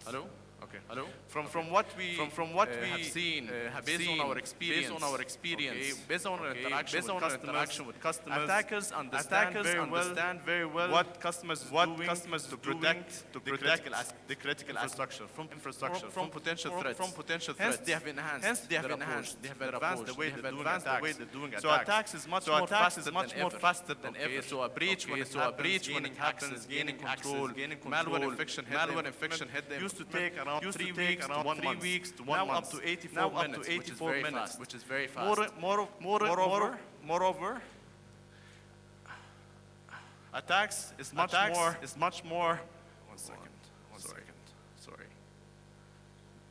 hello? Okay. Hello. From what we have seen, based on our experience, based on our interaction with customers, attackers understand very well what customers to protect the critical infrastructure from potential threats. Hence, they have enhanced. They have advanced the way they're doing attacks. So attacks is much more faster than ever. So a breach when it happens, gaining control, malware infection hit them. Used to take around 3 weeks to 1 month. Now up to 84 minutes, which is very fast. Moreover, attacks is much more. One second. Sorry.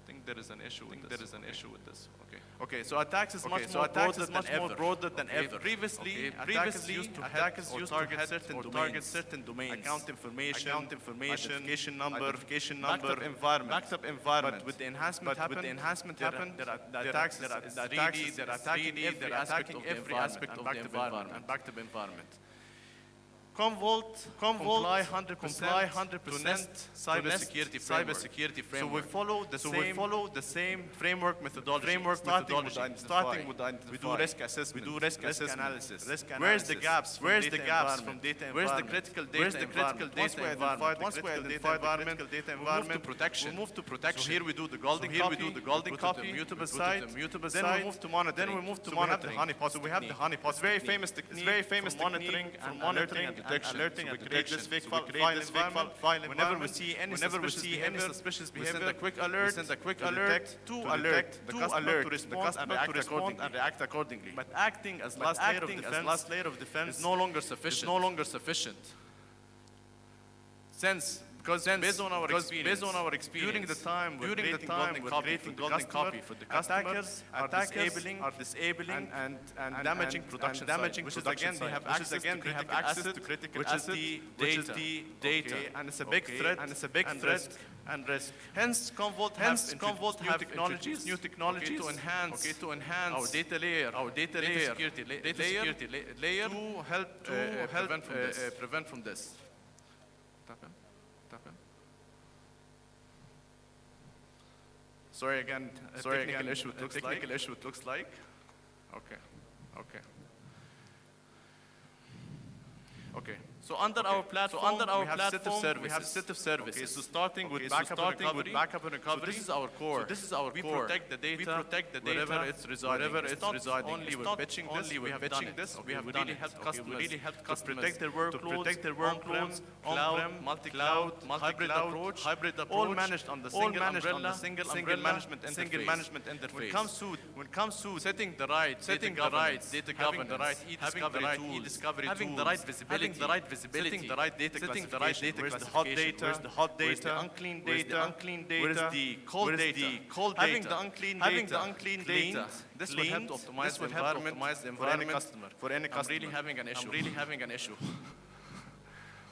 I think there is an issue with this. Okay. So attacks is much more broader than ever. Previously, attackers used to target certain domains, account information, verification number, backed up environment. But with the enhancement happened, the attacks are attacking every aspect of the environment and backed up environment. Commvault comply 100% to NIST cybersecurity framework. So we follow the same framework methodology. Starting with we do risk assessment, we do risk analysis. Where's the gaps from data environment? Where's the critical data environment? Once we identify the critical data environment, we move to protection. So here we do the golden copy, the mutable side. Then we move to monitoring. So we have the honeypot. It's very famous technique for monitoring and alerting and detection. So we create this file environment. Whenever we see any suspicious behavior, we send a quick alert to alert the customer to respond and react accordingly. But acting as last layer of defense is no longer sufficient. Because based on our experience, during the time we're creating golden copy for the customer, attackers are disabling and damaging production site, which is again they have access to critical assets, which is the data, and it's a big threat and risk. Hence, Commvault have introduced new technologies to enhance our data layer, security layer to help prevent from this. Sorry again, technical issue it looks like. Okay. So under our platform, we have set of services. Okay, so starting with backup and recovery. So this is our core. We protect the data wherever it's residing. Only with batching this. We have really helped customers to protect their workloads, on-prem, multi-cloud, hybrid approach, all managed on the single management interface. When it comes to setting the right data governance, having the right e-discovery tools, having the right visibility, setting the right data classification, where's the hot data, where's the unclean data, where's the cold data, having the unclean data, this will help optimize the environment for any customer. I'm really having an issue.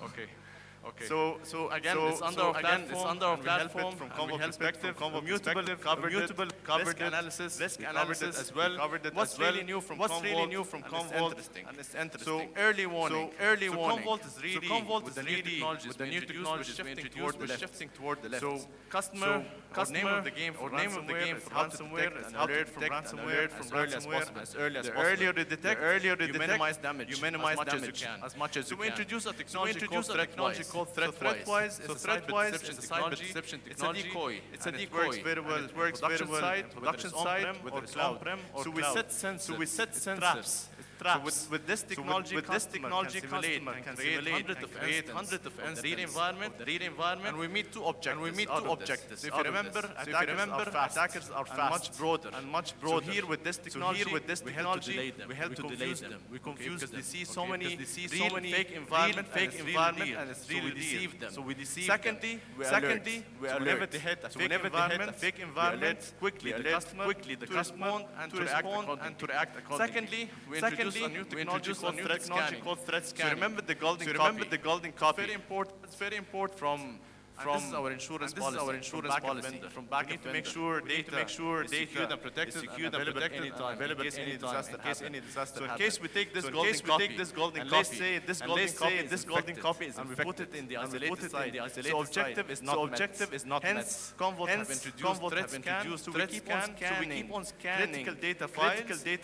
Okay. So again, it's under our platform from Commvault perspective, mutable covered analysis as well. What's really new from Commvault? And it's interesting. So early warning. Commvault is really with the new technologies we're shifting toward the left. So customer name of the game for ransomware and how to detect ransomware from ransomware as early as possible. The earlier you detect, you minimize damage as much as you can. So we introduce a technology called Threatwise. So Threatwise is a cyber deception technology. It's a decoy. It works very well in production side, whether it's on-prem or cloud. So we set sensors. Traps. So with this technology, customer can simulate hundreds of instances the real environment, and we meet two objectives. So if you remember, attackers are fast, much broader. So here with this technology, we help to delay them. We confuse them. They see so many fake environment, and it's really deceive them. So we deceive them. Secondly, whenever they hit a fake environment, quickly the customer to respond and to react accordingly. Secondly, we introduce a new technology called threat scanning. So remember the golden copy. It's very important from this is our insurance policy. From backup to make sure data is secured and protected and available anytime in case any disaster happens. So in case we take this golden copy, let's say this golden copy is infected, and we put it in the isolated side. So objective is not met. Hence, Commvault have introduced threat scan. So we keep on scanning critical data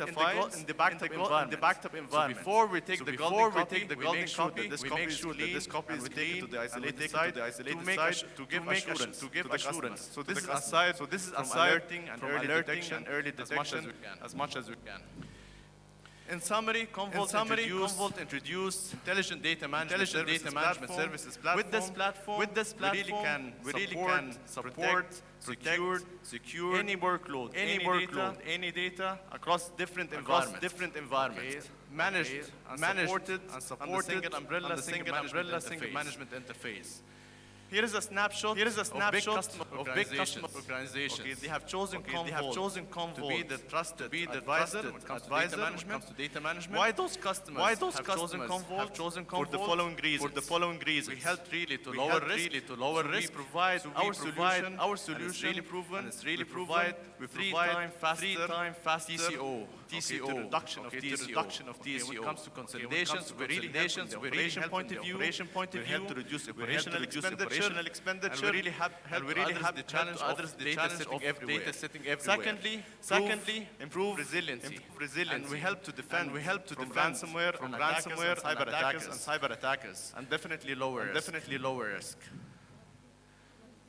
files in the backed up environment. So before we take the golden copy, we make sure that this copy is clean, to the isolated side to give assurance. So this is aside from alerting and early detection as much as we can. In summary, Commvault introduced intelligent data management services platform. With this platform, we really can support, secure any workload, any data across different environments. Managed and supported under a single management interface. Here is a snapshot of big customer organizations. Okay, they have chosen Commvault to be the trusted advisor when it comes to data management. Why those customers have chosen Commvault? For the following reasons. We help really to lower risk. We provide our solution really proven. And it's really proven. We provide three time faster TCO, the reduction of TCO. When it comes to consolidations, we really help from the operation point of view. We help to reduce operational expenditure. And we really help the challenge of data setting everywhere. Secondly, improve resiliency. And we help to defend from ransomware, cyber attackers, and definitely lower risk.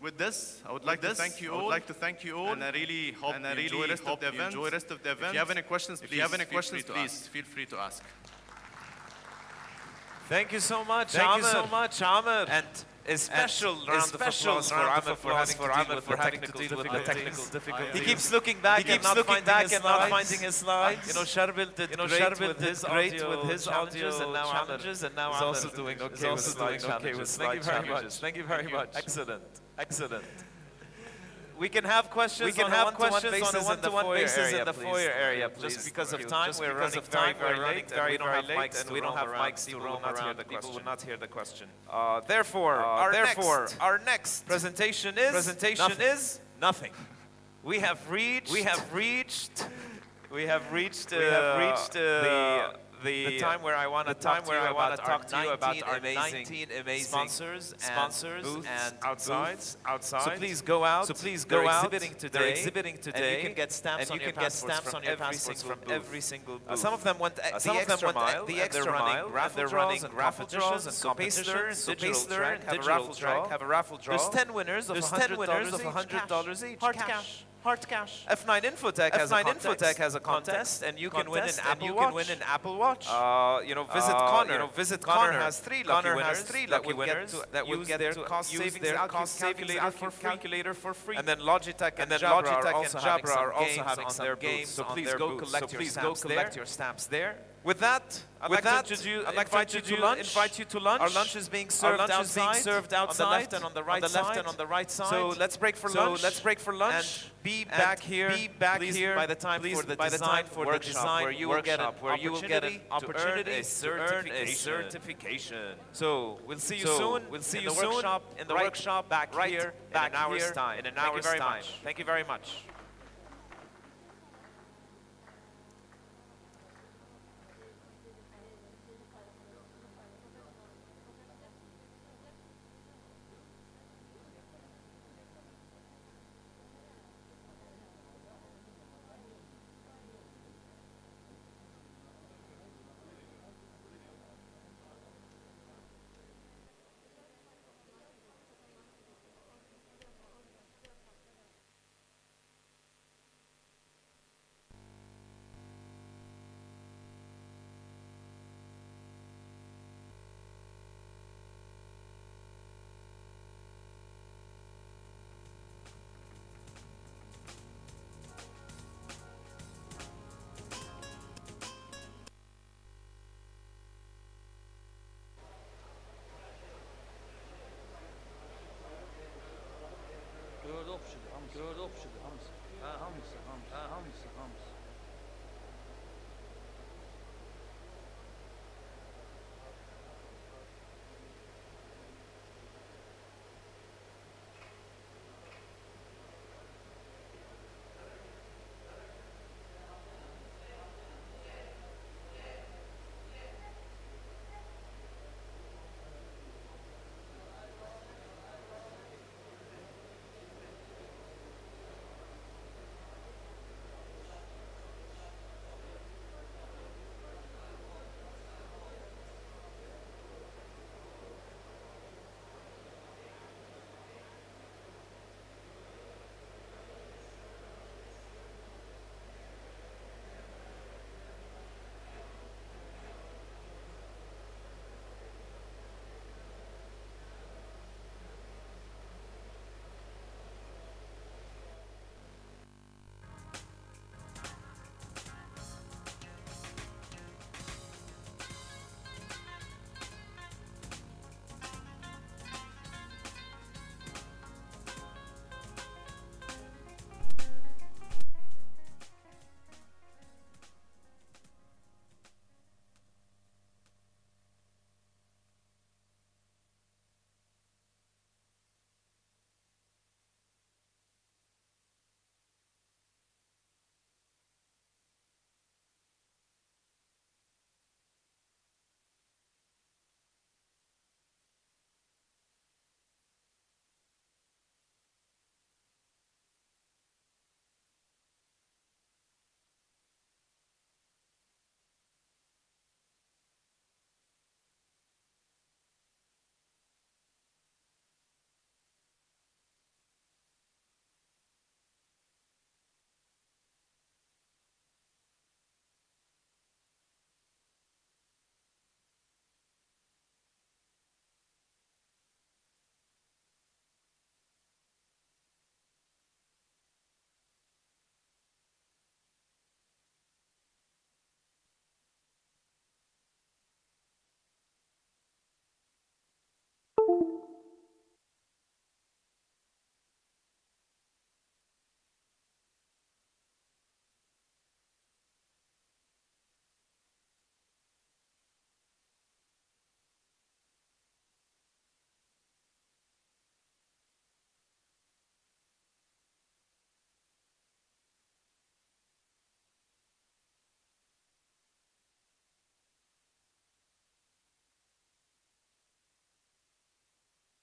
With this, I would like to thank you all, and I really hope you enjoy the rest of the event. If you have any questions, please feel free to ask. Thank you so much, Amr. And a special round of applause for Amr for having to deal with the technical difficulties. He keeps looking back and not finding his slides. You know, Sharbil did great with his audios, and now Amr is also doing okay with slides. Thank you very much. Excellent. We can have questions on a one-to-one basis in the foyer area, please. Just because of time, we're running very late, and we don't have mics to roam around. People will not hear the question. Therefore, our next presentation is nothing. We have reached the time where I want to talk to you about our 19 amazing sponsors and booths outside. So please go out. They're exhibiting today. And you can get stamps on your passports from every single booth. Some of them went the extra mile. They're running raffle draws and competitions. So Paceler and have a raffle draw. There's 10 winners of $100 each. Hard cash. F9 Infotech has a contest, and you can win an Apple Watch. Visit Connor has three lucky winners that will get their cost savings calculator for free. And then Logitech and Jabra are also having some games. So please go collect your stamps there. With that, I'd like to invite you to lunch. Our lunch is being served outside on the left and on the right side. So let's break for lunch. And be back here by the time for the design where you will get an opportunity to earn a certification. So we'll see you soon. In the workshop back here in an hour's time. Thank you very much.